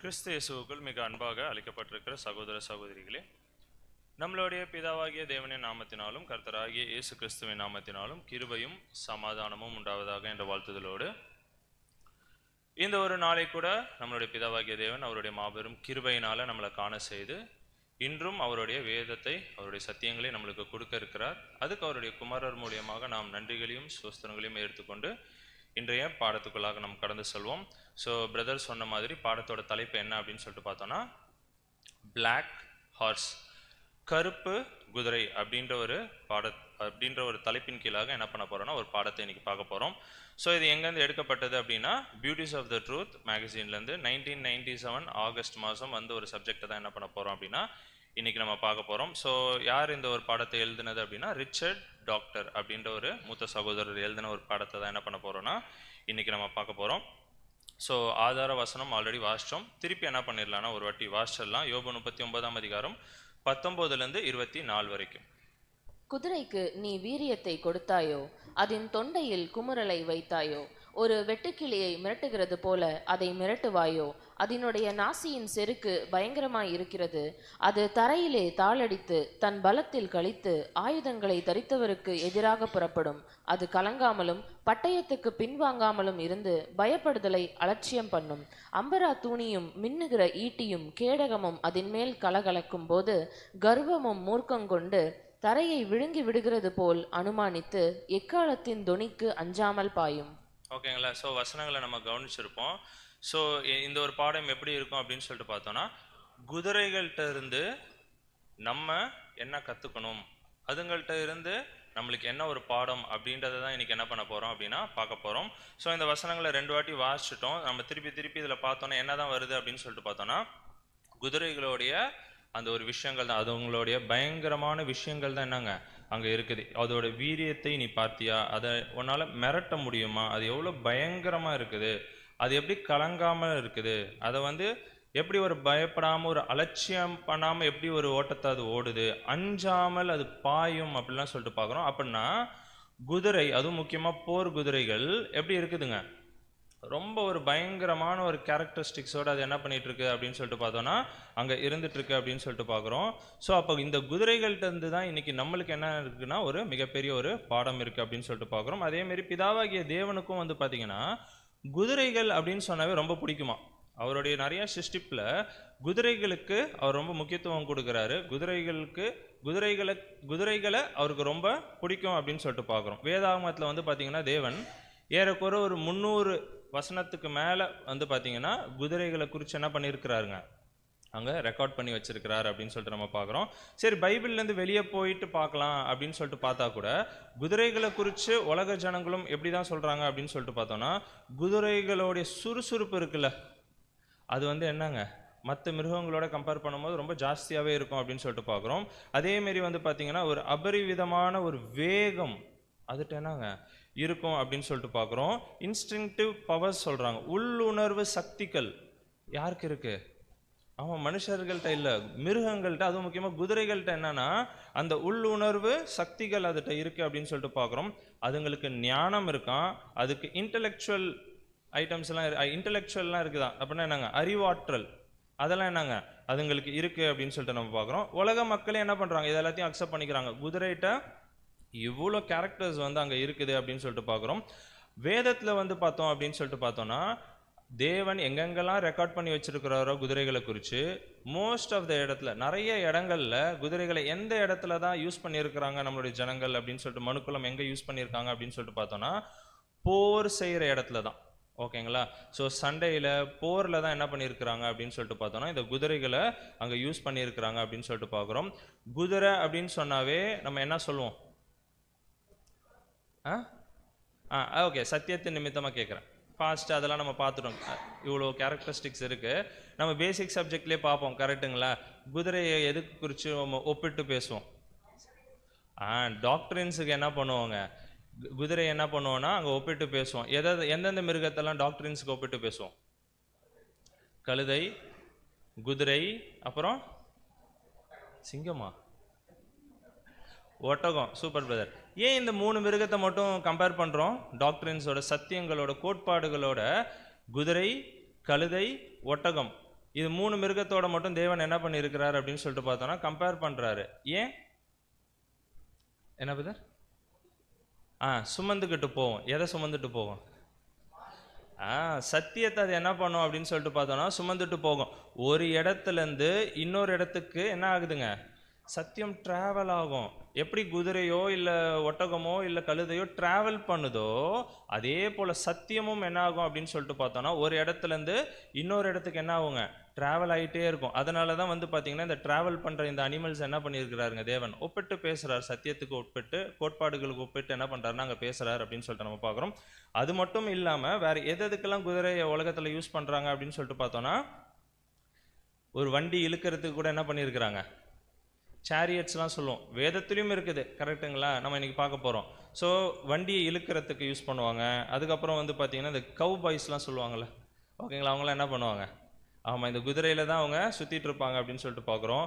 கிறிஸ்து இயேசுவுக்குள் மிக அன்பாக அழைக்கப்பட்டிருக்கிற சகோதர சகோதரிகளே, நம்மளுடைய பிதாவாகிய தேவனின் நாமத்தினாலும் கர்த்தராகிய இயேசு கிறிஸ்துவின் நாமத்தினாலும் கிருபையும் சமாதானமும் உண்டாவதாக என்ற வாழ்த்துதலோடு இந்த ஒரு நாளை கூட நம்மளுடைய பிதாவாகிய தேவன் அவருடைய மாபெரும் கிருபையினால நம்மளை காண செய்து இன்றும் அவருடைய வேதத்தை அவருடைய சத்தியங்களை நம்மளுக்கு கொடுக்க இருக்கிறார். அதுக்கு அவருடைய குமாரர் மூலியமாக நாம் நன்றிகளையும் ஸ்தோத்திரங்களையும் எடுத்துக்கொண்டு இன்றைய பாடத்துக்குள்ளாக நம்ம கடந்து செல்வோம். ஸோ பிரதர் சொன்ன மாதிரி பாடத்தோட தலைப்பு என்ன அப்படின்னு சொல்லிட்டு பார்த்தோன்னா, பிளாக் ஹார்ஸ், கருப்பு குதிரை அப்படின்ற ஒரு தலைப்பின் கீழாக என்ன பண்ண போறோம்னா ஒரு பாடத்தை இன்னைக்கு பார்க்க போறோம். ஸோ இது எங்கேருந்து எடுக்கப்பட்டது அப்படின்னா, பியூட்டிஸ் ஆஃப் த ட்ரூத் மேகசின்லேருந்து 1997 ஆகஸ்ட் மாதம் வந்து ஒரு சப்ஜெக்டை தான் என்ன பண்ண போகிறோம் அப்படின்னா இன்னைக்கு நம்ம பார்க்க போகிறோம். ஸோ யார் இந்த ஒரு பாடத்தை எழுதினது அப்படின்னா, ரிச்சர்ட் டாக்டர் அப்படின்ற ஒரு மூத்த சகோதரர் எழுதின ஒரு பாடத்தை தான் என்ன பண்ண போகிறோம்னா இன்னைக்கு நம்ம பார்க்க போகிறோம். ஸோ ஆதார வசனம் ஆல்ரெடி வாசித்தோம். திருப்பி என்ன பண்ணிடலாம்னா ஒரு வாட்டி வாசிச்சிடலாம். யோபு 39ஆம் அதிகாரம் 19லேருந்து 24 வரைக்கும். குதிரைக்கு நீ வீரியத்தை கொடுத்தாயோ, அதன் தொண்டையில் குமுறலை வைத்தாயோ, ஒரு வெட்டுக்கிளியை மிரட்டுகிறது போல அதை மிரட்டுவாயோ, அதனுடைய நாசியின் செருக்கு பயங்கரமாய் இருக்கிறது, அது தரையிலே தாளடித்து தன் பலத்தில் கழித்து ஆயுதங்களை தரித்தவருக்கு எதிராக புறப்படும், அது கலங்காமலும் பட்டயத்துக்கு பின்வாங்காமலும் இருந்து பயப்படுதலை அலட்சியம் பண்ணும், அம்பரா தூணியும் மின்னுகிற ஈட்டியும் கேடகமும் அதன் மேல் கலகலக்கும் போது கர்வமும் மூர்க்கங்கொண்டு தரையை விழுங்கி விடுகிறது போல் அனுமானித்து எக்காலத்தின் தொனிக்கு அஞ்சாமல் பாயும். ஓகேங்களா? ஸோ வசனங்களை நம்ம கவனிச்சிருப்போம். ஸோ இந்த ஒரு பாடம் எப்படி இருக்கும் அப்படின்னு சொல்லிட்டு பார்த்தோன்னா, குதிரைகள்கிட்ட இருந்து நம்ம என்ன கற்றுக்கணும், அதுங்கள்ட்ட இருந்து நம்மளுக்கு என்ன ஒரு பாடம் அப்படின்றத தான் இன்றைக்கி என்ன பண்ண போகிறோம் அப்படின்னா பார்க்க போகிறோம். ஸோ இந்த வசனங்களை 2 வாட்டி வாசிச்சிட்டோம். நம்ம திருப்பி இதில் பார்த்தோன்னா என்ன தான் வருது அப்படின்னு சொல்லிட்டு பார்த்தோன்னா, குதிரைகளுடைய அந்த ஒரு விஷயங்கள் தான், அது உங்களுடைய பயங்கரமான விஷயங்கள் தான் என்னங்க அங்கே இருக்குது. அதோட வீரியத்தை நீ பார்த்தியா? அதை உன்னால் மிரட்ட முடியுமா? அது எவ்வளோ பயங்கரமாக இருக்குது, அது எப்படி கலங்காமல் இருக்குது, அதை வந்து எப்படி ஒரு பயப்படாமல் ஒரு அலட்சியம் பண்ணாமல் எப்படி ஒரு ஓட்டத்தை அது ஓடுது, அஞ்சாமல் அது பாயும் அப்படிலாம் சொல்லிட்டு பார்க்குறோம். அப்படின்னா குதிரை, அதுவும் முக்கியமாக போர் குதிரைகள் எப்படி இருக்குதுங்க, ரொம்ப ஒரு பயங்கரமான ஒரு கேரக்டரிஸ்டிக்ஸோடு அது என்ன பண்ணிட்டு இருக்கு அப்படின்னு சொல்லிட்டு பார்த்தோன்னா அங்கே இருந்துட்டு இருக்கு அப்படின்னு சொல்லிட்டு பார்க்குறோம். ஸோ அப்போ இந்த குதிரைகள்கிட்ட இருந்து தான் இன்னைக்கு நம்மளுக்கு என்ன இருக்குன்னா ஒரு மிகப்பெரிய ஒரு பாடம் இருக்குது அப்படின்னு சொல்லிட்டு பார்க்குறோம். அதேமாரி பிதாவாகிய தேவனுக்கும் வந்து பார்த்தீங்கன்னா குதிரைகள் அப்படின்னு சொன்னாவே ரொம்ப பிடிக்குமா. அவருடைய நிறைய சிருஷ்டிப்பில் குதிரைகளுக்கு அவர் ரொம்ப முக்கியத்துவம் கொடுக்குறாரு. குதிரைகளை அவருக்கு ரொம்ப பிடிக்கும் அப்படின்னு சொல்லிட்டு பார்க்குறோம். வேதாகமத்தில் வந்து பார்த்தீங்கன்னா தேவன் ஏறக்குறை ஒரு 300 வசனத்துக்கு மேலே வந்து பார்த்தீங்கன்னா குதிரைகளை குறித்து என்ன பண்ணியிருக்கிறாருங்க அங்கே ரெக்கார்ட் பண்ணி வச்சிருக்கிறாரு அப்படின்னு சொல்லிட்டு நம்ம பார்க்குறோம். சரி, பைபிள்லேருந்து வெளியே போயிட்டு பார்க்கலாம் அப்படின்னு சொல்லிட்டு பார்த்தா கூட குதிரைகளை குறித்து உலக ஜனங்களும் எப்படி தான் சொல்கிறாங்க அப்படின்னு சொல்லிட்டு பார்த்தோன்னா, குதிரைகளுடைய சுறுசுறுப்பு இருக்குல்ல, அது வந்து என்னங்க மற்ற மிருகங்களோட கம்பேர் பண்ணும்போது ரொம்ப ஜாஸ்தியாகவே இருக்கும் அப்படின்னு சொல்லிட்டு பார்க்குறோம். அதேமாரி வந்து பார்த்தீங்கன்னா ஒரு அபரிவிதமான ஒரு வேகம் அதுட்டு என்னங்க இருக்கும் அப்படின்னு சொல்லிட்டு பார்க்குறோம். இன்ஸ்டிங்டிவ் பவர்ஸ் சொல்கிறாங்க, உள்ளுணர்வு சக்திகள் யாருக்கு இருக்கு? ஆமாம், மனுஷர்கள்ட்ட இல்லை, மிருகங்கள்கிட்ட, அதுவும் முக்கியமாக குதிரைகள்கிட்ட என்னன்னா அந்த உள்ளுணர்வு சக்திகள் அதுகிட்ட இருக்குது அப்படின்னு சொல்லிட்டு பார்க்குறோம். அதுங்களுக்கு ஞானம் இருக்கான், அதுக்கு இன்டலெக்சுவல் இன்டலெக்சுவல்லாம் இருக்குதான். அப்படின்னா என்னங்க, அறிவாற்றல் அதெல்லாம் என்னங்க அதுங்களுக்கு இருக்குது அப்படின்னு சொல்லிட்டு நம்ம பார்க்குறோம். உலக மக்களே என்ன பண்ணுறாங்க, இது எல்லாத்தையும் அக்செப்ட் பண்ணிக்கிறாங்க. குதிரைகிட்ட இவ்வளோ கேரக்டர்ஸ் வந்து அங்கே இருக்குது அப்படின்னு சொல்லிட்டு பார்க்குறோம். வேதத்தில் வந்து பார்த்தோம் அப்படின்னு சொல்லிட்டு பார்த்தோன்னா, தேவன் எங்கெங்கெல்லாம் ரெக்கார்ட் பண்ணி வச்சிருக்கிறாரோ குதிரைகளை குறித்து, மோஸ்ட் ஆஃப் த இடத்துல, நிறைய இடங்கள்ல குதிரைகளை எந்த இடத்துல தான் யூஸ் பண்ணியிருக்கிறாங்க நம்மளுடைய ஜனங்கள் அப்படின்னு சொல்லிட்டு, மனுக்குலம் எங்கே யூஸ் பண்ணியிருக்காங்க அப்படின்னு சொல்லிட்டு பார்த்தோன்னா போர் செய்கிற இடத்துல தான். ஓகேங்களா? ஸோ சண்டையில் போரில் தான் என்ன பண்ணியிருக்கிறாங்க அப்படின்னு சொல்லிட்டு பார்த்தோன்னா இந்த குதிரைகளை அங்கே யூஸ் பண்ணியிருக்கிறாங்க அப்படின்னு சொல்லிட்டு பார்க்குறோம். குதிரை அப்படின்னு சொன்னாவே நம்ம என்ன சொல்லுவோம்? ஓகே, சத்தியத்தின் நிமித்தமாக கேட்குறேன். ஃபாஸ்ட்டு அதெல்லாம் நம்ம பார்த்துட்டோம். இவ்வளோ கேரக்டரிஸ்டிக்ஸ் இருக்குது, நம்ம பேசிக் சப்ஜெக்ட்லேயே பார்ப்போம். கரெக்டுங்களா? குதிரையை எதுக்கு குறித்து நம்ம ஒப்பிட்டு பேசுவோம்? டாக்டரின்ஸுக்கு என்ன பண்ணுவோங்க, குதிரை என்ன பண்ணுவோன்னா அங்கே ஒப்பிட்டு பேசுவோம். எந்தெந்த மிருகத்தெல்லாம் டாக்டரின்ஸுக்கு ஒப்பிட்டு பேசுவோம்? கழுதை, குதிரை, அப்புறம் சிங்கமா, ஒட்டகம். Super brother. ஏன் இந்த 3 மிருகத்தை மட்டும் கம்பேர் பண்ணுறோம்? டாக்டரின்ஸோட சத்தியங்களோட கோட்பாடுகளோட குதிரை, கழுதை, ஒட்டகம் இது 3 மிருகத்தோட மட்டும் தேவன் என்ன பண்ணியிருக்கிறாரு அப்படின்னு சொல்லிட்டு பார்த்தோம்னா கம்பேர் பண்றாரு. ஏன் என்ன பிரதர்? சுமந்துக்கிட்டு போவோம். எதை சுமந்துட்டு போவோம்? சத்தியத்தை அது என்ன பண்ணும் அப்படின்னு சொல்லிட்டு பார்த்தோம்னா சுமந்துட்டு போகும். ஒரு இடத்துல இருந்து இன்னொரு இடத்துக்கு என்ன ஆகுதுங்க? சத்தியம் டிராவல் ஆகும். எப்படி குதிரையோ இல்லை ஒட்டகமோ இல்லை கழுதையோ டிராவல் பண்ணுதோ அதே போல் சத்தியமும் என்ன ஆகும் அப்படின்னு சொல்லிட்டு பார்த்தோம்னா ஒரு இடத்துல இருந்து இன்னொரு இடத்துக்கு என்ன ஆகுங்க? டிராவல் ஆகிட்டே இருக்கும். அதனால தான் வந்து பார்த்தீங்கன்னா இந்த டிராவல் பண்ணுற இந்த அனிமல்ஸ் என்ன பண்ணியிருக்கிறாருங்க? தேவன் ஒப்பிட்டு பேசுகிறார். சத்தியத்துக்கு ஒப்பிட்டு கோட்பாடுகளுக்கு ஒப்பிட்டு என்ன பண்ணுறாருன்னா அங்கே பேசுகிறார் அப்படின்னு சொல்லிட்டு நம்ம பார்க்குறோம். அது மட்டும் இல்லாமல் வேறு எதுக்கெல்லாம் குதிரையை உலகத்தில் யூஸ் பண்ணுறாங்க அப்படின்னு சொல்லிட்டு பார்த்தோன்னா ஒரு வண்டி இழுக்கிறதுக்கு கூட என்ன பண்ணியிருக்கிறாங்க? சேரியட்ஸ்லாம் சொல்லுவோம். வேதத்துலேயும் இருக்குது, கரெக்டுங்களா? நம்ம இன்றைக்கி பார்க்க போகிறோம். ஸோ வண்டியை இழுக்கிறதுக்கு யூஸ் பண்ணுவாங்க. அதுக்கப்புறம் வந்து பார்த்திங்கன்னா இந்த கவ் பாய்ஸ்லாம் சொல்லுவாங்கள்ல, ஓகேங்களா? அவங்களாம் என்ன பண்ணுவாங்க? ஆமாம், இந்த குதிரையில் தான் அவங்க சுற்றிட்டு இருப்பாங்க அப்படின்னு சொல்லிட்டு பார்க்குறோம்.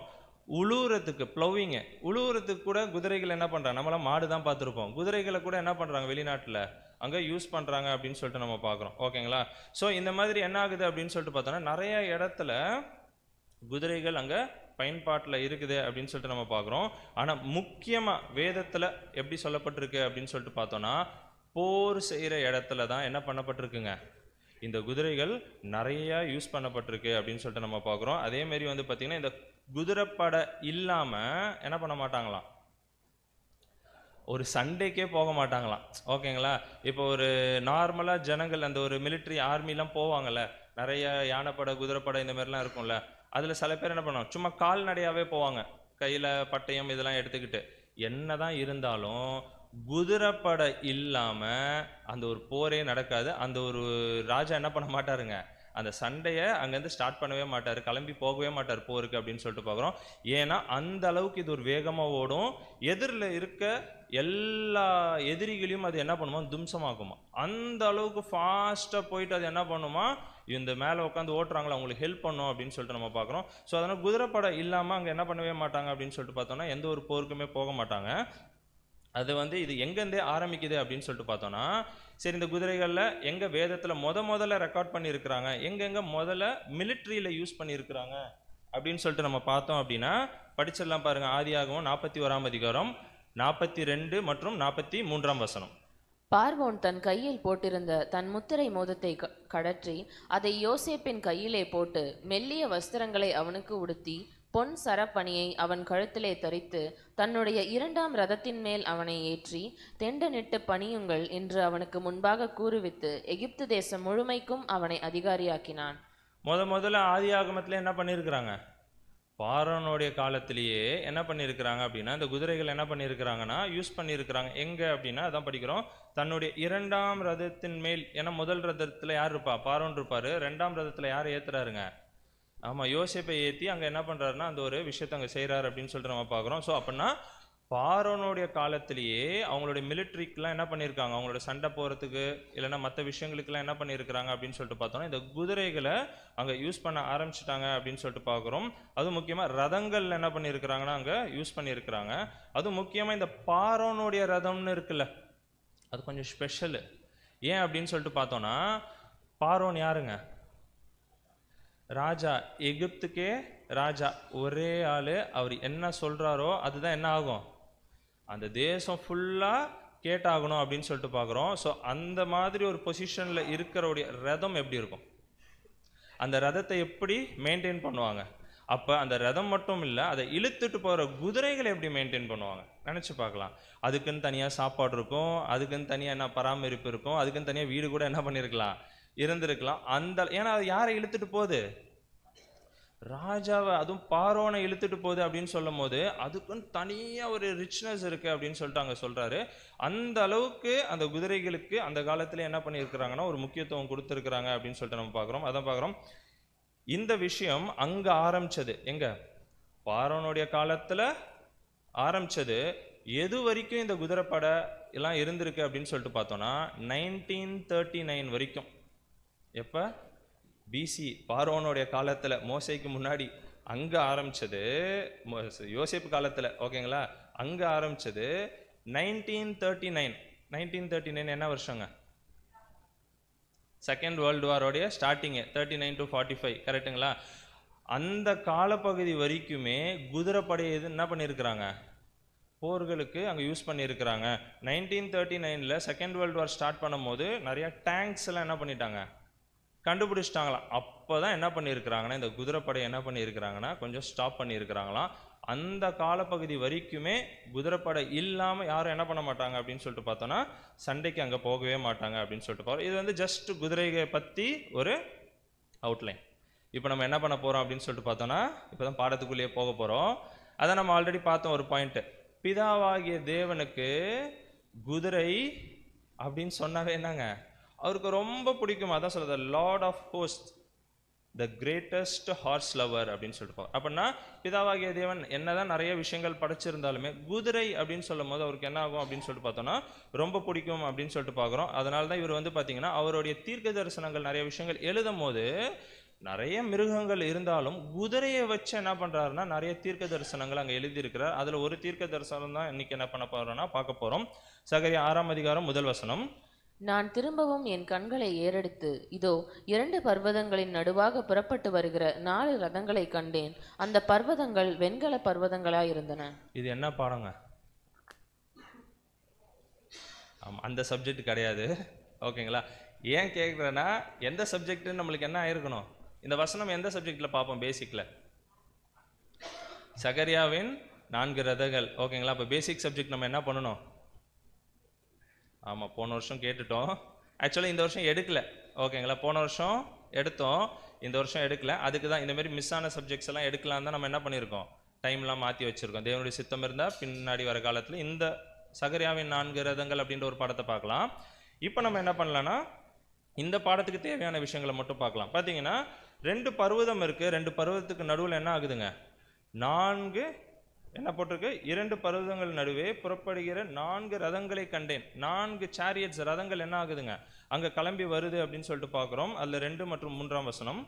உழுவுறதுக்கு ப்ளவிங்கு, உழுவுறதுக்கு கூட குதிரைகள் என்ன பண்ணுறாங்க? நம்மளாம் மாடு தான் பார்த்துருப்போம். குதிரைகளை கூட என்ன பண்ணுறாங்க? வெளிநாட்டில் அங்கே யூஸ் பண்ணுறாங்க அப்படின்னு சொல்லிட்டு நம்ம பார்க்குறோம், ஓகேங்களா? ஸோ இந்த மாதிரி என்ன ஆகுது அப்படின்னு சொல்லிட்டு பார்த்தோன்னா நிறைய இடத்துல குதிரைகள் அங்கே பயன்பாட்டில் இருக்குது அப்படின்னு சொல்லிட்டு நம்ம பார்க்குறோம். ஆனால் முக்கியமாக வேதத்தில் எப்படி சொல்லப்பட்டிருக்கு அப்படின்னு சொல்லிட்டு பார்த்தோன்னா போர் செய்கிற இடத்துல தான் என்ன பண்ணப்பட்டிருக்குங்க? இந்த குதிரைகள் நிறையா யூஸ் பண்ணப்பட்டிருக்கு அப்படின்னு சொல்லிட்டு நம்ம பார்க்குறோம். அதேமாரி வந்து பார்த்திங்கன்னா இந்த குதிரைப்படை இல்லாமல் என்ன பண்ண மாட்டாங்களாம்? ஒரு சண்டைக்கே போக மாட்டாங்களாம், ஓகேங்களா? இப்போ ஒரு நார்மலாக ஜனங்கள் அந்த ஒரு மிலிட்ரி ஆர்மிலாம் போவாங்கள்ல, நிறைய யானைப்படை குதிரைப்படை இந்த மாதிரிலாம் இருக்கும்ல, அதில் சில பேர் என்ன பண்ணுவாங்க? சும்மா கால்நடையாகவே போவாங்க, கையில் பட்டயம் இதெல்லாம் எடுத்துக்கிட்டு. என்ன தான் இருந்தாலும் குதிரைப்படை இல்லாமல் அந்த ஒரு போரே நடக்காது. அந்த ஒரு ராஜா என்ன பண்ண மாட்டாருங்க? அந்த சண்டையை அங்கேருந்து ஸ்டார்ட் பண்ணவே மாட்டார், கிளம்பி போகவே மாட்டார் போருக்கு அப்படின்னு சொல்லிட்டு பார்க்குறோம். ஏன்னா அந்த அளவுக்கு இது ஒரு வேகமாக ஓடும். எதிரில் இருக்க எல்லா எதிரிகளையும் அது என்ன பண்ணுமா? தும்சமாக்குமா. அந்த அளவுக்கு ஃபாஸ்ட்டாக போயிட்டு அது என்ன பண்ணுமா? இந்த மேலே உட்காந்து ஓட்டுறாங்களா அவங்களுக்கு ஹெல்ப் பண்ணும் அப்படின்னு சொல்லிட்டு நம்ம பார்க்குறோம். ஸோ அதனால் குதிரைப்படை இல்லாமல் அங்கே என்ன பண்ணவே மாட்டாங்க அப்படின்னு சொல்லிட்டு பார்த்தோன்னா எந்த ஒரு போருக்குமே போக மாட்டாங்க. அது வந்து இது எங்கேருந்தே ஆரம்பிக்குது அப்படின்னு சொல்லிட்டு பார்த்தோன்னா சரி, இந்த குதிரைகளில் எங்கே வேதத்தில் முதல்ல ரெக்கார்ட் பண்ணியிருக்கிறாங்க, எங்கெங்கே முதல்ல மிலிட்ரியில் யூஸ் பண்ணியிருக்கிறாங்க அப்படின்னு சொல்லிட்டு நம்ம பார்த்தோம் அப்படின்னா படிச்சிடலாம் பாருங்கள். ஆதியாகமம் 41ஆம் அதிகாரம் 42 மற்றும் 43ஆம் வசனம். பார்வோன் தன் கையில் போட்டிருந்த தன் முத்திரை மோதத்தை கடற்றி அதை யோசேப்பின் கையிலே போட்டு மெல்லிய வஸ்திரங்களை அவனுக்கு உடுத்தி பொன் சரப்பணியை அவன் கழுத்திலே தரித்து தன்னுடைய 2ஆம் ரதத்தின் மேல் அவனை ஏற்றி தெண்டனிட்டு பணியுங்கள் என்று அவனுக்கு முன்பாக கூறுவித்து எகிப்து தேசம் முழுமைக்கும் அவனை அதிகாரியாக்கினான். முதல்ல ஆதியாகமத்தில் என்ன பண்ணியிருக்கிறாங்க? பார்வோனுடைய காலத்திலேயே என்ன பண்ணியிருக்கிறாங்க அப்படின்னா இந்த குதிரைகள் என்ன பண்ணியிருக்கிறாங்கன்னா யூஸ் பண்ணியிருக்கிறாங்க. எங்கே அப்படின்னா அதான் படிக்கிறோம், தன்னுடைய 2ஆம் ரதத்தின் மேல். ஏன்னா முதல் ரதத்தில் யார் இருப்பா? பார்வோன் இருப்பார். 2ஆம் ரதத்தில் யார் ஏற்றுறாருங்க? ஆமாம், யோசேப்பை ஏற்றி அங்கே என்ன பண்ணுறாருன்னா அந்த ஒரு விஷயத்தை அங்கே செய்கிறாரு அப்படின்னு சொல்லிட்டு நம்ம பார்க்குறோம். ஸோ அப்படின்னா பார்வோனுடைய காலத்திலேயே அவங்களுடைய மிலிட்ரிக்கெலாம் என்ன பண்ணியிருக்காங்க? அவங்களோட சண்டை போகிறதுக்கு இல்லைன்னா மற்ற விஷயங்களுக்கெல்லாம் என்ன பண்ணியிருக்கிறாங்க அப்படின்னு சொல்லிட்டு பார்த்தோன்னா இந்த குதிரைகளை அங்கே யூஸ் பண்ண ஆரம்பிச்சிட்டாங்க அப்படின்னு சொல்லிட்டு பார்க்குறோம். அதுவும் முக்கியமாக ரதங்கள் என்ன பண்ணியிருக்கிறாங்கன்னா அங்கே யூஸ் பண்ணியிருக்கிறாங்க. அதுவும் முக்கியமாக இந்த பார்வோனுடைய ரதம்னு இருக்குல்ல, அது கொஞ்சம் ஸ்பெஷலு. ஏன் அப்படின்னு சொல்லிட்டு பார்த்தோன்னா பார்வோன் யாருங்க? ராஜா, எகிப்துக்கே ராஜா, ஒரே ஆள். அவர் என்ன சொல்கிறாரோ அதுதான் என்ன ஆகும்? அந்த தேசம் ஃபுல்லாக கேட்டாகணும் அப்படின்னு சொல்லிட்டு பார்க்குறோம். ஸோ அந்த மாதிரி ஒரு பொசிஷனில் இருக்கிறவுடைய ரதம் எப்படி இருக்கும்? அந்த ரதத்தை எப்படி மெயின்டைன் பண்ணுவாங்க? அப்போ அந்த ரதம் மட்டும் இல்லை, அதை இழுத்துட்டு போகிற குதிரைகளை எப்படி மெயின்டைன் பண்ணுவாங்க? நினச்சி பார்க்கலாம். அதுக்குன்னு தனியாக சாப்பாடு இருக்கும், அதுக்குன்னு தனியாக என்ன பராமரிப்பு இருக்கும், அதுக்குன்னு தனியாக வீடு கூட என்ன பண்ணியிருக்கலாம், இருந்திருக்கலாம். ஏன்னா அது யாரை இழுத்துட்டு போகுது? ராஜாவை, அதுவும் பார்வோனை இழுத்துட்டு போகுது அப்படின்னு சொல்லும் போது அதுக்குன்னு தனியாக ஒரு ரிச்னஸ் இருக்குது அப்படின்னு சொல்லிட்டு அங்கே சொல்கிறாரு. அந்த அளவுக்கு அந்த குதிரைகளுக்கு அந்த காலத்தில் என்ன பண்ணியிருக்கிறாங்கன்னா ஒரு முக்கியத்துவம் கொடுத்துருக்குறாங்க அப்படின்னு சொல்லிட்டு நம்ம பார்க்குறோம். அதான் பார்க்குறோம். இந்த விஷயம் அங்கே ஆரம்பித்தது எங்கே? பார்வோனுடைய காலத்தில் ஆரம்பித்தது. எது வரைக்கும் இந்த குதிரைப்படை எல்லாம் இருந்திருக்கு அப்படின்னு சொல்லிட்டு பார்த்தோன்னா 1939 வரைக்கும். எப்போ? பிசி, பார்வோனுடைய காலத்தில், மோசைக்கு முன்னாடி அங்கே ஆரம்பித்தது. யோசேப்பு காலத்தில், ஓகேங்களா? அங்கே ஆரம்பித்தது 1939. 1939 என்ன வருஷங்க? செகண்ட் வேர்ல்டு வாரோடைய ஸ்டார்டிங்கு, 39 to 45, கரெக்டுங்களா? அந்த காலப்பகுதி வரைக்குமே குதிரைப்படையை என்ன பண்ணியிருக்கிறாங்க, போர்களுக்கு அங்கே யூஸ் பண்ணியிருக்கிறாங்க. 1939 செகண்ட் வேர்ல்டு வார் ஸ்டார்ட் பண்ணும்போது நிறைய டேங்க்ஸ் எல்லாம் என்ன பண்ணிட்டாங்க, கண்டுபிடிச்சிட்டாங்களாம். அப்போ தான் என்ன பண்ணியிருக்கிறாங்கன்னா இந்த குதிரைப்படை என்ன பண்ணியிருக்கிறாங்கன்னா கொஞ்சம் ஸ்டாப் பண்ணியிருக்கிறாங்களாம். அந்த காலப்பகுதி வரைக்குமே குதிரைப்படை இல்லாமல் யாரும் என்ன பண்ண மாட்டாங்க அப்படின்னு சொல்லிட்டு பார்த்தோன்னா சண்டைக்கு அங்கே போகவே மாட்டாங்க அப்படின்னு சொல்லிட்டு போகிறோம். இது வந்து ஜஸ்ட் குதிரையை பற்றி ஒரு அவுட்லைன். இப்போ நம்ம என்ன பண்ண போகிறோம் அப்படின்னு சொல்லிட்டு பார்த்தோன்னா இப்போ தான் பாடத்துக்குள்ளேயே போக போகிறோம். அதை நம்ம ஆல்ரெடி பார்த்தோம் ஒரு பாயிண்ட்டு. பிதாவாகிய தேவனுக்கு குதிரை அப்படின்னு சொன்னாவே என்னங்க அவருக்கு ரொம்ப பிடிக்கும். அதான் சொல்றது lord of host, the greatest horse lover அப்படின்னு சொல்லிட்டு. அப்படின்னா பிதாவாகிய தேவன் என்னதான் நிறைய விஷயங்கள் படைச்சிருந்தாலுமே குதிரை அப்படின்னு சொல்லும் போது அவருக்கு என்ன ஆகும் அப்படின்னு சொல்லிட்டு பார்த்தோன்னா ரொம்ப பிடிக்கும் அப்படின்னு சொல்லிட்டு பார்க்குறோம். அதனால தான் இவர் வந்து பார்த்தீங்கன்னா அவருடைய தீர்க்க தரிசனங்கள் நிறைய விஷயங்கள் எழுதும் போது நிறைய மிருகங்கள் இருந்தாலும் குதிரையை வச்சு என்ன பண்ணுறாருன்னா நிறைய தீர்க்க தரிசனங்கள் அங்கே எழுதியிருக்கிறார். அதில் ஒரு தீர்க்க தரிசனம் தான் இன்னைக்கு என்ன பண்ண போகிறோம்னா பார்க்க போகிறோம். சகரியா 6ஆம் அதிகாரம் 1 வசனம். நான் திரும்பவும் என் கண்களை ஏறெடுத்து இதோ 2 பர்வதங்களின் நடுவாக புறப்பட்டு வருகிற 4 ரதங்களை கண்டேன். அந்த பர்வதங்கள் வெண்கல பர்வதங்களாய் இருந்தன. இது என்ன பாடங்க? ஆமாம், அந்த சப்ஜெக்ட் கிடையாது. ஓகேங்களா? ஏன் கேட்குறேன்னா எந்த சப்ஜெக்ட் நம்மளுக்கு என்ன ஆயிருக்கணும், இந்த வசனம் எந்த சப்ஜெக்டில் பார்ப்போம் பேசிக்கில்? சகரியாவின் 4 ரதங்கள். ஓகேங்களா? அப்போ பேசிக் சப்ஜெக்ட் நம்ம என்ன பண்ணணும்? ஆமாம், போன வருஷம் கேட்டுட்டோம். ஆக்சுவலாக இந்த வருஷம் எடுக்கலை. ஓகேங்களா? போன வருஷம் எடுத்தோம், இந்த வருஷம் எடுக்கலை. அதுக்கு தான் இந்தமாரி மிஸ் ஆன சப்ஜெக்ட்ஸ் எல்லாம் எடுக்கலாம் தான் நம்ம என்ன பண்ணியிருக்கோம், டைம்லாம் மாற்றி வச்சுருக்கோம். தேவனுடைய சித்தம் இருந்தால் பின்னாடி வர காலத்தில் இந்த சகரியாவின் 4 ரதங்கள் அப்படின்ற ஒரு பாடத்தை பார்க்கலாம். இப்போ நம்ம என்ன பண்ணலான்னா இந்த பாடத்துக்கு தேவையான விஷயங்களை மட்டும் பார்க்கலாம். பார்த்தீங்கன்னா 2 பர்வதம் இருக்குது. 2 பர்வதத்துக்கு நடுவில் என்ன ஆகுதுங்க, 4 என்ன போட்டிருக்கு, 2 பர்வதங்கள் நடுவே புறப்படுகிற 4 ரதங்களை கண்டேன். 4 சாரியட்ஸ் ரதங்கள் என்ன ஆகுதுங்க அங்கே கிளம்பி வருது அப்படின்னு சொல்லிட்டு பார்க்குறோம். அதில் 2 மற்றும் 3ஆம் வசனம்.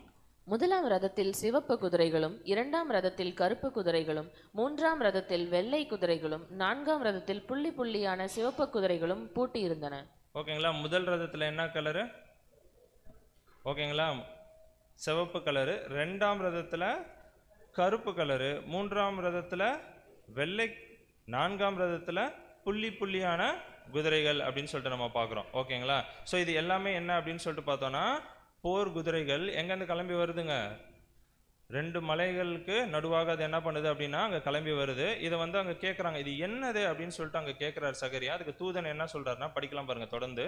1ஆம் ரதத்தில் சிவப்பு குதிரைகளும் 2ஆம் ரதத்தில் கருப்பு குதிரைகளும் 3ஆம் ரதத்தில் வெள்ளை குதிரைகளும் 4ஆம் ரதத்தில் புள்ளி புள்ளியான சிவப்பு குதிரைகளும் பூட்டி இருந்தன. ஓகேங்களா? முதல் ரதத்தில் என்ன கலரு? ஓகேங்களா, சிவப்பு கலரு. 2ஆம் ரதத்தில் கருப்பு கலரு. 3ஆம் ரதத்தில் வெள்ளை. 4ஆம் ரதத்தில் புள்ளி புள்ளியான குதிரைகள் அப்படின்னு சொல்லிட்டு நம்ம பார்க்குறோம். ஓகேங்களா? ஸோ இது எல்லாமே என்ன அப்படின்னு சொல்லிட்டு பார்த்தோன்னா போர் குதிரைகள் எங்கேருந்து கிளம்பி வருதுங்க, 2 மலைகளுக்கு நடுவாக அது என்ன பண்ணுது அப்படின்னா அங்கே கிளம்பி வருது. இதை வந்து அங்கே கேட்குறாங்க, இது என்னது அப்படின்னு சொல்லிட்டு அங்கே கேட்குறாரு சகரியா. அதுக்கு தூதன் என்ன சொல்றாருன்னா படிக்கலாம் பாருங்க தொடர்ந்து.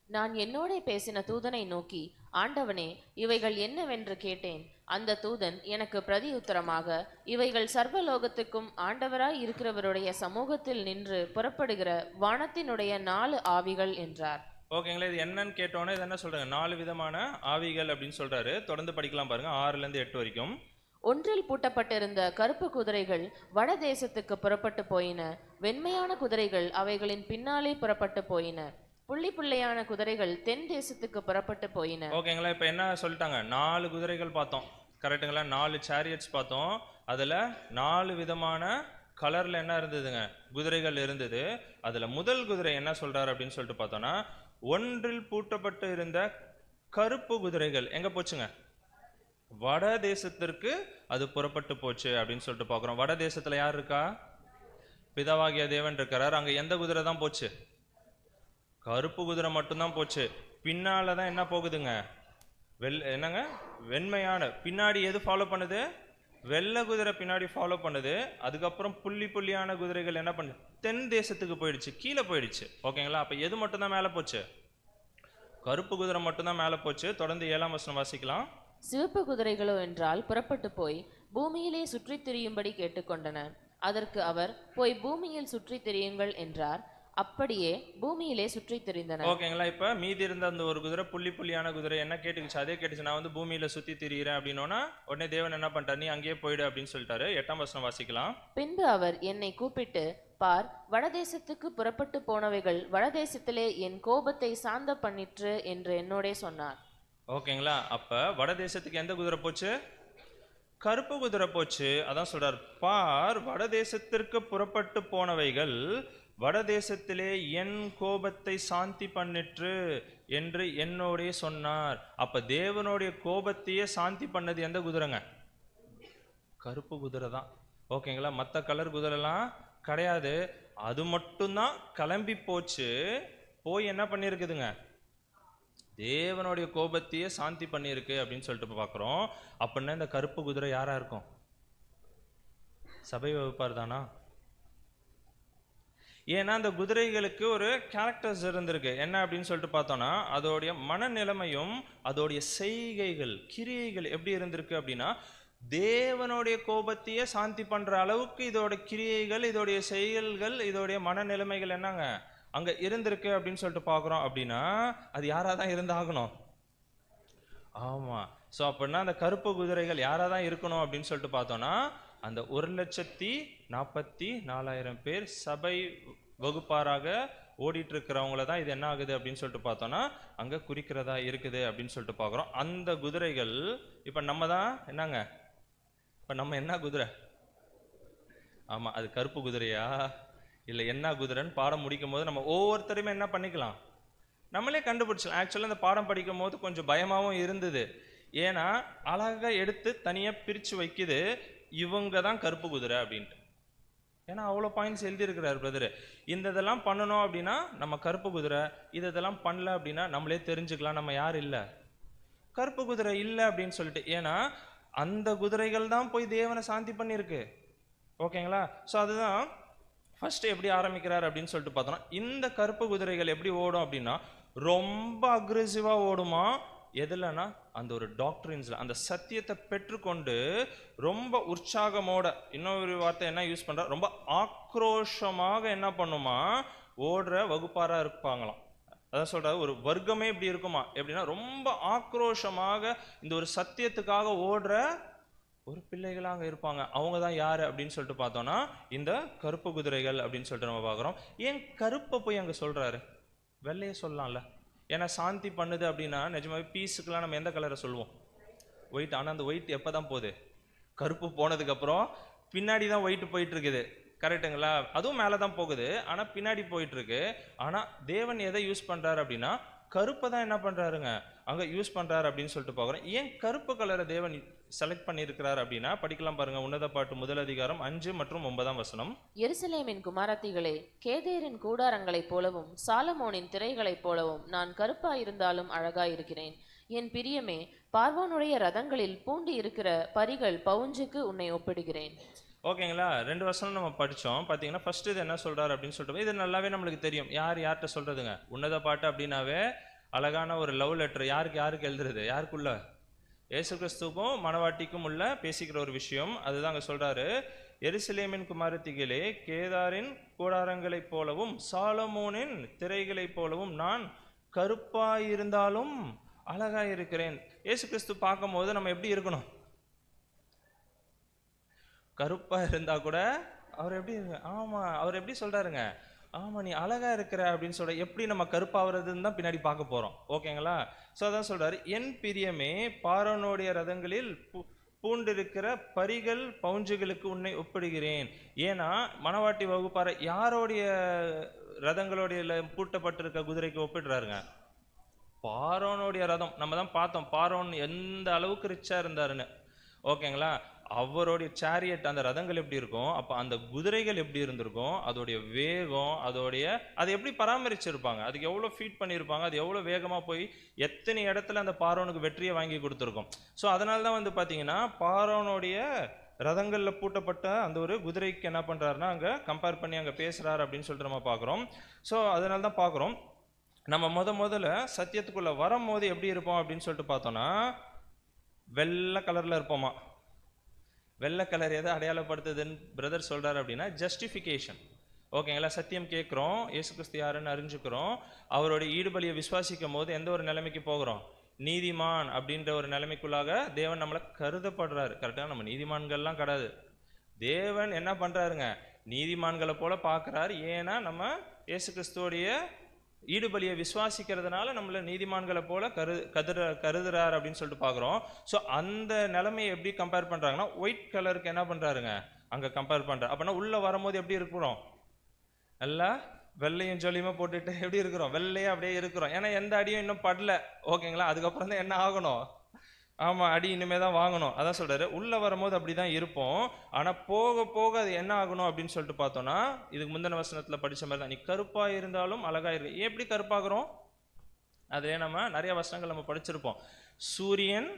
நான் என்னோட பேசின தூதனை நோக்கி, ஆண்டவனே, இவைகள் என்னவென்று கேட்டேன். அந்த தூதன் எனக்கு பிரதி உத்தரமாக, இவைகள் சர்வலோகத்துக்கும் ஆண்டவராய் இருக்கிறவருடைய சமூகத்தில் நின்று புறப்படுகிற வானத்தினுடைய 4 ஆவிகள் என்றார். ஓகேங்களா? இது என்னன்னு கேட்டோன்னே இது என்ன சொல்றாங்க, 4 விதமான ஆவிகள் அப்படின்னு சொல்றாரு. தொடர்ந்து படிக்கலாம் பாருங்க 6லேருந்து 8 வரைக்கும். ஒன்றில் பூட்டப்பட்டிருந்த கருப்பு குதிரைகள் வட தேசத்துக்கு புறப்பட்டு போயின. வெண்மையான குதிரைகள் அவைகளின் பின்னாலே புறப்பட்டு போயின. புள்ளி புள்ளையான குதிரைகள் தென் தேசத்துக்கு புறப்பட்டு போயின. ஓகேங்களா? இப்போ என்ன சொல்லிட்டாங்க, 4 குதிரைகள் பார்த்தோம். கரெக்டுங்களா? 4 சாரியட்ஸ் பார்த்தோம். அதில் 4 விதமான கலரில் என்ன இருந்ததுங்க, குதிரைகள் இருந்தது. அதில் முதல் குதிரை என்ன சொல்றாரு அப்படின்னு சொல்லிட்டு பார்த்தோன்னா, ஒன்றில் பூட்டப்பட்டு இருந்த கருப்பு குதிரைகள் எங்கே போச்சுங்க, வட தேசத்திற்கு அது புறப்பட்டு போச்சு அப்படின்னு சொல்லிட்டு பார்க்குறோம். வட தேசத்தில் யார் இருக்கா, பிதாவாகிய தேவன் இருக்கிறார். அங்கே எந்த குதிரை தான் போச்சு, கருப்பு குதிரை மட்டும்தான் போச்சு. பின்னால தான் என்ன போகுதுங்க, என்னங்க வெண்மையான. பின்னாடி எது ஃபாலோ பண்ணுது, வெள்ளை குதிரை பின்னாடி ஃபாலோ பண்ணுது. அதுக்கப்புறம் புள்ளி புள்ளியான குதிரைகள் என்ன பண்ணுது, தென் தேசத்துக்கு போயிடுச்சு, கீழே போயிடுச்சு. ஓகேங்களா? அப்போ எது மட்டும் தான் மேலே போச்சு, கருப்பு குதிரை மட்டும் தான் மேலே போச்சு. தொடர்ந்து 7ஆம் வசனம் வாசிக்கலாம். சிவப்பு குதிரைகளோ என்றால் புறப்பட்டு போய் பூமியிலே சுற்றி திரியும்படி கேட்டுக்கொண்டன. அதற்கு அவர், போய் பூமியில் சுற்றி திரியுங்கள் என்றார். அப்படியே பூமியிலே சுற்றி திரிந்தன. ஓகேங்களா? இப்ப மீதி இருந்த அந்த ஒரு குதிரை புள்ளி புள்ளியான குதிரை என்ன கேட்டுக்குச்சு, அதே கேட்டுச்சு, நான் வந்து பூமியில சுத்தி திரியிறேன் அப்படின்னோன்னா உடனே தேவன் என்ன பண்ணிட்டார், நீ அங்கேயே போயிடு அப்படின்னு சொல்லிட்டாரு. 8ஆம் வசனம் வாசிக்கலாம். பின்பு அவர் என்னை கூப்பிட்டு, பார், வடதேசத்துக்கு புறப்பட்டு போனவைகள் வடதேசத்திலே என் கோபத்தை சாந்த பண்ணிற்று என்று என்னோட சொன்னார். ஓகேங்களா? அப்ப வடதேசத்துக்கு எந்த குதிரை போச்சு, கருப்பு குதிரை போச்சு. அதான் சொல்றார், பார், வடதேசத்திற்கு புறப்பட்டு போனவைகள் வடதேசத்திலே என் கோபத்தை சாந்தி பண்ணிற்று என்று என்னோடே சொன்னார். அப்ப தேவனுடைய கோபத்தையே சாந்தி பண்ணது எந்த குதிரைங்க, கருப்பு குதிரை தான். ஓகேங்களா? மற்ற கலர் குதிரைலாம் கிடையாது. அது மட்டும்தான் கிளம்பி போச்சு. போய் என்ன பண்ணியிருக்குதுங்க? தேவனுடைய கோபத்தையே சாந்தி பண்ணியிருக்கு அப்படின்னு சொல்லிட்டு பார்க்குறோம். அப்படின்னா இந்த கருப்பு குதிரை யாரா இருக்கும்? சபை வகுப்பார் தானா? ஏன்னா அந்த குதிரைகளுக்கு ஒரு கேரக்டர்ஸ் இருந்திருக்கு. என்ன அப்படின்னு சொல்லிட்டு பார்த்தோம்னா, அதோடைய மனநிலைமையும் அதோடைய செய்கைகள் கிரியைகள் எப்படி இருந்திருக்கு அப்படின்னா, தேவனுடைய கோபத்தையே சாந்தி பண்ற அளவுக்கு இதோட கிரியைகள், இதோடைய செயல்கள், இதோடைய மனநிலைமைகள் என்னங்க அங்க இருந்திருக்கு அப்படின்னு சொல்லிட்டு பார்க்குறோம். அப்படின்னா அது யாரா தான் இருந்தாகணும்? ஆமா. ஸோ அப்படின்னா அந்த கருப்பு குதிரைகள் யாரா தான் இருக்கணும் அப்படின்னு சொல்லிட்டு பார்த்தோம்னா, அந்த 1,44,000 பேர் சபை வகுப்பாராக ஓடிட்டு இருக்கிறவங்கள தான் இது என்ன ஆகுது அப்படின்னு சொல்லிட்டு பார்த்தோம்னா அங்க குறிக்கிறதா இருக்குது அப்படின்னு சொல்லிட்டு பார்க்குறோம். அந்த குதிரைகள் இப்ப நம்ம தான் என்னங்க? இப்ப நம்ம என்ன குதிரை? ஆமா, அது கருப்பு குதிரையா இல்லை என்ன குதிரைன்னு பாடம் முடிக்கும் போது நம்ம ஒவ்வொருத்தருமே என்ன பண்ணிக்கலாம், நம்மளே கண்டுபிடிச்சலாம். ஆக்சுவலாக இந்த பாடம் படிக்கும் போது கொஞ்சம் பயமாகவும் இருந்தது. ஏன்னா அழகா எடுத்து தனியாக பிரித்து வைக்குது, இவங்க தான் கருப்பு குதிரை அப்படின்ட்டு. ஏன்னா அவ்வளோ பாயிண்ட்ஸ் எழுதியிருக்கிறார் பிரதர். இந்த இதெல்லாம் பண்ணணும் அப்படின்னா நம்ம கருப்பு குதிரை, இதெல்லாம் பண்ணல அப்படின்னா நம்மளே தெரிஞ்சுக்கலாம் நம்ம யார் இல்லை, கருப்பு குதிரை இல்லை அப்படின்னு சொல்லிட்டு. ஏன்னா அந்த குதிரைகள் தான் போய் தேவனை சாந்தி பண்ணியிருக்கு. ஓகேங்களா? ஸோ அதுதான் ஃபர்ஸ்ட் எப்படி ஆரம்பிக்கிறார் அப்படின்னு சொல்லிட்டு பார்த்தோம்னா, இந்த கருப்பு குதிரைகள் எப்படி ஓடும் அப்படின்னா ரொம்ப அக்ரெசிவாக ஓடுமா. எதுலன்னா அந்த ஒரு டாக்டரின்ஸ்ல அந்த சத்தியத்தை பெற்றுக்கொண்டு ரொம்ப உற்சாகமோட, இன்னொரு வார்த்தை என்ன யூஸ் பண்ற, ரொம்ப ஆக்ரோஷமாக என்ன பண்ணுமா ஓடுற வகுப்பாரா இருப்பாங்களாம். அதான் சொல்றாரு, ஒரு வர்க்கமே இப்படி இருக்குமா எப்படின்னா ரொம்ப ஆக்ரோஷமாக இந்த ஒரு சத்தியத்துக்காக ஓடுற ஒரு பிள்ளைகளாக இருப்பாங்க. அவங்க தான் யாரு அப்படின்னு சொல்லிட்டு பார்த்தோம்னா இந்த கருப்பு குதிரைகள் அப்படின்னு சொல்லிட்டு நம்ம பார்க்குறோம். ஏன் கருப்பை போய் அங்கே சொல்றாரு? வெள்ளையே சொல்லலாம்ல. ஏன்னா சாந்தி பண்ணுது அப்படின்னா நிஜமாவே பீஸுக்கெல்லாம் நம்ம எந்த கலரை சொல்லுவோம்? ஒயிட். ஆனால் அந்த ஒயிட் எப்போ தான் போகுது? கருப்பு போனதுக்கப்புறம் பின்னாடி தான் ஒயிட் போயிட்டு இருக்குது. கரெக்டுங்களா? அதுவும் மேலே தான் போகுது, ஆனால் பின்னாடி போயிட்டு இருக்கு. ஆனால் தேவன் எதை யூஸ் பண்ணுறாரு அப்படின்னா கருப்பை தான் என்ன பண்ணுறாருங்க அங்கே யூஸ் பண்ணுறாரு அப்படின்னு சொல்லிட்டு பார்க்குறோம். ஏன் கருப்பு கலரை தேவன் செலக்ட் பண்ணியிருக்கிறார் அப்படின்னா படிக்கலாம் பாருங்க. உன்னத பாட்டு 1 அதிகாரம் 5 மற்றும் 9 வசனம். எருசலேமின் குமாரத்திகளே, கேதேரின் கூடாரங்களைப் போலவும் சாலமோனின் திரைகளைப் போலவும் நான் கருப்பாயிருந்தாலும் அழகாயிருக்கிறேன். என் பிரியமே, பார்வோனுடைய ரதங்களில் பூண்டி இருக்கிற பரிகள் பவுஞ்சுக்கு உன்னை ஒப்பிடுகிறேன். ஓகேங்களா? 2 வசனம் நம்ம படித்தோம். பார்த்தீங்கன்னா ஃபர்ஸ்ட் இது என்ன சொல்றாரு அப்படின்னு சொல்லிட்டு இது நல்லாவே நம்மளுக்கு தெரியும். யார்கிட்ட சொல்றதுங்க? உன்னத பாட்டு அப்படின்னாவே அழகான ஒரு லவ் லெட்டர். யாருக்கு எழுதுறது? யாருக்குள்ள? இயேசு கிறிஸ்துவுக்கும் மணவாட்டிக்கும் உள்ள பேசிக்கிற ஒரு விஷயம். அதுதான் அங்கே சொல்றாரு, எருசலேமின் குமாரத்திகளே, கேதாரின் கூடாரங்களைப் போலவும் சாலமோனின் திரைகளைப் போலவும் நான் கருப்பாயிருந்தாலும் அழகாயிருக்கிறேன். இயேசு கிறிஸ்து பார்க்கும்போது நம்ம எப்படி இருக்கணும்? கருப்பா இருந்தா கூட அவர் எப்படி ஆமா அவர் எப்படி சொல்றாருங்க, ஆமா நீ அழகா இருக்கிற அப்படின்னு சொல்ற. எப்படி நம்ம கருப்பாகிறதுன்னு தான் பின்னாடி பார்க்க போறோம். ஓகேங்களா? ஸோ அதான் சொல்றாரு, என் பிரியமே, பார்வோனுடைய ரதங்களில் பூண்டிருக்கிற பரிகள் பவுஞ்சுகளுக்கு உன்னை ஒப்பிடுகிறேன். ஏன்னா மணவாட்டி வகுப்பார யாரோடைய ரதங்களுடைய பூட்டப்பட்டிருக்க குதிரைக்கு ஒப்பிடுறாருங்க? பார்வோனுடைய ரதம். நம்ம தான் பார்த்தோம் பார்வோன் எந்த அளவுக்கு ரிச்சா இருந்தாருன்னு. ஓகேங்களா? அவருடைய சேரியட் அந்த ரதங்கள் எப்படி இருக்கும், அப்போ அந்த குதிரைகள் எப்படி இருந்திருக்கும், அதோடைய வேகம், அதை எப்படி பராமரிச்சிருப்பாங்க, அதுக்கு எவ்வளோ ஃபீட் பண்ணியிருப்பாங்க, அது எவ்வளோ வேகமாக போய் எத்தனை இடத்துல அந்த பார்வோனுக்கு வெற்றியை வாங்கி கொடுத்துருக்கோம். ஸோ அதனால தான் வந்து பார்த்தீங்கன்னா பார்வோனுடைய ரதங்களில் பூட்டப்பட்ட அந்த ஒரு குதிரைக்கு என்ன பண்ணுறாருன்னா அங்கே கம்பேர் பண்ணி அங்கே பேசுகிறாரு அப்படின்னு சொல்லிட்டு நம்ம பார்க்குறோம். ஸோ அதனால தான் பார்க்குறோம் நம்ம முதல்ல சத்தியத்துக்குள்ளே வரும்போது எப்படி இருப்போம் அப்படின்னு சொல்லிட்டு பார்த்தோன்னா வெள்ளை கலரில் இருப்போமா. வெள்ளை கலர் எதை அடையாளப்படுத்துதுன்னு பிரதர் சொல்றாரு அப்படின்னா ஜஸ்டிஃபிகேஷன். ஓகேங்களா? சத்தியம் கேட்குறோம், இயேசு கிறிஸ்து யாருன்னு அறிஞ்சுக்கிறோம், அவருடைய ஈடுபலியை விசுவாசிக்கும் போது எந்த ஒரு நிலைமைக்கு போகிறோம்? நீதிமான் அப்படின்ற ஒரு நிலைமைக்குள்ளாக தேவன் நம்மளை கருதப்படுறாரு. கரெக்டாக நம்ம நீதிமான்கள்லாம் கிடையாது. தேவன் என்ன பண்றாருங்க, நீதிமான்களை போல பார்க்குறாரு. ஏன்னா நம்ம இயேசு கிறிஸ்துவோடைய ஈடுபலியை விசுவாசிக்கிறதுனால நம்மள நீதிமான்களை போல கருதுறாரு அப்படின்னு சொல்லிட்டு பார்க்குறோம். ஸோ அந்த நிலைமையை எப்படி கம்பேர் பண்ணுறாங்கன்னா ஒயிட் கலருக்கு என்ன பண்ணுறாருங்க அங்கே கம்பேர் பண்ணுறாரு. அப்படின்னா உள்ளே வரும்போது எப்படி இருக்கிறோம்? நல்லா வெள்ளையும் ஜொலியுமா போட்டுட்டு எப்படி இருக்கிறோம்? வெள்ளையாக அப்படியே இருக்கிறோம். ஏன்னா எந்த அடியும் இன்னும் படல. ஓகேங்களா? அதுக்கப்புறம் தான் என்ன ஆகணும்? ஆமா, அடி இனிமே தான் வாங்கணும். அதான் சொல்றாரு, உள்ள வரும்போது அப்படிதான் இருப்போம். ஆனா போக போக அது என்ன ஆகணும் அப்படின்னு சொல்லிட்டு பார்த்தோம்னா, இதுக்கு முந்தின வசனத்துல படிச்ச மாதிரி தான், நீ கருப்பா இருந்தாலும் அழகா இருக்கு. எப்படி கருப்பாகிறோம்? அதே நம்ம நிறைய வசனங்கள் நம்ம படிச்சிருப்போம். சூரியன்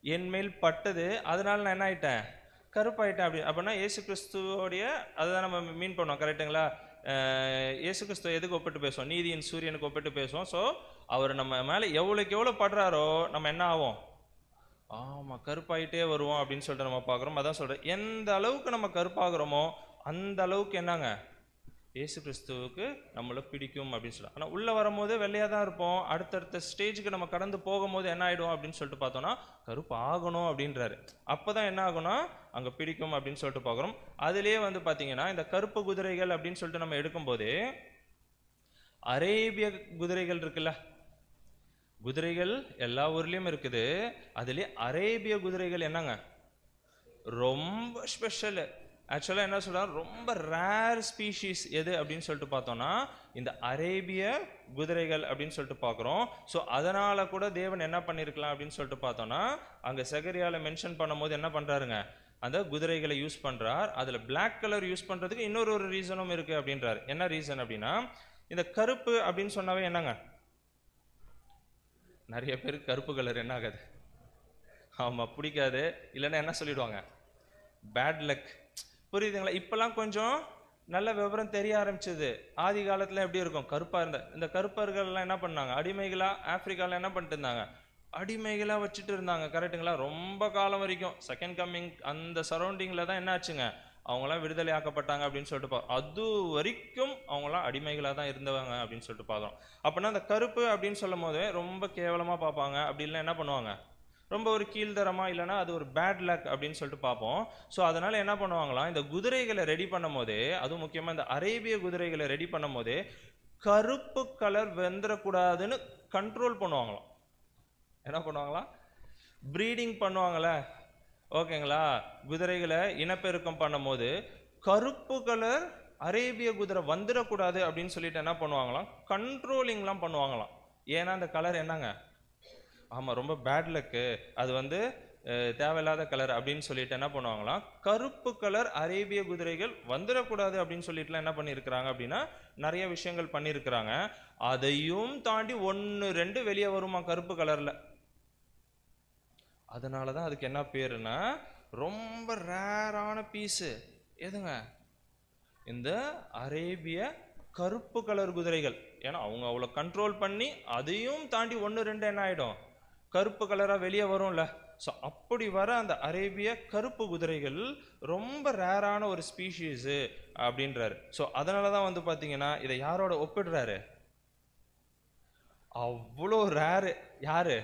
என் மேல் பட்டது, அதனால நான் என்ன ஆயிட்டேன்? கருப்பாயிட்டேன். அப்படி அப்படின்னா இயேசு கிறிஸ்துவோடைய அதுதான் நம்ம மீன் பண்ணோம். கரெக்டுங்களா? இயேசு கிறிஸ்துவ எதுக்கு ஒப்பிட்டு பேசுவோம்? நீதியின் சூரியனுக்கு ஒப்பிட்டு பேசுவோம். ஸோ அவர் நம்ம மேலே எவ்வளோக்கு எவ்வளோ படுறாரோ நம்ம என்ன ஆகும்? ஆமா, கருப்பாயிட்டே வருவோம் அப்படின்னு சொல்லிட்டு நம்ம பார்க்குறோம். அதான் சொல்றேன், எந்த அளவுக்கு நம்ம கருப்பாகிறோமோ அந்த அளவுக்கு என்னங்க இயேசு கிறிஸ்துவுக்கு நம்மளை பிடிக்கும் அப்படின்னு சொல்லலாம். ஆனால் உள்ள வரும்போது வெள்ளையாக தான் இருப்போம். அடுத்தடுத்த ஸ்டேஜுக்கு நம்ம கடந்து போகும்போது என்ன ஆகிடும் அப்படின்னு சொல்லிட்டு பார்த்தோம்னா கருப்பு ஆகணும் அப்படின்றாரு. அப்போ தான் என்ன ஆகும்னா அங்கே பிடிக்கும் அப்படின்னு சொல்லிட்டு பார்க்குறோம். அதுலேயே வந்து பார்த்தீங்கன்னா இந்த கருப்பு குதிரைகள் அப்படின்னு சொல்லிட்டு நம்ம எடுக்கும்போது அரேபிய குதிரைகள் இருக்குல்ல, குதிரைகள் எல்லா ஊர்லேயும் இருக்குது. அதுலேயே அரேபிய குதிரைகள் என்னங்க ரொம்ப ஸ்பெஷலு. ஆக்சுவலாக என்ன சொல்கிறாங்க, ரொம்ப ரேர் ஸ்பீஷீஸ் எது அப்படின்னு சொல்லிட்டு பார்த்தோன்னா இந்த அரேபிய குதிரைகள் அப்படின்னு சொல்லிட்டு பார்க்குறோம். ஸோ அதனால் கூட தேவன் என்ன பண்ணியிருக்கலாம் அப்படின்னு சொல்லிட்டு பார்த்தோன்னா அங்கே செகரியாவில் மென்ஷன் பண்ணும்போது என்ன பண்ணுறாருங்க, அந்த குதிரைகளை யூஸ் பண்ணுறார். அதில் பிளாக் கலர் யூஸ் பண்ணுறதுக்கு இன்னொரு ரீசனும் இருக்குது அப்படின்றார். என்ன ரீசன் அப்படின்னா, இந்த கருப்பு அப்படின்னு சொன்னாவே என்னங்க, நிறைய பேருக்கு கருப்பு கலர் என்ன ஆகாது, ஆமாம் பிடிக்காது. இல்லைன்னா என்ன சொல்லிடுவாங்க, பேட் லக். புரியுதுங்களா? இப்பெல்லாம் கொஞ்சம் நல்ல விவரம் தெரிய ஆரம்பிச்சது. ஆதி காலத்துல எப்படி இருக்கும், கருப்பா இருந்த இந்த கருப்பர்கள்லாம் என்ன பண்ணாங்க, அடிமைகளா ஆப்பிரிக்கால என்ன பண்ணிட்டு இருந்தாங்க, அடிமைகளா வச்சுட்டு இருந்தாங்க. கரெக்டுங்களா? ரொம்ப காலம் வரைக்கும் செகண்ட் கம்மிங் அந்த சரௌண்டிங்ல தான் என்ன ஆச்சுங்க, அவங்களாம் விடுதலை ஆக்கப்பட்டாங்க அப்படின்னு சொல்லிட்டு அது வரைக்கும் அவங்களாம் அடிமைகளாக தான் இருந்தவங்க அப்படின்னு சொல்லிட்டு பார்க்குறோம். அப்படின்னா அந்த கருப்பு அப்படின்னு சொல்லும் போது ரொம்ப கேவலமாக பார்ப்பாங்க. அப்படி இல்லைன்னா என்ன பண்ணுவாங்க, ரொம்ப ஒரு கீழ்தரமா, இல்லைன்னா அது ஒரு பேட் லக் அப்படின்னு சொல்லிட்டு பார்ப்போம். ஸோ அதனால என்ன பண்ணுவாங்களாம், இந்த குதிரைகளை ரெடி பண்ணும் போதே, அதுவும் முக்கியமாக இந்த அரேபிய குதிரைகளை ரெடி பண்ணும் போதே கருப்பு கலர் வெந்துடக்கூடாதுன்னு கண்ட்ரோல் பண்ணுவாங்களாம். என்ன பண்ணுவாங்களாம், ப்ரீடிங் பண்ணுவாங்களே, ஓகேங்களா, குதிரைகளை இனப்பெருக்கம் பண்ணும் போது கருப்பு கலர் அரேபிய குதிரை வந்துடக்கூடாது அப்படின்னு சொல்லிட்டு என்ன பண்ணுவாங்களாம், கண்ட்ரோலிங்லாம் பண்ணுவாங்களாம். ஏன்னா அந்த கலர் என்னங்க, ஆமாம் ரொம்ப பேட் லக்கு, அது வந்து தேவையில்லாத கலர் அப்படின்னு சொல்லிட்டு என்ன பண்ணுவாங்களாம், கருப்பு கலர் அரேபிய குதிரைகள் வந்துடக்கூடாது அப்படின்னு சொல்லிட்டுலாம் என்ன பண்ணியிருக்கிறாங்க அப்படின்னா நிறைய விஷயங்கள் பண்ணியிருக்கிறாங்க. அதையும் தாண்டி 1-2 வெளியே வருமா கருப்பு கலர்ல. அதனால தான் அதுக்கு என்ன பேருன்னா ரொம்ப ரேரான பீஸு எதுங்க, இந்த அரேபிய கருப்பு கலர் குதிரைகள். ஏன்னா அவங்க அவ்வளோ கண்ட்ரோல் பண்ணி அதையும் தாண்டி 1-2 என்ன ஆகிடும், கருப்பு கலராக வெளியே வரும்ல. ஸோ அப்படி வர அந்த அரேபிய கருப்பு குதிரைகள் ரொம்ப ரேரான ஒரு ஸ்பீஷீஸு அப்படின்றாரு. ஸோ அதனால தான் வந்து பார்த்தீங்கன்னா இதை யாரோட ஒப்பிடுறாரு, அவ்வளோ ரேரு. யாரு,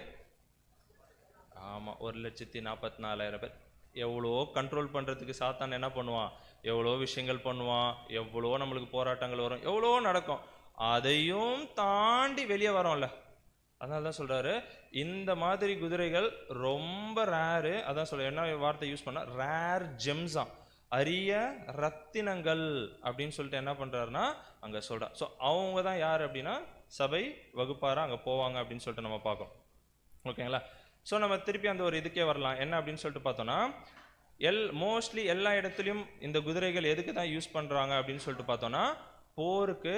ஆமாம் 1,44,000 பேர். எவ்வளோ கண்ட்ரோல் பண்ணுறதுக்கு சாத்தான் என்ன பண்ணுவான், எவ்வளோ விஷயங்கள் பண்ணுவான், எவ்வளோ நம்மளுக்கு போராட்டங்கள் வரும், எவ்வளோ நடக்கும். அதையும் தாண்டி வெளியே வரோம்ல. அதனால தான் சொல்கிறாரு இந்த மாதிரி குதிரைகள் ரொம்ப ரேரு. அதான் சொல்ல என்ன வார்த்தை யூஸ் பண்ணால் ரேர் ஜெம்ஸாம், அரிய ரத்தினங்கள் அப்படின்னு சொல்லிட்டு என்ன பண்ணுறாருன்னா அங்கே சொல்கிறார். ஸோ அவங்க தான் யார் அப்படின்னா சபை வகுப்பாராக அங்கே போவாங்க அப்படின்னு சொல்லிட்டு நம்ம பார்க்கோம். ஓகேங்களா? ஸோ நம்ம திருப்பி அந்த ஒரு இதுக்கே வரலாம். என்ன அப்படின்னு சொல்லிட்டு பார்த்தோன்னா மோஸ்ட்லி எல்லா இடத்துலையும் இந்த குதிரைகள் எதுக்கு தான் யூஸ் பண்ணுறாங்க அப்படின்னு சொல்லிட்டு பார்த்தோன்னா போருக்கு,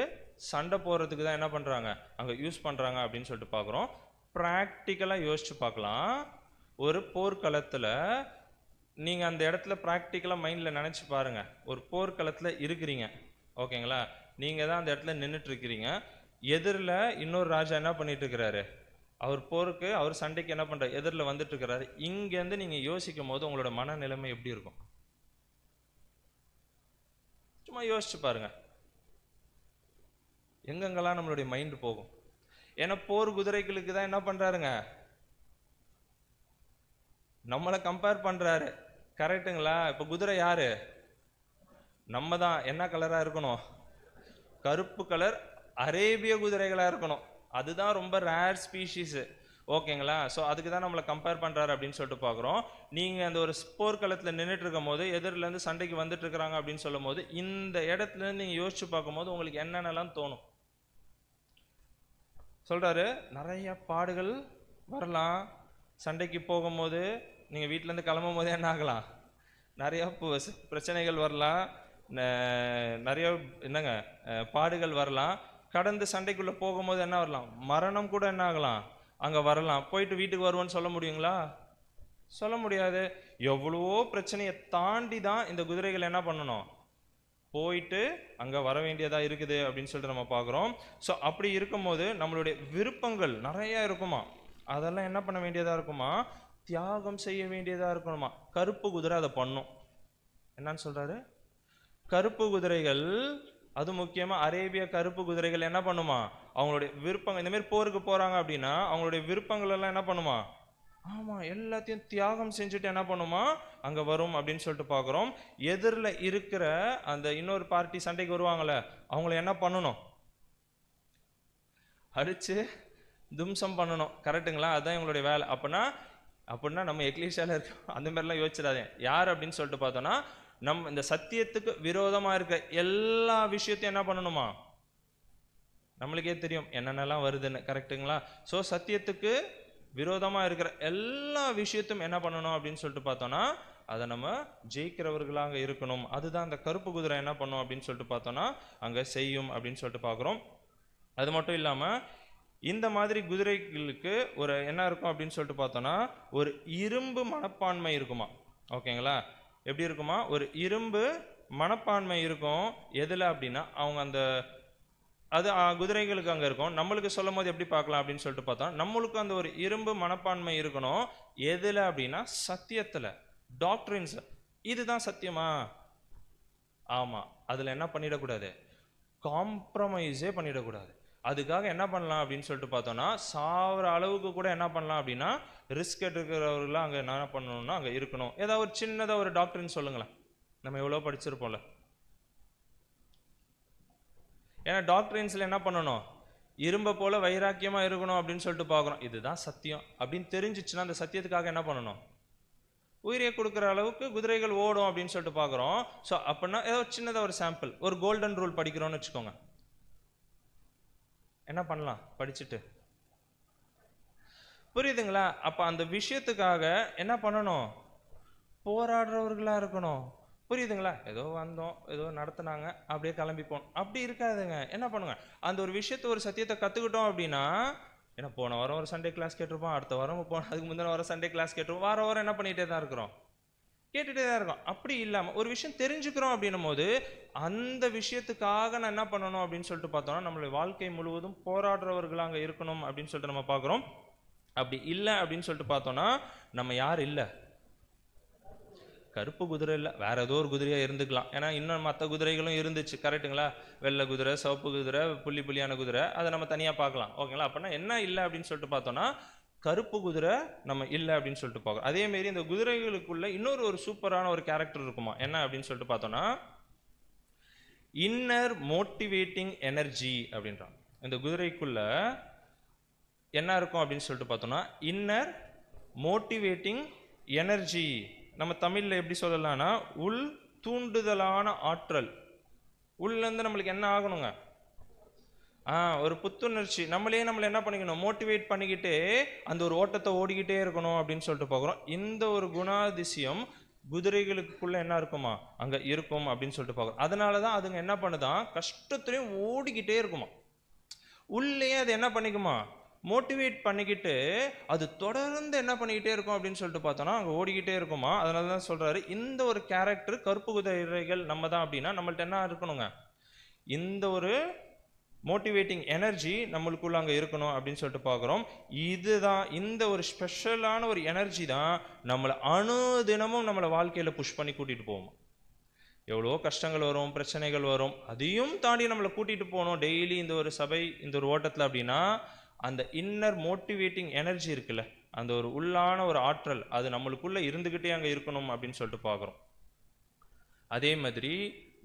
சண்டை போடுறதுக்கு தான் என்ன பண்ணுறாங்க அங்கே யூஸ் பண்ணுறாங்க அப்படின்னு சொல்லிட்டு பார்க்குறோம். ப்ராக்டிக்கலாக யோசிச்சு பார்க்கலாம். ஒரு போர்க்களத்தில் நீங்கள் அந்த இடத்துல ப்ராக்டிக்கலாக மைண்டில் நினச்சி பாருங்கள். ஒரு போர்க்களத்தில் இருக்கிறீங்க, ஓகேங்களா, நீங்கள் தான் அந்த இடத்துல நின்றுட்டு இருக்கிறீங்க. எதிரில் இன்னொரு ராஜா என்ன பண்ணிட்டு இருக்கிறாரு, அவர் போருக்கு அவர் சண்டைக்கு என்ன பண்ணுறாரு, எதிரில் வந்துட்டு இருக்கிறாரு. இங்கேருந்து நீங்கள் யோசிக்கும் போது உங்களோட மனநிலைமை எப்படி இருக்கும், சும்மா யோசிச்சு பாருங்க. எங்கெங்கெல்லாம் நம்மளுடைய மைண்டு போகும். ஏன்னா போர் குதிரைகளுக்கு தான் என்ன பண்றாருங்க, நம்மளை கம்பேர் பண்றாரு. கரெக்டுங்களா? இப்ப குதிரை யாரு, நம்ம தான். என்ன கலரா இருக்கணும், கருப்பு கலர் அரேபிய குதிரைகளா இருக்கணும். அதுதான் ரொம்ப ரேர் ஸ்பீஷீஸ், ஓகேங்களா? ஸோ அதுக்கு தான் நம்மளை கம்பேர் பண்றாரு அப்படின்னு சொல்லிட்டு பார்க்குறோம். நீங்க அந்த ஒரு போர்க்களத்தில் நின்றுட்டு இருக்கும் போது எதிரிலேருந்து சண்டைக்கு வந்துட்டு இருக்கிறாங்க அப்படின்னு சொல்லும் போது இந்த இடத்துல இருந்து நீங்க யோசிச்சு பார்க்கும்போது உங்களுக்கு என்னென்னலாம் தோணும் சொல்றாரு. நிறைய பாடுகள் வரலாம், சண்டைக்கு போகும்போது நீங்கள் வீட்டிலேருந்து கிளம்பும் போதே என்ன ஆகலாம், நிறையா பிரச்சனைகள் வரலாம், நிறைய என்னங்க பாடுகள் வரலாம். கடந்து சண்டைக்குள்ளே போகும்போது என்ன வரலாம், மரணம் கூட என்ன ஆகலாம் அங்கே வரலாம். போயிட்டு வீட்டுக்கு வருவோன்னு சொல்ல முடியுங்களா? சொல்ல முடியாது. எவ்வளவோ பிரச்சனையை தாண்டி தான் இந்த குதிரைகள் என்ன பண்ணணும், போயிட்டு அங்கே வர வேண்டியதாக இருக்குது அப்படின்னு சொல்லிட்டு நம்ம பார்க்குறோம். ஸோ அப்படி இருக்கும்போது நம்மளுடைய விருப்பங்கள் நிறையா இருக்குமா, அதெல்லாம் என்ன பண்ண வேண்டியதாக இருக்குமா, தியாகம் செய்ய வேண்டியதாக இருக்கணுமா. கருப்பு குதிரை அதை பண்ணும். என்னன்னு சொல்கிறாரு, கருப்பு குதிரைகள், அது முக்கியமாக அரேபிய கருப்பு குதிரைகள் என்ன பண்ணுமா, அவங்களுடைய விருப்பங்கள், இந்தமாரி போருக்கு போகிறாங்க அப்படின்னா அவங்களுடைய விருப்பங்கள் எல்லாம் என்ன பண்ணுமா, ஆமாம் எல்லாத்தையும் தியாகம் செஞ்சுட்டு என்ன பண்ணுமா அங்கே வரும் அப்படின்னு சொல்லிட்டு பார்க்குறோம். எதிரில் இருக்கிற அந்த இன்னொரு பார்ட்டி சண்டைக்கு வருவாங்களே, அவங்கள என்ன பண்ணணும், அடித்து தும்சம் பண்ணணும். கரெக்டுங்களா? அதுதான் இவங்களுடைய வேலை. அப்படின்னா நம்ம எக்லீஷியாவில் இருக்கோம் அந்த மாதிரிலாம் யோசிச்சிடாதே. யார் அப்படின்னு சொல்லிட்டு பார்த்தோன்னா, நம்ம இந்த சத்தியத்துக்கு விரோதமாக இருக்க எல்லா விஷயத்தையும் என்ன பண்ணணுமா, நம்மளுக்கே தெரியும் என்னென்னலாம் வருதுன்னு. கரெக்டுங்களா? ஸோ சத்தியத்துக்கு விரோதமாக இருக்கிற எல்லா விஷயத்தையும் என்ன பண்ணணும் அப்படின்னு சொல்லிட்டு பார்த்தோன்னா, அதை நம்ம ஜெயிக்கிறவர்களாக இருக்கணும். அதுதான் அந்த கருப்பு குதிரை என்ன பண்ணும் அப்படின்னு சொல்லிட்டு பார்த்தோன்னா அங்கே செய்யும் அப்படின்னு சொல்லிட்டு பார்க்குறோம். அது மட்டும் இல்லாமல் இந்த மாதிரி குதிரைகளுக்கு ஒரு என்ன இருக்கும் அப்படின்னு சொல்லிட்டு பார்த்தோன்னா, ஒரு இரும்பு மனப்பான்மை இருக்குமா. ஓகேங்களா? எப்படி இருக்குமா, ஒரு இரும்பு மனப்பான்மை இருக்கும். எதில் அப்படின்னா அவங்க அந்த அது குதிரைகளுக்கு அங்கே இருக்கும். நம்மளுக்கு சொல்லும் போது எப்படி பார்க்கலாம் அப்படின்னு சொல்லிட்டு பார்த்தோம், நம்மளுக்கு அந்த ஒரு இரும்பு மனப்பான்மை இருக்கணும். எதில் அப்படின்னா சத்தியத்தில், டாக்டரின்ஸ். இதுதான் சத்தியமா, ஆமாம், அதில் என்ன பண்ணிடக்கூடாது, காம்ப்ரமைஸே பண்ணிடக்கூடாது. அதுக்காக என்ன பண்ணலாம் அப்படின்னு சொல்லிட்டு பார்த்தோன்னா, சாகிற அளவுக்கு கூட என்ன பண்ணலாம் அப்படின்னா ரிஸ்க் எடுக்கிறவர்களாம் அங்கே என்ன பண்ணணும்னா அங்கே இருக்கணும். ஏதாவது ஒரு சின்னதாக ஒரு டாக்டர்னு சொல்லுங்களேன், நம்ம எவ்வளோ படிச்சிருப்போம்ல. ஏன்னா டாக்டரின்ஸில் என்ன பண்ணணும், இரும்பை போல வைராக்கியமாக இருக்கணும் அப்படின்னு சொல்லிட்டு பார்க்குறோம். இதுதான் சத்தியம் அப்படின்னு தெரிஞ்சிச்சுன்னா அந்த சத்தியத்துக்காக என்ன பண்ணணும், உயிரை கொடுக்குற அளவுக்கு குதிரைகள் ஓடும் அப்படின்னு சொல்லிட்டு பார்க்குறோம். ஸோ அப்படின்னா ஏதோ சின்னதாக ஒரு சாம்பிள், ஒரு கோல்டன் ரூல் படிக்கிறோன்னு வச்சுக்கோங்க. என்ன பண்ணலாம் படிச்சுட்டு, புரியுதுங்களா? அப்போ அந்த விஷயத்துக்காக என்ன பண்ணணும், போராடுறவர்களாக இருக்கணும். புரியுதுங்களா? ஏதோ வந்தோம், ஏதோ நடத்தினாங்க, அப்படியே கிளம்பி போனோம், அப்படி இருக்காதுங்க. என்ன பண்ணுங்க, அந்த ஒரு விஷயத்தை, ஒரு சத்தியத்தை கற்றுக்கிட்டோம் அப்படின்னா, ஏன்னா போன வாரம் ஒரு சண்டே கிளாஸ் கேட்டிருப்போம், அடுத்த வாரம் அதுக்கு முந்தின வாரம் சண்டே கிளாஸ் கேட்டிருப்போம், வாரம் என்ன பண்ணிகிட்டே தான் இருக்கிறோம், கேட்டுகிட்டே தான் இருக்கோம். அப்படி இல்லாமல் ஒரு விஷயம் தெரிஞ்சுக்கிறோம் அப்படின்னும் போது அந்த விஷயத்துக்காக நான் என்ன பண்ணணும் அப்படின்னு சொல்லிட்டு பார்த்தோம்னா, நம்மளுடைய வாழ்க்கை முழுவதும் போராடுறவர்களாக அங்கே இருக்கணும் அப்படின்னு சொல்லிட்டு நம்ம பார்க்குறோம். அப்படி இல்லை அப்படின்னு சொல்லிட்டு பார்த்தோம்னா நம்ம யார் இல்லை, கருப்பு குதிரை இல்லை, வேற ஏதோ ஒரு குதிரையாக இருந்துக்கலாம். ஏன்னா இன்னும் மற்ற குதிரைகளும் இருந்துச்சு. கரெக்டுங்களா? வெள்ளை குதிரை, சிவப்பு குதிரை, புள்ளியான குதிரை, அதை நம்ம தனியாக பார்க்கலாம். ஓகேங்களா? அப்படின்னா என்ன இல்லை அப்படின்னு சொல்லிட்டு பார்த்தோம்னா கருப்பு குதிரை நம்ம இல்லை அப்படின்னு சொல்லிட்டு பார்க்குறோம். அதேமாரி இந்த குதிரைகளுக்குள்ள இன்னொரு ஒரு சூப்பரான ஒரு கேரக்டர் இருக்குமா. என்ன அப்படின்னு சொல்லிட்டு பார்த்தோம்னா, இன்னர் மோட்டிவேட்டிங் எனர்ஜி அப்படின்றான். இந்த குதிரைக்குள்ள என்ன இருக்கும் அப்படின்னு சொல்லிட்டு பார்த்தோம்னா, இன்னர் மோட்டிவேட்டிங் எனர்ஜி. நம்ம தமிழில் எப்படி சொல்லலாம்னா, உள் தூண்டுதலான ஆற்றல். உள்ளேருந்து நம்மளுக்கு என்ன ஆகணுங்க, ஒரு புத்துணர்ச்சி. நம்மளை என்ன பண்ணிக்கணும், மோட்டிவேட் பண்ணிக்கிட்டே அந்த ஒரு ஓட்டத்தை ஓடிக்கிட்டே இருக்கணும் அப்படின்னு சொல்லிட்டு பார்க்குறோம். இந்த ஒரு குணாதிசயம் குதிரைகளுக்குள்ள என்ன இருக்குமா அங்கே இருக்கும் அப்படின்னு சொல்லிட்டு பார்க்குறோம். அதனால தான் அதுங்க என்ன பண்ணுதான், கஷ்டத்துலையும் ஓடிக்கிட்டே இருக்குமா. உள்ளே அது என்ன பண்ணிக்குமா, மோட்டிவேட் பண்ணிக்கிட்டு அது தொடர்ந்து என்ன பண்ணிக்கிட்டே இருக்கும் அப்படின்னு சொல்லிட்டு பார்த்தோன்னா அங்கே ஓடிக்கிட்டே இருக்குமா. அதனால தான் சொல்கிறாரு, இந்த ஒரு கேரக்டர் கருப்பு குதிரைகள் நம்ம தான் அப்படின்னா நம்மள்ட்ட என்ன இருக்கணுங்க, இந்த ஒரு மோட்டிவேட்டிங் எனர்ஜி நம்மளுக்குள்ள அங்கே இருக்கணும் அப்படின்னு சொல்லிட்டு பார்க்குறோம். இதுதான், இந்த ஒரு ஸ்பெஷலான ஒரு எனர்ஜி தான் நம்மளை அனுதினமும் நம்மளை வாழ்க்கையில் புஷ் பண்ணி கூட்டிகிட்டு போவோம். எவ்வளோ கஷ்டங்கள் வரும், பிரச்சனைகள் வரும், அதையும் தாண்டி நம்மளை கூட்டிகிட்டு போகணும் டெய்லி இந்த ஒரு சபை, இந்த ஒரு ஓட்டத்தில். அப்படின்னா அந்த இன்னர் மோட்டிவேட்டிங் எனர்ஜி இருக்குல்ல, அந்த ஒரு உள்ளான ஒரு ஆற்றல், அது நம்மளுக்குள்ளே இருந்துக்கிட்டே அங்கே இருக்கணும் அப்படின்னு சொல்லிட்டு பார்க்குறோம். அதே மாதிரி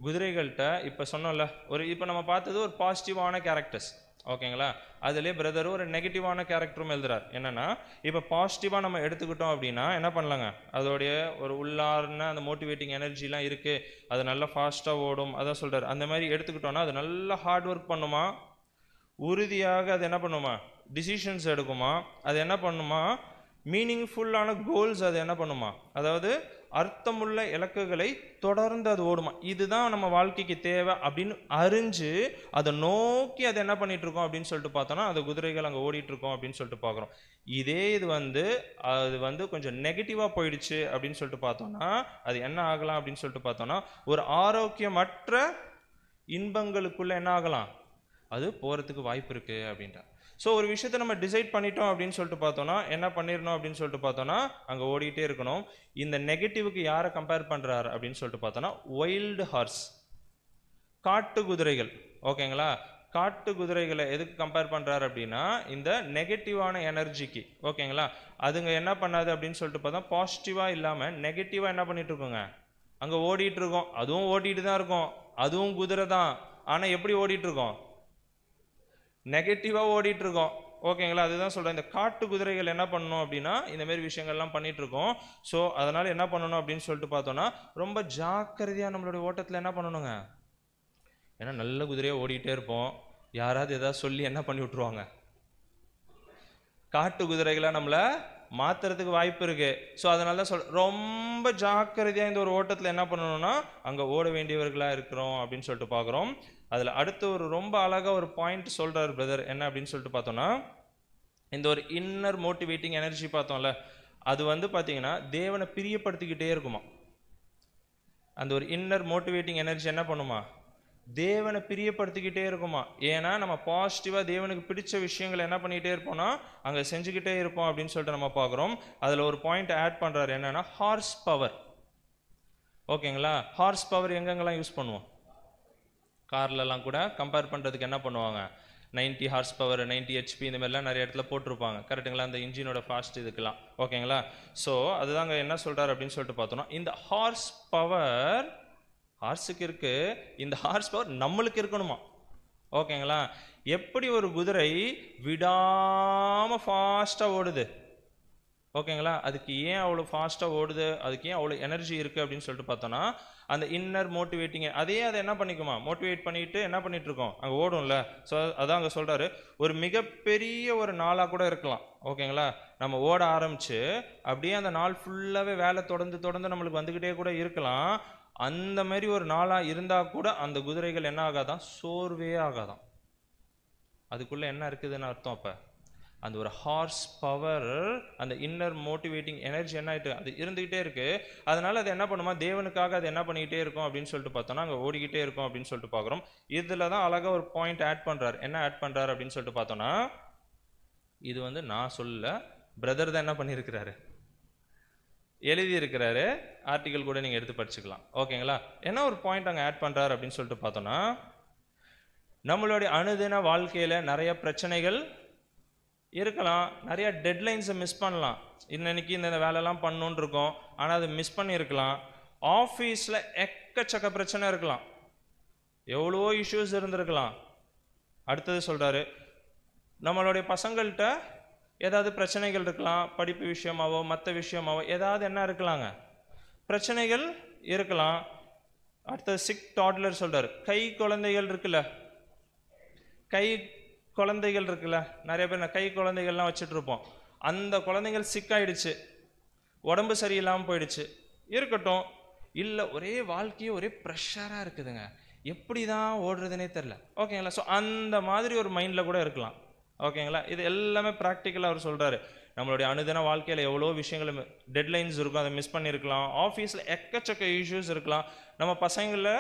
குதிரைகள்கிட்ட இப்போ சொன்னோம்ல, இப்போ நம்ம பார்த்தது ஒரு பாசிட்டிவான கேரக்டர்ஸ். ஓகேங்களா? அதுலேயே பிரதர் ஒரு நெகட்டிவான கேரக்டரும் எழுதுறார். என்னன்னா, இப்போ பாசிட்டிவாக நம்ம எடுத்துக்கிட்டோம் அப்படின்னா என்ன பண்ணலாங்க, அதோடைய ஒரு உள்ளார்ன அந்த மோட்டிவேட்டிங் எனர்ஜிலாம் இருக்குது, அது நல்லா ஃபாஸ்ட்டாக ஓடும், அதான் சொல்கிறார். அந்த மாதிரி எடுத்துக்கிட்டோன்னா அது நல்லா ஹார்ட் ஒர்க் பண்ணுமா, உறுதியாக அது என்ன பண்ணுமா, டிசிஷன்ஸ் எடுக்குமா, அது என்ன பண்ணுமா, மீனிங்ஃபுல்லான கோல்ஸ் அது என்ன பண்ணுமா, அதாவது அர்த்தமுள்ள இலக்குகளை தொடர்ந்து அது ஓடுமா. இதுதான் நம்ம வாழ்க்கைக்கு தேவை அப்படின்னு அறிஞ்சு அதை நோக்கி அதை என்ன பண்ணிட்டு இருக்கோம் அப்படின்னு சொல்லிட்டு பார்த்தோன்னா அது குதிரைகள் அங்கே ஓடிட்டு இருக்கோம் அப்படின்னு சொல்லிட்டு பார்க்குறோம். இதே அது கொஞ்சம் நெகட்டிவாக போயிடுச்சு அப்படின்னு சொல்லிட்டு பார்த்தோன்னா அது என்ன ஆகலாம் அப்படின்னு சொல்லிட்டு பார்த்தோன்னா ஒரு ஆரோக்கியமற்ற இன்பங்களுக்குள்ள என்ன ஆகலாம், அது போகிறதுக்கு வாய்ப்பு இருக்கு அப்படின்ட்டா. ஸோ ஒரு விஷயத்தை நம்ம டிசைட் பண்ணிட்டோம் அப்படின்னு சொல்லிட்டு பார்த்தோன்னா என்ன பண்ணிடணும் அப்படின்னு சொல்லிட்டு பார்த்தோன்னா அங்கே ஓடிட்டே இருக்கணும். இந்த நெகட்டிவ்க்கு யாரை கம்பேர் பண்ணுறாரு அப்படின்னு சொல்லிட்டு பார்த்தோன்னா வைல்டு ஹார்ஸ், காட்டு குதிரைகள். ஓகேங்களா, காட்டு குதிரைகளை எதுக்கு கம்பேர் பண்ணுறாரு அப்படின்னா இந்த நெகட்டிவான எனர்ஜிக்கு. ஓகேங்களா, அதுங்க என்ன பண்ணாது அப்படின்னு சொல்லிட்டு பார்த்தா பாசிட்டிவாக இல்லாமல் நெகட்டிவாக என்ன பண்ணிட்டு இருக்கோங்க, அங்கே ஓடிட்டு இருக்கோம். அதுவும் ஓடிட்டு தான் இருக்கும், அதுவும் குதிரை தான். ஆனால் எப்படி ஓடிட்டு இருக்கோம், நெகட்டிவாக ஓடிட்டு இருக்கோம். ஓகேங்களா, அதுதான் சொல்கிறேன். இந்த காட்டு குதிரைகள் என்ன பண்ணணும் அப்படின்னா இந்த மாதிரி விஷயங்கள்லாம் பண்ணிட்டு இருக்கோம். ஸோ அதனால் என்ன பண்ணணும் அப்படின்னு சொல்லிட்டு பார்த்தோன்னா ரொம்ப ஜாக்கிரதையாக நம்மளுடைய ஓட்டத்தில் என்ன பண்ணணுங்க, ஏன்னா நல்ல குதிரையாக ஓடிட்டே இருப்போம், யாராவது ஏதாவது சொல்லி என்ன பண்ணி விட்ருவாங்க, காட்டு குதிரைகளாக நம்மளை மாற்றுறதுக்கு வாய்ப்பு இருக்கு. ஸோ அதனால தான் ரொம்ப ஜாக்கிரதையாக இந்த ஒரு ஓட்டத்தில் என்ன பண்ணணும்னா அங்கே ஓட வேண்டியவர்களாக இருக்கிறோம் அப்படின்னு சொல்லிட்டு பார்க்குறோம். அதில் அடுத்து ஒரு ரொம்ப அழகாக ஒரு பாயிண்ட் சொல்கிறார் பிரதர், என்ன அப்படின்னு சொல்லிட்டு பார்த்தோன்னா இந்த ஒரு இன்னர் மோட்டிவேட்டிங் எனர்ஜி பார்த்தோம்ல, அது பார்த்தீங்கன்னா தேவனை பிரியப்படுத்திக்கிட்டே இருக்குமா. அந்த ஒரு இன்னர் மோட்டிவேட்டிங் எனர்ஜி என்ன பண்ணுமா, தேவனை பிரியப்படுத்திக்கிட்டே இருக்குமா. ஏன்னா நம்ம பாசிட்டிவாக தேவனுக்கு பிடிச்ச விஷயங்களை என்ன பண்ணிகிட்டே இருப்போம்னா அங்கே செஞ்சுக்கிட்டே இருப்போம் அப்படின்னு சொல்லிட்டு நம்ம பார்க்குறோம். அதில் ஒரு பாயிண்ட் ஆட் பண்ணுறாரு, என்னன்னா ஹார்ஸ் பவர். ஓகேங்களா, ஹார்ஸ் பவர் எங்கெங்கெல்லாம் யூஸ் பண்ணுவோம், கார்லலாம் கூட கம்பேர் பண்ணுறதுக்கு என்ன பண்ணுவாங்க 90 ஹார்ஸ் பவர் 90 HP இந்த மாதிரிலாம் நிறைய இடத்துல போட்டிருப்பாங்க. கரெக்டுங்களா, அந்த இன்ஜினோட ஃபாஸ்ட் இதுக்கெல்லாம். ஓகேங்களா, ஸோ அதுதாங்க என்ன சொல்கிறார் அப்படின்னு சொல்லிட்டு பார்த்தோன்னா இந்த ஹார்ஸ் பவர் ஹார்ஸுக்கு இருக்கு, இந்த ஹார்ஸ் பவர் நம்மளுக்கு இருக்கணுமா. ஓகேங்களா, எப்படி ஒரு குதிரை விடாமல் ஃபாஸ்ட்டாக ஓடுது, ஓகேங்களா, அதுக்கு ஏன் அவ்வளோ ஃபாஸ்ட்டாக ஓடுது, அதுக்கு ஏன் அவ்வளோ எனர்ஜி இருக்குது அப்படின்னு சொல்லிட்டு பார்த்தோன்னா அந்த இன்னர் மோட்டிவேட்டிங் அதை என்ன பண்ணிக்குமா, மோட்டிவேட் பண்ணிட்டு என்ன பண்ணிட்டு இருக்கோம் அங்கே ஓடும்ல. ஸோ அதான் அங்கே சொல்கிறாரு, ஒரு மிகப்பெரிய ஒரு நாளாக கூட இருக்கலாம். ஓகேங்களா, நம்ம ஓட ஆரம்பிச்சு அப்படியே அந்த நாள் ஃபுல்லாகவே வேலை தொடர்ந்து நம்மளுக்கு வந்துக்கிட்டே கூட இருக்கலாம். அந்த மாதிரி ஒரு நாளாக இருந்தால் கூட அந்த குதிரைகள் என்ன ஆகாதான், சோர்வே ஆகாதான். அதுக்குள்ளே என்ன இருக்குதுன்னு அர்த்தம், அப்போ அந்த ஒரு ஹார்ஸ் பவர், அந்த இன்னர் மோட்டிவேட்டிங் எனர்ஜி என்ன ஆகிட்டு அது இருந்துகிட்டே இருக்கு. அதனால அது என்ன பண்ணுமா, தேவனுக்காக அது என்ன பண்ணிக்கிட்டே இருக்கும் அப்படின்னு சொல்லிட்டு பார்த்தோன்னா அங்கே ஓடிக்கிட்டே இருக்கும் அப்படின்னு சொல்லிட்டு பார்க்குறோம். இதில் தான் அழகாக ஒரு பாயிண்ட் ஆட் பண்ணுறாரு. என்ன ஆட் பண்ணுறாரு அப்படின்னு சொல்லிட்டு பார்த்தோன்னா இது நான் சொல்லல, பிரதர் தான் என்ன பண்ணியிருக்கிறாரு, எழுதியிருக்கிறாரு. ஆர்டிக்கல் கூட நீங்கள் எடுத்து படிச்சுக்கலாம். ஓகேங்களா, என்ன ஒரு பாயிண்ட் அங்கே ஆட் பண்ணுறாரு அப்படின்னு சொல்லிட்டு பார்த்தோன்னா நம்மளுடைய அனுதின வாழ்க்கையில் நிறைய பிரச்சனைகள் இருக்கலாம், நிறைய டெட்லைன்ஸை மிஸ் பண்ணலாம். இன்னைக்கு இந்த வேலைலாம் பண்ணணுன்னு இருக்கோம், ஆனால் அதை மிஸ் பண்ணியிருக்கலாம். ஆஃபீஸில் எக்கச்சக்க பிரச்சனை இருக்கலாம், எவ்வளோ இஷ்யூஸ் இருந்திருக்கலாம். அடுத்தது சொல்கிறாரு, நம்மளுடைய பசங்கள்கிட்ட ஏதாவது பிரச்சனைகள் இருக்கலாம், படிப்பு விஷயமாவோ மற்ற விஷயமாவோ ஏதாவது என்ன இருக்கலாங்க, பிரச்சனைகள் இருக்கலாம். அடுத்தது சிக் டாட்லர் சொல்கிறார், கை குழந்தைகள் இருக்குல்ல, கை குழந்தைகள் இருக்குல்ல, நிறைய பேர் கை குழந்தைகள்லாம் வச்சுட்டு இருப்போம். அந்த குழந்தைகள் சிக்காயிடுச்சு, உடம்பு சரியில்லாமல் போயிடுச்சு, இருக்கட்டும். இல்லை ஒரே வாழ்க்கையே ஒரே ப்ரெஷராக இருக்குதுங்க, எப்படி தான் ஓடுறதுனே தெரில. ஓகேங்களா, ஸோ அந்த மாதிரி ஒரு மைண்டில் கூட இருக்கலாம். ஓகேங்களா, இது எல்லாமே ப்ராக்டிக்கலாக அவர் சொல்கிறாரு. நம்மளுடைய அனுதின வாழ்க்கையில் எவ்வளோ விஷயங்கள் டெட்லைன்ஸ் இருக்கும், அதை மிஸ் பண்ணியிருக்கலாம். ஆஃபீஸில் எக்கச்சக்க இஷ்யூஸ் இருக்கலாம். நம்ம பசங்களை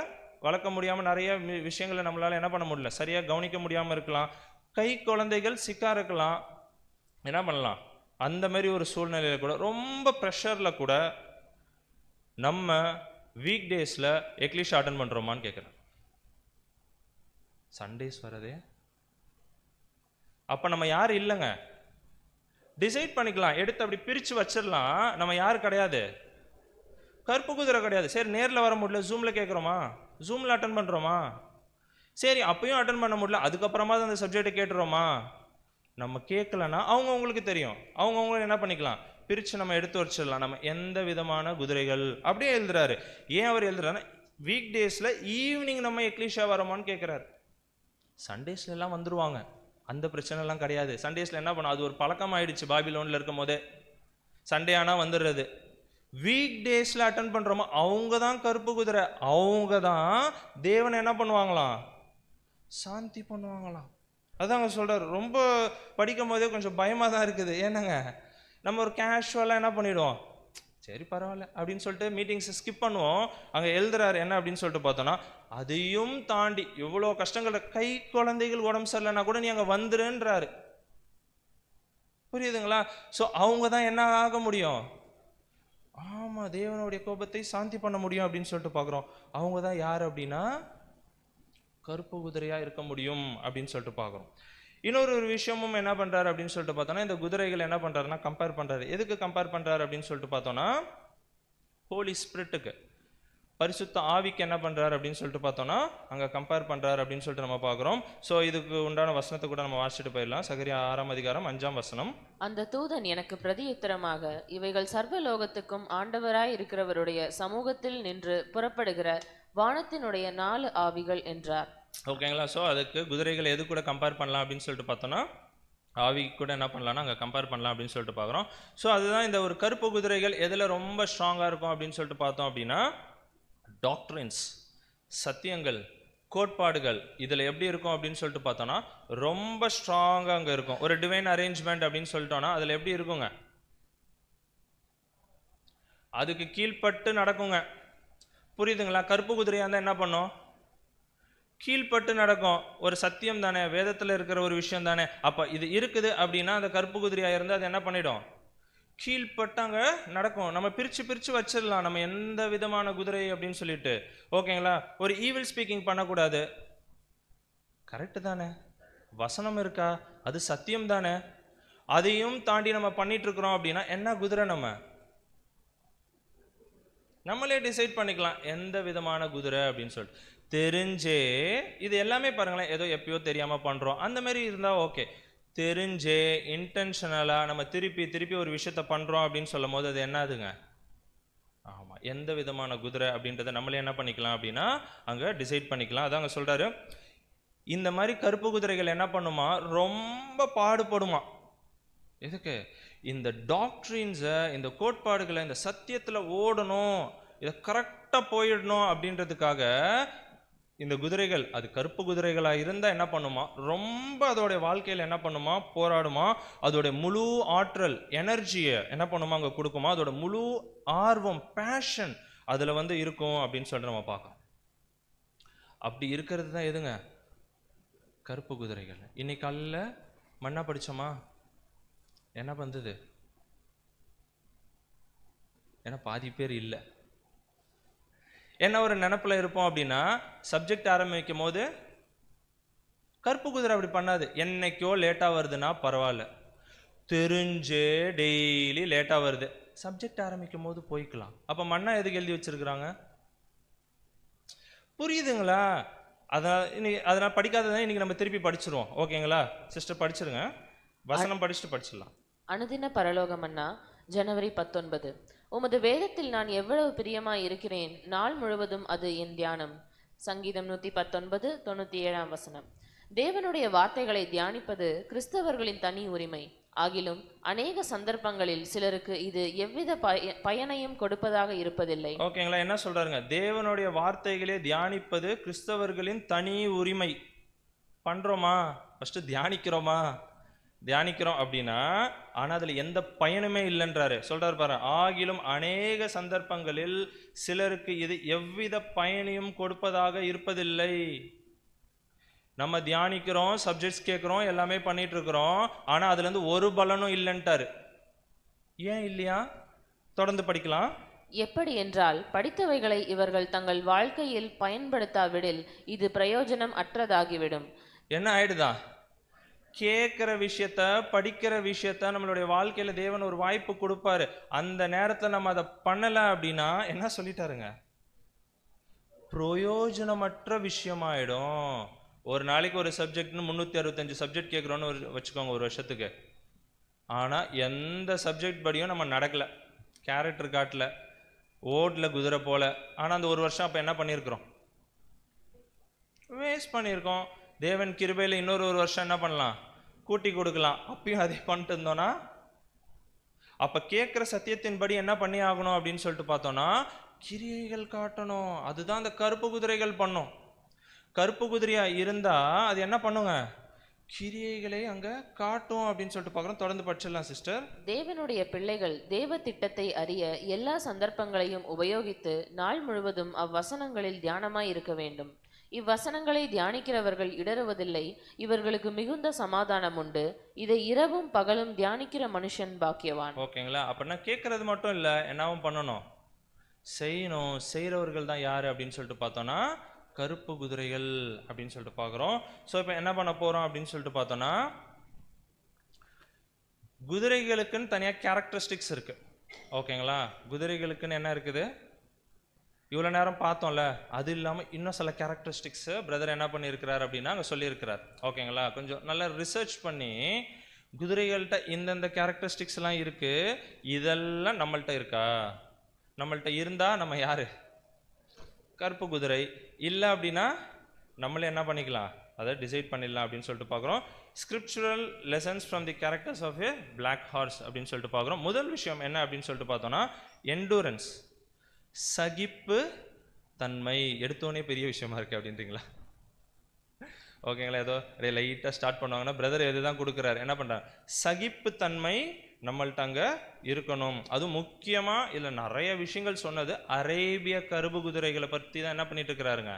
வளர்க்க முடியாமல் நிறைய விஷயங்களை நம்மளால் என்ன பண்ண முடியல, சரியாக கவனிக்க முடியாமல் இருக்கலாம். கை குழந்தைகள் சிக்கா இருக்கலாம். என்ன பண்ணலாம், அந்த மாதிரி ஒரு சூழ்நிலையில் கூட ரொம்ப ப்ரெஷரில் கூட நம்ம வீக் டேஸில் எக்லிஷ் அட்டன் பண்ணுறோமான்னு கேட்குறேன். சண்டேஸ் வரதே அப்போ நம்ம யார் இல்லைங்க, டிசைட் பண்ணிக்கலாம், எடுத்து அப்படி பிரித்து வச்சிடலாம். நம்ம யார் கிடையாது, கருப்பு குதிரை கிடையாது. சரி, நேரில் வர முடியல, ஜூமில் கேட்குறோமா, ஜூமில் அட்டன் பண்ணுறோமா, சரி அப்பயும் அட்டன் பண்ண முடியல, அதுக்கப்புறமா தான் அந்த சப்ஜெக்டை கேட்டுறோமா. நம்ம கேட்கலன்னா அவங்கவுங்களுக்கு தெரியும், அவங்கவுங்களும் என்ன பண்ணிக்கலாம், பிரித்து நம்ம எடுத்து வச்சிடலாம். நம்ம எந்த விதமான குதிரைகள் அப்படியே எழுதுறாரு. ஏன் அவர் எழுதுறாருன்னா வீக் டேஸில் ஈவினிங் நம்ம எக்லீஷா வரோமான்னு கேட்குறாரு. சண்டேஸ்ல எல்லாம் வந்துருவாங்க, அந்த பிரச்சனைலாம் கிடையாது. சண்டேஸில் என்ன பண்ணோம், அது ஒரு பழக்கம் ஆயிடுச்சு பாபிலோனில் இருக்கும் போதே. சண்டே ஆனால் வந்துடுறது. வீக் டேஸில் அட்டன் பண்ணுறோமோ அவங்க தான் கருப்பு குதிரை, அவங்க தான் தேவனை என்ன பண்ணுவாங்களாம், சாந்தி பண்ணுவாங்களாம். அதாங்க சொல்கிறார். ரொம்ப படிக்கும் போதே கொஞ்சம் பயமாக தான் இருக்குது. ஏன்னாங்க நம்ம ஒரு கேஷுவலாக என்ன பண்ணிவிடுவோம், சரி பரவாயில்ல அப்படின்னு சொல்லிட்டு மீட்டிங்ஸை ஸ்கிப் பண்ணுவோம். அங்கே எழுதுறாரு என்ன அப்படின்னு சொல்லிட்டு பார்த்தோன்னா, அதையும் தாண்டி எவ்வளோ கஷ்டங்கள், கை குழந்தைகள் உடம்பு சரியில்லைன்னா கூட நீ அங்கே வந்துருன்றாரு. புரியுதுங்களா? ஸோ அவங்க தான் என்ன ஆக முடியும், ஆமாம் தேவனுடைய கோபத்தை சாந்தி பண்ண முடியும் அப்படின்னு சொல்லிட்டு பார்க்குறோம். அவங்க தான் யார் அப்படின்னா கருப்பு குதிரையாக இருக்க முடியும் அப்படின்னு சொல்லிட்டு பார்க்குறோம். இன்னொரு விஷயமும் என்ன பண்ணுறாரு அப்படின்னு சொல்லிட்டு பார்த்தோன்னா, இந்த குதிரைகள் என்ன பண்ணுறாருன்னா கம்பேர் பண்ணுறாரு. எதுக்கு கம்பேர் பண்ணுறாரு அப்படின்னு சொல்லிட்டு பார்த்தோன்னா, ஹோலி ஸ்பிரிட்டுக்கு, பரிசுத்த ஆவிக்கு என்ன பண்ணுறாரு அப்படின்னு சொல்லிட்டு பார்த்தோன்னா அங்கே கம்பேர் பண்ணுறாரு அப்படின்னு சொல்லிட்டு நம்ம பார்க்குறோம். ஸோ இதுக்கு உண்டான வசனத்தை கூட நம்ம வாசிச்சுட்டு போயிடலாம். சகரியா 6ஆம் அதிகாரம் 5ஆம் வசனம். அந்த தூதன் எனக்கு பிரதியுத்தரமாக, இவைகள் சர்வலோகத்துக்கும் ஆண்டவராய் இருக்கிறவருடைய சமூகத்தில் நின்று புறப்படுகிற வானத்தினுடைய 4 ஆவிகள் என்றார். ஓகேங்களா? ஸோ அதுக்கு குதிரைகள் எது கூட கம்பேர் பண்ணலாம் அப்படின்னு சொல்லிட்டு பார்த்தோன்னா, ஆவி கூட என்ன பண்ணலாம்னா அங்கே கம்பேர் பண்ணலாம் அப்படின்னு சொல்லிட்டு பார்க்குறோம். ஸோ அதுதான் இந்த ஒரு கருப்பு குதிரைகள் எதில் ரொம்ப ஸ்ட்ராங்காக இருக்கும் அப்படின்னு சொல்லிட்டு பார்த்தோம் அப்படின்னா, டாக்ட்ரின்ஸ், சத்தியங்கள், கோட்பாடுகள் இதில் எப்படி இருக்கும் அப்படின்னு சொல்லிட்டு பார்த்தோன்னா ரொம்ப ஸ்ட்ராங்காக அங்கே இருக்கும். ஒரு டிவைன் அரேஞ்ச்மெண்ட் அப்படின்னு சொல்லிட்டோன்னா அதில் எப்படி இருக்குங்க, அதுக்கு கீழ்பட்டு நடக்குங்க. புரியுதுங்களா? கருப்பு குதிரையாக இருந்தால் என்ன பண்ணும், கீழ்பட்டு நடக்கும். ஒரு சத்தியம் தானே, வேதத்தில் இருக்கிற ஒரு விஷயம் தானே. அப்போ இது இருக்குது அப்படின்னா அந்த கருப்பு குதிரையாக இருந்தால் அது என்ன பண்ணிடும், கீழ்பட்டாங்க நடக்கும். நம்ம பிரித்து வச்சிடலாம் நம்ம எந்த விதமான குதிரை அப்படின்னு சொல்லிட்டு. ஓகேங்களா? ஒரு ஈவில் ஸ்பீக்கிங் பண்ணக்கூடாது, கரெக்டு தானே, வசனம் இருக்கா, அது சத்தியம் தானே. அதையும் தாண்டி நம்ம பண்ணிட்டு இருக்கிறோம் அப்படின்னா என்ன குதிரை, நம்மளே டிசைட் பண்ணிக்கலாம் எந்த விதமான குதிரை அப்படின்னு சொல்லிட்டு. தெரிஞ்சே இது எல்லாமே பாருங்களேன், ஏதோ எப்பயோ தெரியாமல் பண்ணுறோம் அந்த மாதிரி இருந்தால் ஓகே. தெரிஞ்சே இன்டென்ஷனலாக நம்ம திருப்பி ஒரு விஷயத்த பண்ணுறோம் அப்படின்னு சொல்லும் போது அது என்னதுங்க, ஆமாம் எந்த விதமான குதிரை அப்படின்றத நம்மளே என்ன பண்ணிக்கலாம் அப்படின்னா அங்கே டிசைட் பண்ணிக்கலாம். அதான் அங்கே சொல்கிறாரு, இந்த மாதிரி கருப்பு குதிரைகள் என்ன பண்ணுமா, ரொம்ப பாடுபடுமா. எதுக்கு, இந்த டாக்ட்ரின்ஸை, இந்த கோட்பாடுகளை, இந்த சத்தியத்தில் ஓடணும், இதை கரெக்டாக போயிடணும் அப்படின்றதுக்காக இந்த குதிரைகள், அது கருப்பு குதிரைகளாக இருந்தால் என்ன பண்ணுமா, ரொம்ப அதோடைய வாழ்க்கையில் என்ன பண்ணுமா, போராடுமா. அதோடைய முழு ஆற்றல், எனர்ஜியை என்ன பண்ணுமா அங்கே கொடுக்குமா. அதோட முழு ஆர்வம், பேஷன் அதில் வந்து இருக்கும் அப்படின்னு சொல்லிட்டு நம்ம பார்க்கலாம். அப்படி இருக்கிறது தான் எதுங்க, கருப்பு குதிரைகள். இன்னைக்கு காலையில் மண்ணா படித்தோமா, என்ன பண்ணுது, ஏன்னா பாதி பேர் இல்லை. என்ன ஒரு நினப்பில் இருப்போம் அப்படின்னா, சப்ஜெக்ட் ஆரம்பிக்கும் போது கருப்பு குதிரை அப்படி பண்ணாது. என்னைக்கோ லேட்டாக வருதுன்னா பரவாயில்ல, தெரிஞ்சே டெய்லி லேட்டாக வருது, சப்ஜெக்ட் ஆரம்பிக்கும் போது போய்க்கலாம். அப்போ மண்ணா எதுக்கு எழுதி வச்சிருக்கிறாங்க, புரியுதுங்களா? அதனால் படிக்காததான் இன்னைக்கு நம்ம திருப்பி படிச்சிருவோம். ஓகேங்களா சிஸ்டர், படிச்சிருங்க, வசனம் படிச்சுட்டு படிச்சிடலாம். அனுதின பரலோகமன்னா ஜனவரி 19. உமது வேதத்தில் நான் எவ்வளவு பிரியமாய் இருக்கிறேன், நாள் முழுவதும் அது என் தியானம். சங்கீதம் 119 97ஆம் வசனம். தேவனுடைய வார்த்தைகளை தியானிப்பது கிறிஸ்தவர்களின் தனி உரிமை. ஆகிலும் அநேக சந்தர்ப்பங்களில் சிலருக்கு இது எவ்வித பயனையும் கொடுப்பதாக இருப்பதில்லை. ஓகேங்களா, என்ன சொல்றாருங்க, தேவனுடைய வார்த்தைகளை தியானிப்பது கிறிஸ்தவர்களின் தனி உரிமை. பண்றோமா, ஃபர்ஸ்ட் தியானிக்கிறோம் அப்படின்னா, ஆனால் அதில் எந்த பயனுமே இல்லைன்றாரு. சொல்றாரு பாரு, ஆகிலும் அநேக சந்தர்ப்பங்களில் சிலருக்கு இது எவ்வித பயனையும் கொடுப்பதாக இருப்பதில்லை. நம்ம தியானிக்கிறோம், சப்ஜெக்ட்ஸ் கேட்குறோம், எல்லாமே பண்ணிட்டு இருக்கிறோம், ஆனால் அதுலேருந்து ஒரு பலனும் இல்லைன்ட்டாரு. ஏன் இல்லையா, தொடர்ந்து படிக்கலாம். எப்படி என்றால், படித்தவைகளை இவர்கள் தங்கள் வாழ்க்கையில் பயன்படுத்தாவிடில் இது பிரயோஜனம் அற்றதாகிவிடும். என்ன ஆயிடுதா, கேட்குற விஷயத்த, படிக்கிற விஷயத்த நம்மளுடைய வாழ்க்கையில தேவன் ஒரு வாய்ப்பு கொடுப்பாரு. அந்த நேரத்தில் நம்ம அதை பண்ணலை அப்படின்னா என்ன சொல்லிட்டாருங்க, பிரயோஜனமற்ற விஷயமாயிடும். ஒரு நாளைக்கு ஒரு சப்ஜெக்ட்னு 365 சப்ஜெக்ட் கேட்குறோன்னு வச்சுக்கோங்க ஒரு வருஷத்துக்கு. ஆனால் எந்த சப்ஜெக்ட் படியும் நம்ம நடக்கலை, கேரக்டர் காட்டல, ஓட்ல குதிரை போல. ஆனால் அந்த ஒரு வருஷம் அப்போ என்ன பண்ணியிருக்கிறோம், வேஸ்ட் பண்ணியிருக்கோம். தேவன் கிருபையில் இன்னொரு வருஷம் என்ன பண்ணலாம், கூட்டி கொடுக்கலாம். அப்பயும் அதே பண்ணிட்டு இருந்தோன்னா அப்ப கேட்கிற சத்தியத்தின்படி என்ன பண்ணி ஆகணும் அப்படின்னு சொல்லிட்டு பார்த்தோம்னா கிரியைகள் காட்டணும். அதுதான் அந்த கருப்பு குதிரைகள் பண்ணும். கருப்பு குதிரையா இருந்தா அது என்ன பண்ணுங்க? கிரியைகளை அங்க காட்டும் அப்படின்னு சொல்லிட்டு பார்க்குறோம். தொடர்ந்து படிச்சிடலாம் சிஸ்டர். தேவனுடைய பிள்ளைகள் தேவ திட்டத்தை அறிய எல்லா சந்தர்ப்பங்களையும் உபயோகித்து நாள் முழுவதும் அவ்வசனங்களில் தியானமாய் இருக்க வேண்டும். இவ்வசனங்களை தியானிக்கிறவர்கள் இடறுவதில்லை. இவர்களுக்கு மிகுந்த சமாதானம் உண்டு. இதை இரவும் பகலும் தியானிக்கிற மனுஷன் பாக்கியவான். ஓகேங்களா? அப்படின்னா கேட்கறது மட்டும் இல்லை, என்னவும் பண்ணணும், செய்யணும். செய்கிறவர்கள் தான் யார் அப்படின்னு சொல்லிட்டு பார்த்தோன்னா கருப்பு குதிரைகள் அப்படின்னு சொல்லிட்டு பார்க்குறோம். ஸோ இப்போ என்ன பண்ண போகிறோம் அப்படின்னு சொல்லிட்டு பார்த்தோன்னா குதிரைகளுக்குன்னு தனியாக கேரக்டரிஸ்டிக்ஸ் இருக்குது. ஓகேங்களா? குதிரைகளுக்குன்னு என்ன இருக்குது? இவ்வளோ நேரம் பார்த்தோம்ல, அது இல்லாமல் இன்னும் சில கேரக்டரிஸ்டிக்ஸு பிரதர் என்ன பண்ணியிருக்கிறார் அப்படின்னா அங்கே சொல்லியிருக்கிறார். ஓகேங்களா? கொஞ்சம் நல்லா ரிசர்ச் பண்ணி குதிரைகள்கிட்ட இந்தந்த கேரக்டரிஸ்டிக்ஸ்லாம் இருக்குது, இதெல்லாம் நம்மள்கிட்ட இருக்கா? நம்மள்கிட்ட இருந்தால் நம்ம யார்? கருப்பு குதிரை. இல்லை அப்படின்னா நம்மளே என்ன பண்ணிக்கலாம், அதை டிசைட் பண்ணிடலாம் அப்படின்னு சொல்லிட்டு பார்க்குறோம். Scriptural lessons from the characters of a black horse அப்படின்னு சொல்லிட்டு பார்க்குறோம். முதல் விஷயம் என்ன அப்படின்னு சொல்லிட்டு பார்த்தோன்னா எண்டூரன்ஸ், சகிப்பு தன்மை. எடுத்தோடனே பெரிய விஷயமா இருக்கு அப்படின்றீங்களா? ஓகேங்களா? ஏதோ லைட்டாக ஸ்டார்ட் பண்ணுவாங்கன்னா பிரதர் எது தான் கொடுக்குறாரு, என்ன பண்ணுறாங்க, சகிப்பு தன்மை நம்மள்ட்ட அங்கே இருக்கணும். அதுவும் முக்கியமாக இல்லை நிறைய விஷயங்கள் சொன்னது அரேபிய கருப்பு குதிரைகளை பற்றி தான் என்ன பண்ணிட்டு இருக்கிறாருங்க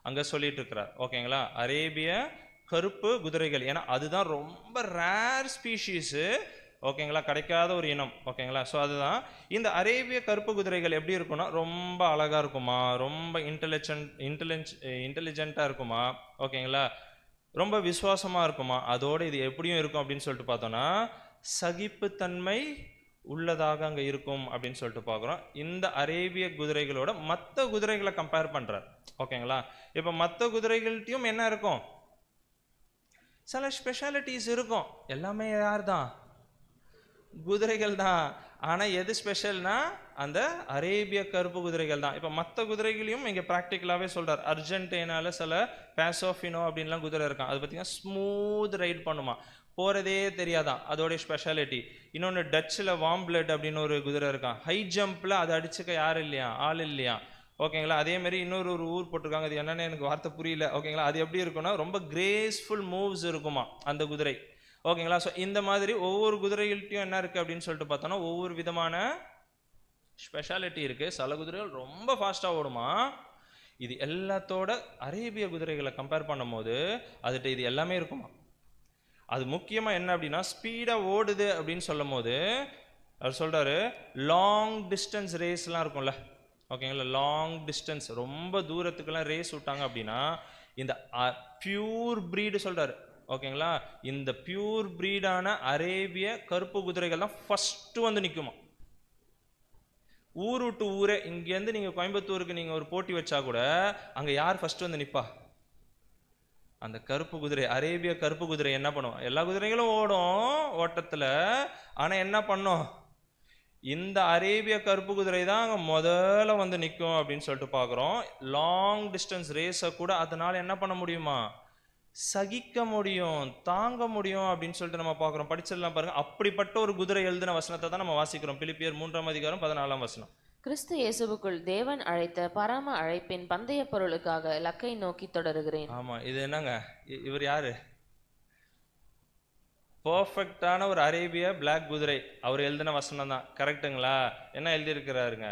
அங்கே சொல்லிட்டு இருக்கிறார். ஓகேங்களா? அரேபிய கருப்பு குதிரைகள், ஏன்னா அதுதான் ரொம்ப ரேர் ஸ்பீஷீஸு. ஓகேங்களா? கிடைக்காத ஒரு இனம். ஓகேங்களா? ஸோ அதுதான் இந்த அரேபிய கருப்பு குதிரைகள் எப்படி இருக்குன்னா ரொம்ப அழகாக இருக்குமா, ரொம்ப இன்டெலிஜென்ட்டாக இருக்குமா, ஓகேங்களா, ரொம்ப விசுவாசமாக இருக்குமா. அதோடு இது எப்படியும் இருக்கும் அப்படின்னு சொல்லிட்டு பார்த்தோன்னா சகிப்புத்தன்மை உள்ளதாக அங்கே இருக்கும் அப்படின்னு சொல்லிட்டு பார்க்குறோம். இந்த அரேபிய குதிரைகளோட மற்ற குதிரைகளை கம்பேர் பண்ணுறார். ஓகேங்களா? இப்போ மற்ற குதிரைகள்ட்டையும் என்ன இருக்கும், சில ஸ்பெஷாலிட்டிஸ் இருக்கும். எல்லாமே யார் தான்? குதிரைகள் தான். ஆனால் எது ஸ்பெஷல்னா அந்த அரேபிய கருப்பு குதிரைகள் தான். இப்போ மற்ற குதிரைகளையும் இங்கே ப்ராக்டிக்கலாகவே சொல்கிறார். அர்ஜென்டினாவில் சில பேசோஃபினோ அப்படின்லாம் குதிரை இருக்கான். அது பார்த்தீங்கன்னா ஸ்மூத் ரைட் பண்ணுமா, போகிறதே தெரியாதான், அதோடைய ஸ்பெஷாலிட்டி. இன்னொன்று டச்சில் வார்ம் பிளட் அப்படின்னு ஒரு குதிரை இருக்கான். ஹை ஜம்பில் அதை அடிச்சுக்க யார் இல்லையா, ஆள் இல்லையா. ஓகேங்களா? அதேமாரி இன்னொரு ஊர் போட்டிருக்காங்க, அது என்னென்னு எனக்கு வார்த்தை புரியல. ஓகேங்களா? அது எப்படி இருக்குன்னா ரொம்ப கிரேஸ்ஃபுல் மூவ்ஸ் இருக்குமா அந்த குதிரை. ஓகேங்களா? ஸோ இந்த மாதிரி ஒவ்வொரு குதிரைகள்ட்டையும் என்ன இருக்குது அப்படின்னு சொல்லிட்டு பார்த்தோன்னா ஒவ்வொரு விதமான ஸ்பெஷாலிட்டி இருக்குது. சில குதிரைகள் ரொம்ப ஃபாஸ்ட்டாக ஓடுமா. இது எல்லாத்தோட அரேபிய குதிரைகளை கம்பேர் பண்ணும் போது அதுகிட்ட இது எல்லாமே இருக்குமா. அது முக்கியமாக என்ன அப்படின்னா ஸ்பீடாக ஓடுது அப்படின்னு சொல்லும் போது அவர் சொல்கிறாரு லாங் டிஸ்டன்ஸ் ரேஸ்லாம் இருக்கும்ல. ஓகேங்களா? லாங் டிஸ்டன்ஸ் ரொம்ப தூரத்துக்கெல்லாம் ரேஸ் விட்டாங்க அப்படின்னா இந்த பியூர் ப்ரீடு சொல்கிறாரு. ஓகேங்களா? இந்த பியூர் ப்ரீடான அரேபிய கருப்பு குதிரைகள் தான் ஃபஸ்ட்டு வந்து நிற்குமா. ஊர் விட்டு ஊரே, இங்கேருந்து நீங்கள் கோயம்புத்தூருக்கு நீங்கள் ஒரு போட்டி வச்சா கூட அங்கே யார் ஃபஸ்ட்டு வந்து நிற்பா? அந்த கருப்பு குதிரை. அரேபிய கருப்பு குதிரை என்ன பண்ணும், எல்லா குதிரைகளும் ஓடும் ஓட்டத்தில், ஆனால் என்ன பண்ணும், இந்த அரேபிய கருப்பு குதிரை தான் அங்கே முதல்ல வந்து நிற்கும் அப்படின்னு சொல்லிட்டு பார்க்குறோம். லாங் டிஸ்டன்ஸ் ரேஸை கூட அதனால் என்ன பண்ண முடியுமா, சகிக்க முடியும், தாங்க முடியும் அப்படின்னு சொல்லிட்டு நம்ம பார்க்குறோம். படிச்சிடலாம் பாருங்க. அப்படிப்பட்ட ஒரு குதிரை எழுதின வசனத்தை தான் நம்ம வாசிக்கிறோம். பிலிப்பியர் 3:14 கிறிஸ்து இயேசுவுக்குள் தேவன் அழைத்த பரம அழைப்பின் பந்தய பொருளுக்காக லக்கை நோக்கி தொடருகிறேன். ஆமா, இது என்னங்க, இவர் யாரு? பர்ஃபெக்டான ஒரு அரேபிய பிளாக் குதிரை. அவர் எழுதின வசனம் தான். கரெக்டுங்களா? என்ன எழுதியிருக்கிறாருங்க,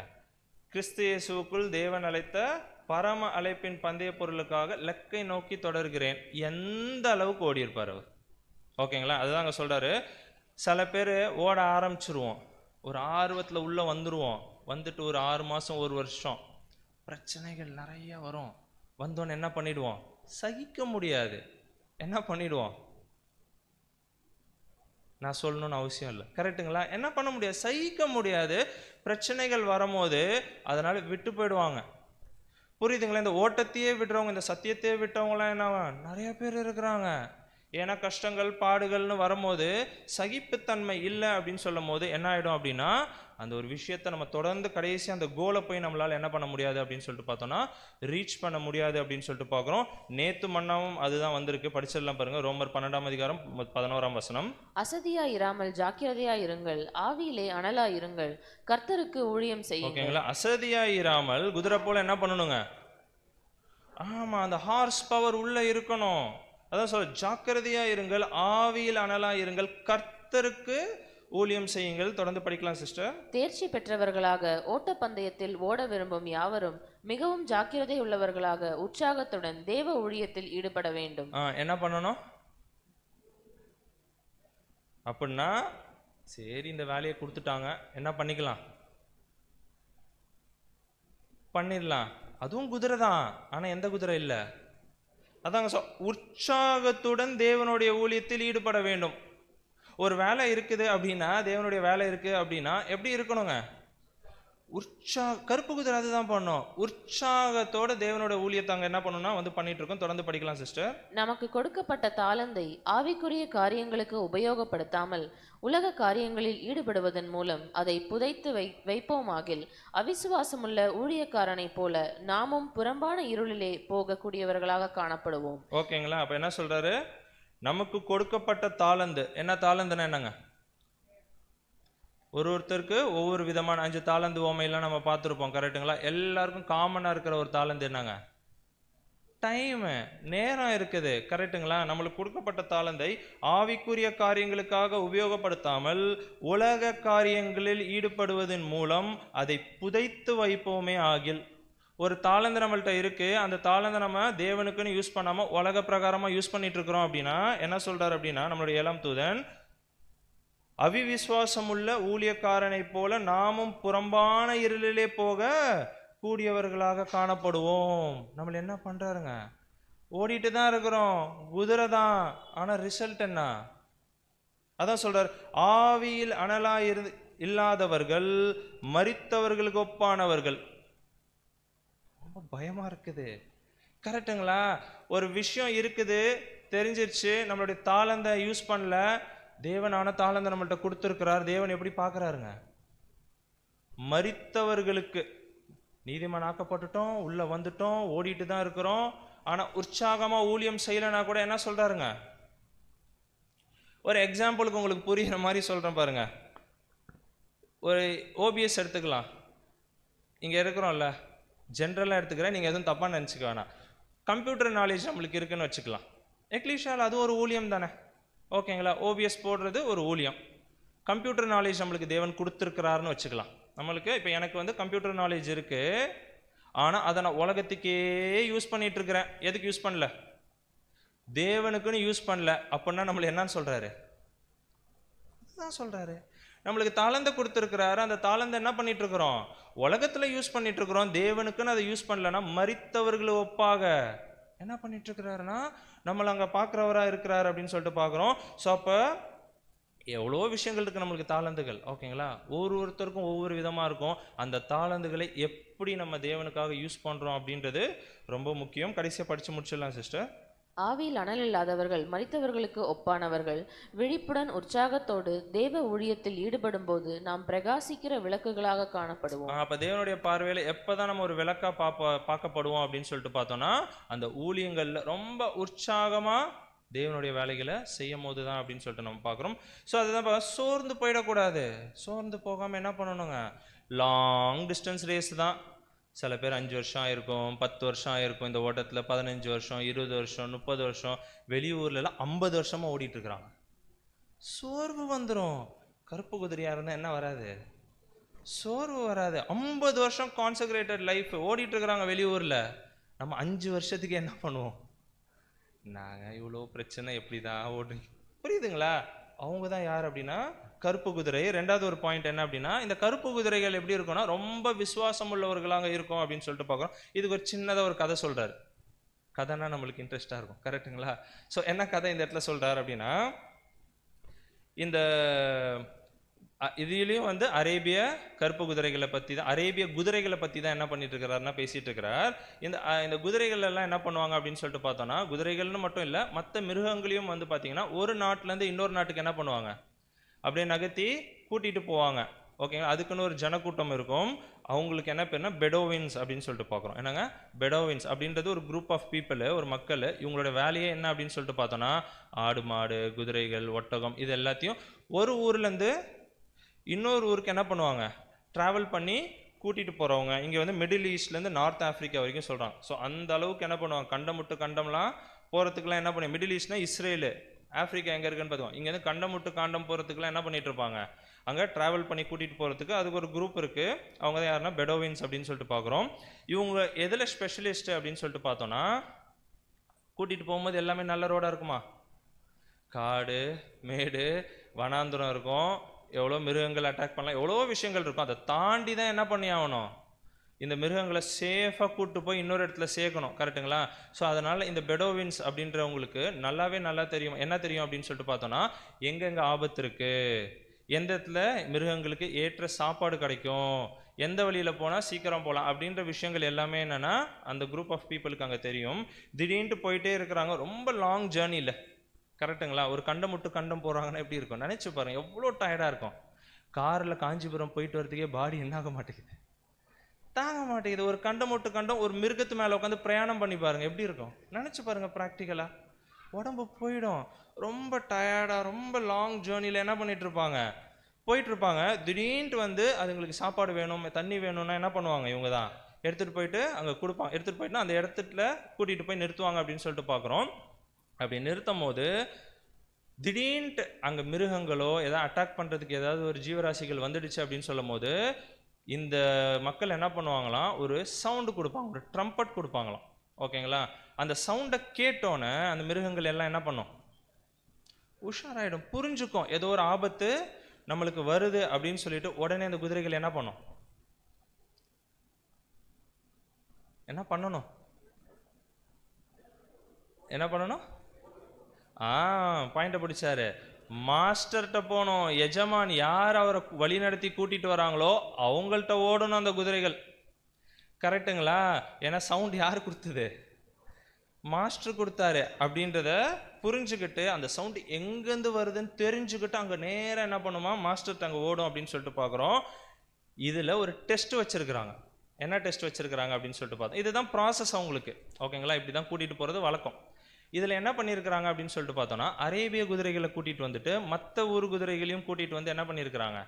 கிறிஸ்து இயேசுவுக்குள் தேவன் அழைத்த பரம அழைப்பின் பந்தய பொருளுக்காக லக்கை நோக்கி தொடர்கிறேன். எந்த அளவுக்கு ஓடி இருப்பார் அவர். ஓகேங்களா? அதுதான் அங்கே சொல்றாரு. சில பேர் ஓட ஆரம்பிச்சிருவோம், ஒரு ஆர்வத்தில் உள்ள வந்துடுவோம், வந்துட்டு ஒரு 6 மாதம் 1 வருஷம் பிரச்சனைகள் நிறைய வரும். வந்தோன்னு என்ன பண்ணிடுவோம், சகிக்க முடியாது. என்ன பண்ணிடுவோம், நான் சொல்லணும்னு அவசியம் இல்லை. கரெக்டுங்களா? என்ன பண்ண முடியாது, சகிக்க முடியாது. பிரச்சனைகள் வரும்போது அதனால விட்டு போயிடுவாங்க. புரியுதுங்களா? இந்த ஓட்டத்தையே விடுறவங்க, இந்த சத்தியத்தையே விட்டவங்களாம் என்ன நிறைய பேர் இருக்கிறாங்க. ஏன்னா கஷ்டங்கள் பாடுகள்னு வரும்போது சகிப்புத்தன்மை இல்லை அப்படின்னு சொல்லும் போது என்ன ஆகிடும் அப்படின்னா அந்த ஒரு விஷயத்தை நம்ம தொடர்ந்து கடைசி அந்த கோலை போய் நம்மளால் என்ன பண்ண முடியாது அப்படின்னு சொல்லிட்டு பார்த்தோம்னா ரீச் பண்ண முடியாது அப்படின்னு சொல்லிட்டு பார்க்குறோம். நேத்து மன்னாவும் அதுதான் வந்திருக்கு, படிச்சிடலாம் பாருங்க. ரோமர் 12ஆம் அதிகாரம் 11ஆம் வசனம். அசதியா இராமல் ஜாக்கிரதையா இருங்கள், ஆவியிலே அனலா இருங்கள், கர்த்தருக்கு ஊழியம் செய்யுங்கள். ஓகேங்களா? அசதியா இராமல் குதிரை போல என்ன பண்ணணுங்க? ஆமா, அந்த ஹார்ஸ் பவர் உள்ள இருக்கணும். அதான் சொல்ல, ஜாக்கிரதையா இருங்கள், ஆவியில் அனலா இருங்கள், கர்த்தருக்கு ஊழியம் செய்யுங்கள். தொடர்ந்து படிக்கலாம் சிஸ்டர். தேர்ச்சி பெற்றவர்களாக ஓட்டப்பந்தயத்தில் ஓட விரும்பும் யாவரும் மிகவும் ஜாக்கிரதை உள்ளவர்களாக உற்சாகத்துடன் தேவ ஊழியத்தில் ஈடுபட வேண்டும். என்ன பண்ணணும் அப்படின்னா, சரி இந்த வேலையை கொடுத்துட்டாங்க, என்ன பண்ணிக்கலாம், பண்ணிடலாம். அதுவும் குதிரை தான், ஆனா எந்த குதிரை இல்லை. அதாங்க உற்சாகத்துடன் தேவனுடைய ஊழியத்தில் ஈடுபட வேண்டும். ஒரு வேலை இருக்குது அப்படின்னா, தேவனுடைய வேலை இருக்கு அப்படின்னா எப்படி இருக்கணுங்க? கருப்பு குதிரை அதுதான் பண்ணும். உற்சாகத்தோட தேவனோட ஊழியத்தை அங்க என்ன பண்ணணும்னா வந்து பண்ணிட்டு இருக்கோம். தொடர்ந்து படிக்கலாம் சிஸ்டர். நமக்கு கொடுக்கப்பட்ட தாளந்தை ஆவிக்குரிய காரியங்களுக்கு உபயோகப்படுத்தாமல் உலக காரியங்களில் ஈடுபடுவதன் மூலம் அதை புதைத்து வைப்போமாகில் அவிசுவாசமுள்ள ஊழியக்காரனை போல நாமும் புறம்பான இருளிலே போகக்கூடியவர்களாக காணப்படுவோம். ஓகேங்களா? அப்ப என்ன சொல்றாரு? நமக்கு கொடுக்கப்பட்ட தாளந்து. என்ன தாளந்துன்னா என்னங்க? ஒருத்தருக்கு ஒவ்வொரு விதமான 5 தாளந்து ஓமையெல்லாம் நம்ம பார்த்துருப்போம், கரெக்டுங்களா? எல்லாருக்கும் காமனா இருக்கிற ஒரு தாளந்து என்னங்க? டைமு, நேரம் இருக்குது, கரெக்டுங்களா? நம்மளுக்கு கொடுக்கப்பட்ட தாளந்தை ஆவிக்குரிய காரியங்களுக்காக உபயோகப்படுத்தாமல் உலக காரியங்களில் ஈடுபடுவதன் மூலம் அதை புதைத்து வைப்போமே ஆகில். ஒரு தாளந்து நம்மள்கிட்ட இருக்கு, அந்த தாளந்தை நம்ம தேவனுக்குன்னு யூஸ் பண்ணாம உலக பிரகாரமா யூஸ் பண்ணிட்டு இருக்கிறோம் அப்படின்னா என்ன சொல்றாரு அப்படின்னா, நம்மளுடைய 7ஆம் தூதன், அவிவிசுவாசமுள்ள ஊழியக்காரனை போல நாமும் புறம்பான இருளிலே போக கூடியவர்களாக காணப்படுவோம். நம்மள என்ன பண்றாருங்க? ஓடிட்டு தான் இருக்கிறோம், குதிரை தான், ஆனா ரிசல்ட் என்ன? அதான் சொல்றாரு, ஆவியில் அனலா இல்லாதவர்கள் மரித்தவர்களுக்கு ஒப்பானவர்கள். ரொம்ப பயமா இருக்குது, கரெக்டுங்களா? ஒரு விஷயம் இருக்குது, தெரிஞ்சிருச்சு, நம்மளுடைய தாளந்தை யூஸ் பண்ணல, தேவனான தாளந்தை நம்மள்கிட்ட கொடுத்துருக்கிறார். தேவன் எப்படி பார்க்கறாருங்க? மரித்தவர்களுக்கு. நீதிமானாக்கப்பட்டுட்டோம், உள்ள வந்துட்டோம், ஓடிட்டு தான் இருக்கிறோம், ஆனா உற்சாகமா ஊழியம் செய்யலனா கூட என்ன சொல்றாருங்க? ஒரு எக்ஸாம்பிளுக்கு உங்களுக்கு புரியுற மாதிரி சொல்றேன் பாருங்க. ஒரு ஓபிஎஸ் எடுத்துக்கலாம். இங்க இருக்கிறோம்ல, ஜென்ரலா எடுத்துக்கிறேன், நீங்க எதுவும் தப்பா நினைச்சுக்க வேணாம். கம்ப்யூட்டர் நாலேஜ் நம்மளுக்கு இருக்குன்னு வச்சுக்கலாம். எக்லீஷியால அது ஒரு ஊழியம் தானே, ஓகேங்களா? ஓபிஎஸ் போடுறது ஒரு ஊழியம். கம்ப்யூட்டர் நாலேஜ் நம்மளுக்கு தேவன் கொடுத்துருக்கிறாருன்னு வச்சுக்கலாம். நம்மளுக்கு இப்போ எனக்கு வந்து கம்ப்யூட்டர் நாலேஜ் இருக்கு, ஆனால் அதை நான் உலகத்துக்கே யூஸ் பண்ணிட்டு இருக்கிறேன். எதுக்கு யூஸ் பண்ணல? தேவனுக்குன்னு யூஸ் பண்ணல. அப்படின்னா நம்மள என்னன்னு சொல்றாரு? அதுதான் சொல்றாரு, நம்மளுக்கு தாளந்தை கொடுத்துருக்கிறாரு, அந்த தாளந்தை என்ன பண்ணிட்டு இருக்கிறோம்? உலகத்துல யூஸ் பண்ணிட்டு இருக்கிறோம். தேவனுக்குன்னு அதை யூஸ் பண்ணலன்னா மரித்தவர்களை ஒப்பாக என்ன பண்ணிட்டு இருக்கிறாருன்னா நம்மளை அங்கே பார்க்குறவரா இருக்கிறாரு அப்படின்னு சொல்லிட்டு பார்க்குறோம். ஸோ அப்போ எவ்வளோ விஷயங்கள் இருக்குது நம்மளுக்கு தாளந்துகள், ஓகேங்களா? ஒவ்வொருத்தருக்கும் ஒவ்வொரு விதமாக இருக்கும். அந்த தாளந்துகளை எப்படி நம்ம தேவனுக்காக யூஸ் பண்ணுறோம் அப்படின்றது ரொம்ப முக்கியம். கடைசியாக படித்து முடிச்சிடலாம் சிஸ்டர். ஆவியில் அனல் இல்லாதவர்கள் மரித்தவர்களுக்கு ஒப்பானவர்கள் விழிப்புடன் உற்சாகத்தோடு தேவ ஊழியத்தில் ஈடுபடும் போது நாம் பிரகாசிக்கிற விளக்குகளாக காணப்படுவோம். அப்ப தேவனுடைய பார்வையில எப்பதான் நம்ம ஒரு விளக்கா பார்க்கப்படுவோம் அப்படின்னு சொல்லிட்டு பார்த்தோம்னா, அந்த ஊழியங்கள்ல ரொம்ப உற்சாகமா தேவனுடைய வேலைகளை செய்யும் போது தான் அப்படின்னு சொல்லிட்டு நம்ம பார்க்குறோம். ஸோ அதுதான், சோர்ந்து போயிடக்கூடாது. சோர்ந்து போகாம என்ன பண்ணணுங்க? லாங் டிஸ்டன்ஸ் ரேஸ் தான். சில பேர் 5 வருஷம் ஆயிருக்கும், 10 வருஷம் ஆயிருக்கும் இந்த ஓட்டத்தில், 15 வருஷம், 20 வருஷம், 30 வருஷம், வெளியூர்லாம் 50 வருஷமா ஓடிட்டு இருக்கிறாங்க. சோர்வு வந்துடும். கருப்பு குதிரையா இருந்தால் என்ன வராது? சோர்வு வராது. 50 வருஷம் கான்செக்ரேட்டட் லைஃப் ஓடிட்டு இருக்கிறாங்க வெளியூரில். நம்ம 5 வருஷத்துக்கு என்ன பண்ணுவோம்? நாங்கள் இவ்வளோ பிரச்சனை எப்படி தான் ஓடுங்க, புரியுதுங்களா? அவங்க தான் யார் அப்படின்னா கருப்பு குதிரை. ரெண்டாவது ஒரு பாயிண்ட் என்ன அப்படின்னா, இந்த கருப்பு குதிரைகள் எப்படி இருக்கும்னா ரொம்ப விசுவாசம் உள்ளவர்களாக இருக்கும் அப்படின்னு சொல்லிட்டு பார்க்குறோம். இதுக்கு ஒரு சின்னதாக ஒரு கதை சொல்றாரு. கதைனா நம்மளுக்கு இன்ட்ரெஸ்டாக இருக்கும், கரெக்டுங்களா? ஸோ என்ன கதை இந்த இடத்துல சொல்றாரு அப்படின்னா, இந்த இதுலயும் வந்து அரேபிய கருப்பு குதிரைகளை பத்தி தான், அரேபிய குதிரைகளை பத்தி தான் என்ன பண்ணிட்டு இருக்கிறாருன்னா பேசிட்டு இருக்கிறார். இந்த குதிரைகள் எல்லாம் என்ன பண்ணுவாங்க அப்படின்னு சொல்லிட்டு பார்த்தோம்னா, குதிரைகள்னு மட்டும் இல்ல, மற்ற மிருகங்களையும் வந்து பாத்தீங்கன்னா ஒரு நாட்டுல இருந்து இன்னொரு நாட்டுக்கு என்ன பண்ணுவாங்க, அப்படியே நகர்த்தி கூட்டிட்டு போவாங்க. ஓகேங்களா. அதுக்குன்னு ஒரு ஜனக்கூட்டம் இருக்கும். அவங்களுக்கு என்ன பேருனா பெடோவின்ஸ் அப்படின்னு சொல்லிட்டு பார்க்குறோம். என்னங்க, பெடோவின்ஸ் அப்படின்றது ஒரு குரூப் ஆஃப் பீப்புள், ஒரு மக்கள். இவங்களோட வேலையே என்ன அப்படின்னு சொல்லிட்டு பார்த்தோன்னா, ஆடு மாடு குதிரைகள் ஒட்டகம் இது எல்லாத்தையும் ஒரு ஊர்லேருந்து இன்னொரு ஊருக்கு என்ன பண்ணுவாங்க, ட்ராவல் பண்ணி கூட்டிகிட்டு போகிறவங்க. இங்கே வந்து மிடில் ஈஸ்ட்லேருந்து நார்த் ஆஃப்ரிக்கா வரைக்கும் சொல்கிறாங்க. ஸோ அந்த அளவுக்கு என்ன பண்ணுவாங்க, கண்டம் விட்டு கண்டம்லாம் போகிறதுக்குலாம் என்ன பண்ணுவாங்க. மிடில் ஈஸ்ட்னா இஸ்ரேலு, ஆஃப்ரிக்கா எங்கே இருக்குன்னு பார்த்துக்கோங்க. இங்கேருந்து கண்டம் விட்டு காண்டம் போகிறதுக்குலாம் என்ன பண்ணிட்டு இருப்பாங்க, அங்கே ட்ராவல் பண்ணி கூட்டிகிட்டு போகிறதுக்கு அதுக்கு ஒரு குரூப் இருக்குது. அவங்க தான் யாருன்னா பெடோவின்ஸ் அப்படின்னு சொல்லிட்டு பார்க்குறோம். இவங்க எதில் ஸ்பெஷலிஸ்ட் அப்படின்னு சொல்லிட்டு பார்த்தோன்னா, கூட்டிகிட்டு போகும்போது எல்லாமே நல்ல ரோடாக இருக்குமா, காடு மேடு வனாந்திரம் இருக்கும், எவ்வளோ மிருகங்கள் அட்டாக் பண்ணலாம், எவ்வளோ விஷயங்கள் இருக்கும். அதை தாண்டி தான் என்ன பண்ணி ஆகணும், இந்த மிருகங்களை சேஃபாக கூப்பிட்டு போய் இன்னொரு இடத்துல சேர்க்கணும். கரெக்டுங்களா. ஸோ அதனால் இந்த பெடோவின்ஸ் அப்படின்றவங்களுக்கு நல்லா தெரியும். என்ன தெரியும் அப்படின்னு சொல்லிட்டு பார்த்தோன்னா, எங்கெங்கே ஆபத்து இருக்குது, எந்த இடத்துல மிருகங்களுக்கு ஏற்ற சாப்பாடு கிடைக்கும், எந்த வழியில் போனால் சீக்கிரம் போகலாம் அப்படின்ற விஷயங்கள் எல்லாமே என்னென்னா அந்த குரூப் ஆஃப் பீப்புளுக்கு அங்கே தெரியும். திடீர்னு போயிட்டே இருக்கிறாங்க, ரொம்ப லாங் ஜேர்னியில். கரெக்டுங்களா. ஒரு கண்டம் விட்டு கண்டம் போகிறாங்கன்னா எப்படி இருக்கும் நினச்சி பாருங்கள், எவ்வளோ டயர்டாக இருக்கும். காரில் காஞ்சிபுரம் போயிட்டு வரதுக்கே பாடி என்ன ஆக மாட்டேங்குது, தாங்க மாட்டேங்குது. ஒரு கண்டம் விட்டு கண்டம் ஒரு மிருகத்து மேலே உட்காந்து பிரயாணம் பண்ணி பாருங்கள் எப்படி இருக்கும் நினச்சி பாருங்கள். ப்ராக்டிக்கலாக உடம்பு போயிடும். ரொம்ப டயர்டாக ரொம்ப லாங் ஜேர்னியில் என்ன பண்ணிட்டு இருப்பாங்க, போயிட்டு இருப்பாங்க. திடீர்னு வந்து அதுங்களுக்கு சாப்பாடு வேணும் தண்ணி வேணும்னா என்ன பண்ணுவாங்க, இவங்க தான் எடுத்துகிட்டு போயிட்டு அங்கே கொடுப்பாங்க. எடுத்துகிட்டு போயிட்டுனா அந்த இடத்துல கூட்டிகிட்டு போய் நிறுத்துவாங்க அப்படின்னு சொல்லிட்டு பார்க்குறோம். அப்படி நிறுத்தும் போது திடீர்னு அங்கே மிருகங்களோ ஏதாவது அட்டாக் பண்ணுறதுக்கு ஏதாவது ஒரு ஜீவராசிகள் வந்துடுச்சு அப்படின்னு சொல்லும் போது இந்த மக்கள் என்ன பண்ணுவாங்களாம், ஒரு சவுண்டு கொடுப்பாங்க, ஒரு ட்ரம்பட் கொடுப்பாங்களாம். ஓகேங்களா. அந்த சவுண்டை கேட்டோன்னே அந்த மிருகங்கள் எல்லாம் என்ன பண்ணும், உஷாராயிடும், புரிஞ்சுக்கும் ஏதோ ஒரு ஆபத்து நம்மளுக்கு வருது அப்படின்னு சொல்லிட்டு உடனே அந்த குதிரைகள் என்ன பண்ணும், என்ன பண்ணணும், பாயிண்ட பிடிச்சாரு. மாஸ்டர்கிட்ட போனோம், எஜமான் யார் அவரை வழி நடத்தி கூட்டிட்டு வராங்களோ அவங்கள்ட்ட ஓடணும் அந்த குதிரைகள். கரெக்டுங்களா. ஏன்னா சவுண்ட் யார் கொடுத்தது, மாஸ்டர் கொடுத்தாரு அப்படின்றத புரிஞ்சுக்கிட்டு அந்த சவுண்ட் எங்கேருந்து வருதுன்னு தெரிஞ்சுக்கிட்டு அங்கே நேராக என்ன பண்ணுமா, மாஸ்டர்கிட்ட அங்கே ஓடும் அப்படின்னு சொல்லிட்டு பார்க்குறோம். இதில் ஒரு டெஸ்ட் வச்சிருக்கிறாங்க. என்ன டெஸ்ட் வச்சிருக்கிறாங்க அப்படின்னு சொல்லிட்டு பார்த்தோம். இதுதான் ப்ராசஸ் அவங்களுக்கு. ஓகேங்களா. இப்படி தான் கூட்டிகிட்டு போகிறது வழக்கம். இதில் என்ன பண்ணியிருக்கிறாங்க அப்படின்னு சொல்லிட்டு பார்த்தோன்னா, அரேபிய குதிரைகளை கூட்டிகிட்டு வந்துட்டு மற்ற ஊர் குதிரைகளையும் கூட்டிகிட்டு வந்து என்ன பண்ணியிருக்கிறாங்க,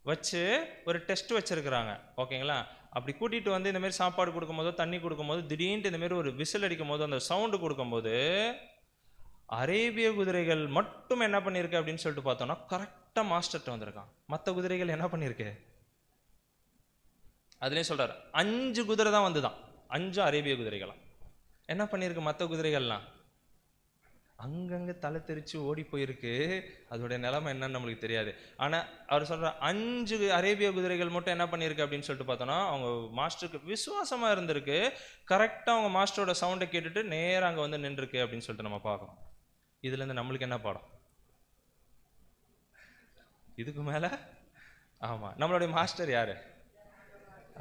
வச்சு ஒரு டெஸ்ட் வச்சுருக்கிறாங்க. ஓகேங்களா. அப்படி கூட்டிகிட்டு வந்து இந்தமாரி சாப்பாடு கொடுக்கும்போதோ தண்ணி கொடுக்கும்போது திடீர்னு இந்தமாரி ஒரு விசில் அடிக்கும் போது அந்த சவுண்டு கொடுக்கும்போது அரேபிய குதிரைகள் மட்டும் என்ன பண்ணியிருக்கு அப்படின்னு சொல்லிட்டு பார்த்தோன்னா கரெக்டாக மாஸ்டர்கிட்ட வந்திருக்கான். மற்ற குதிரைகள் என்ன பண்ணியிருக்கு, அதுலேயும் சொல்கிறார் 5 குதிரை தான் வந்துதான், 5 அரேபிய குதிரைகளாம். என்ன பண்ணியிருக்கு, மற்ற குதிரைகள்லாம் அங்கங்கே தலை தெரிச்சு ஓடி போயிருக்கு. அதோடைய நிலைமை என்னன்னு நம்மளுக்கு தெரியாது. ஆனால் அவர் சொல்ற 5 அரேபிய குதிரைகள் மட்டும் என்ன பண்ணியிருக்கு அப்படின்னு சொல்லிட்டு பார்த்தோன்னா, அவங்க மாஸ்டருக்கு விசுவாசமாக இருந்திருக்கு. கரெக்டாக அவங்க மாஸ்டரோட சவுண்டை கேட்டுட்டு நேராக அங்கே வந்து நின்றுருக்கு அப்படின்னு சொல்லிட்டு நம்ம பார்க்கணும். இதுலேருந்து நம்மளுக்கு என்ன பாடம் இதுக்கு மேலே? ஆமாம், நம்மளுடைய மாஸ்டர் யாரு?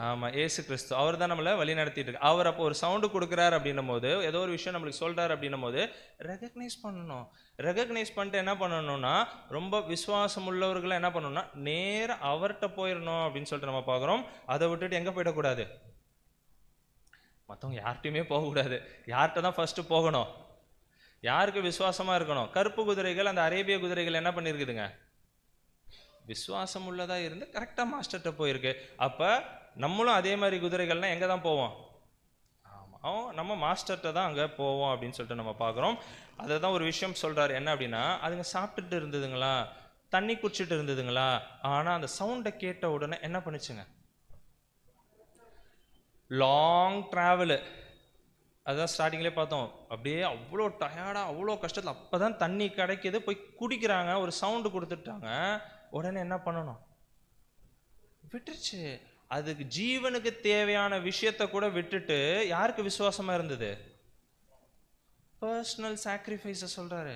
ஆமாம், ஏசு கிறிஸ்து. அவர் தான் நம்மளை வழி நடத்திட்டு இருக்கு. அவர் அப்போ ஒரு சவுண்டு கொடுக்குறாரு அப்படின்னும் போது, ஏதோ ஒரு விஷயம் நம்மளுக்கு சொல்கிறார் அப்படின்னும் போது ரெகக்னைஸ் பண்ணணும். ரெகக்னைஸ் பண்ணிட்டு என்ன பண்ணணும்னா, ரொம்ப விசுவாசம் உள்ளவர்களை என்ன பண்ணணும்னா நேராக அவர்கிட்ட போயிடணும் அப்படின்னு சொல்லிட்டு நம்ம பார்க்குறோம். அதை விட்டுட்டு எங்கே போயிடக்கூடாது, மற்றவங்க யார்கிட்டையுமே போகக்கூடாது. யார்கிட்ட தான் ஃபர்ஸ்ட் போகணும், யாருக்கு விசுவாசமாக இருக்கணும். கருப்பு குதிரைகள் அந்த அரேபிய குதிரைகள் என்ன பண்ணியிருக்குதுங்க, விசுவாசம் உள்ளதா இருந்து கரெக்டாக மாஸ்டர்கிட்ட போயிருக்கு. அப்போ நம்மளும் அதே மாதிரி குதிரைகள்லாம் எங்கே தான் போவோம், ஆமாம் நம்ம மாஸ்டர்கிட்ட தான் அங்கே போவோம் அப்படின்னு சொல்லிட்டு நம்ம பார்க்குறோம். அதை தான் ஒரு விஷயம் சொல்கிறாரு. என்ன அப்படின்னா, அதுங்க சாப்பிட்டுட்டு இருந்ததுங்களா, தண்ணி குடிச்சிட்டு இருந்ததுங்களா, ஆனால் அந்த சவுண்டை கேட்ட உடனே என்ன பண்ணுச்சுங்க, லாங் ட்ராவலு. அதுதான் ஸ்டார்டிங்லேயே பார்த்தோம். அப்படியே அவ்வளோ டயர்டாக அவ்வளோ கஷ்டத்தில் அப்போ தான் தண்ணி கிடைக்கிது, போய் குடிக்கிறாங்க, ஒரு சவுண்டு கொடுத்துட்டாங்க. உடனே என்ன பண்ணணும், விட்டுருச்சு. அதுக்கு ஜீவனுக்கு தேவையான விஷயத்தை கூட விட்டுட்டு யாருக்கு விசுவாசமா இருந்தது, பர்சனல் சாக்ரிஃபைஸை சொல்றாரு.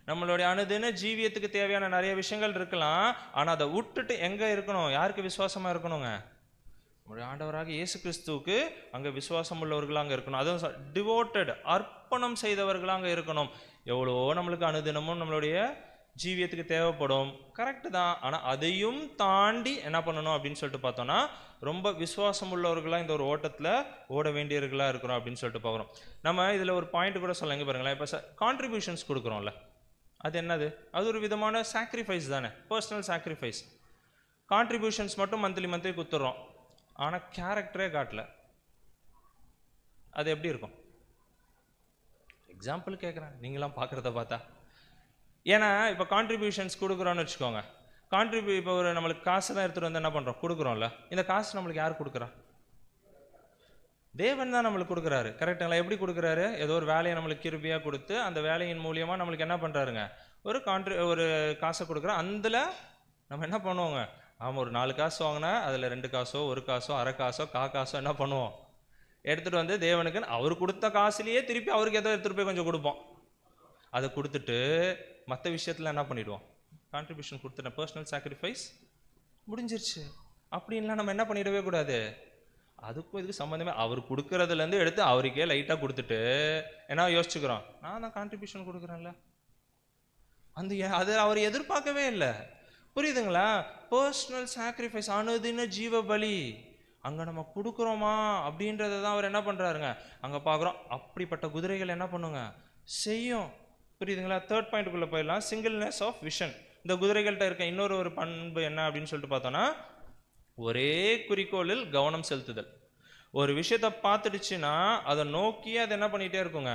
நம்மளுடைய அனுதின ஜீவியத்துக்கு தேவையான நிறைய விஷயங்கள் இருக்கலாம். ஆனா அதை விட்டுட்டு எங்க இருக்கணும்? யாருக்கு விசுவாசமா இருக்கணுங்க? நம்முடைய ஆண்டவராக இயேசு கிறிஸ்துவுக்கு அங்க விசுவாசம் உள்ளவர்களா அங்க இருக்கணும். அதுவும் டிவோட்டட், அர்ப்பணம் செய்தவர்களா அங்க இருக்கணும். எவ்வளோ நம்மளுக்கு அனுதினமும் நம்மளுடைய ஜீவியத்துக்கு தேவைப்படும், கரெக்டு தான். ஆனா அதையும் தாண்டி என்ன பண்ணணும் அப்படின்னு சொல்லிட்டு பார்த்தோம்னா, ரொம்ப விசுவாசம் உள்ளவர்களா இந்த ஒரு ஓட்டத்துல ஓட வேண்டியவர்களா இருக்கிறோம் அப்படின்னு சொல்லிட்டு பார்க்குறோம். நம்ம இதுல ஒரு பாயிண்ட் கூட சொல்ல, எங்க பாருங்களேன், இப்போ கான்ட்ரிபியூஷன்ஸ் கொடுக்குறோம்ல, அது என்னது? அது ஒரு விதமான சாக்ரிஃபைஸ் தானே, பர்சனல் சாக்ரிஃபைஸ். கான்ட்ரிபியூஷன்ஸ் மட்டும் மந்த்லி கொடுத்துட்றோம், ஆனால் கேரக்டரே காட்டல. அது எப்படி இருக்கும்? எக்ஸாம்பிள் கேட்குறேன், நீங்களாம் பார்க்குறத பார்த்தா. ஏன்னா இப்போ கான்ட்ரிபியூஷன்ஸ் கொடுக்குறோன்னு வச்சுக்கோங்க, இப்போ ஒரு நம்மளுக்கு காசு தான் எடுத்துகிட்டு வந்து என்ன பண்ணுறோம், கொடுக்குறோம்ல. இந்த காசு நம்மளுக்கு யார் கொடுக்குறா? தேவன் தான் நம்மளுக்கு கொடுக்குறாரு, கரெக்டுங்களா? எப்படி கொடுக்குறாரு? ஏதோ ஒரு வேலையை நம்மளுக்கு கிருபையாக கொடுத்து அந்த வேலையின் மூலியமாக நம்மளுக்கு என்ன பண்ணுறாருங்க, ஒரு காசை கொடுக்குறோம். அதில் நம்ம என்ன பண்ணுவோங்க, ஆமாம், ஒரு 4 காசு வாங்கினா அதில் 2 காசோ 1 காசோ அரை காசோ காசோ என்ன பண்ணுவோம், எடுத்துகிட்டு வந்து தேவனுக்கு அவர் கொடுத்த காசுலேயே திருப்பி அவருக்கு ஏதோ எடுத்துகிட்டு போய் கொஞ்சம் கொடுப்போம். அதை கொடுத்துட்டு மற்ற விஷயத்தில் என்ன பண்ணிடுவோம், கான்ட்ரிபியூஷன் கொடுத்துட்டேன், பர்சனல் சாக்ரிஃபைஸ் முடிஞ்சிருச்சு. அப்படின்லாம் நம்ம என்ன பண்ணிடவே கூடாது. அதுக்கும் இதுக்கு சம்மந்தமே, அவர் கொடுக்கறதுலேருந்து எடுத்து அவருக்கே லைட்டாக கொடுத்துட்டு என்ன யோசிச்சுக்கிறோம், நான் தான் கான்ட்ரிபியூஷன் கொடுக்குறேன்ல. அது அவர் எதிர்பார்க்கவே இல்லை, புரியுதுங்களா? பர்சனல் சாக்ரிஃபைஸ், அனுதின ஜீவ பலி அங்கே நம்ம கொடுக்குறோமா அப்படின்றத தான் அவர் என்ன பண்ணுறாருங்க அங்கே பார்க்குறோம். அப்படிப்பட்ட குதிரைகள் என்ன பண்ணுங்க, செய்யும். புரியுதுங்களா? தேர்ட் பாயிண்ட்டுக்குள்ளே போயிடலாம், சிங்கிள்னஸ் ஆஃப் விஷன். இந்த குதிரைகள்கிட்ட இருக்க இன்னொரு பண்பு என்ன அப்படின்னு சொல்லிட்டு பார்த்தோன்னா, ஒரே குறிக்கோளில் கவனம் செலுத்துதல். ஒரு விஷயத்தை பார்த்துடுச்சுன்னா அதை நோக்கி அது என்ன பண்ணிகிட்டே இருக்குங்க,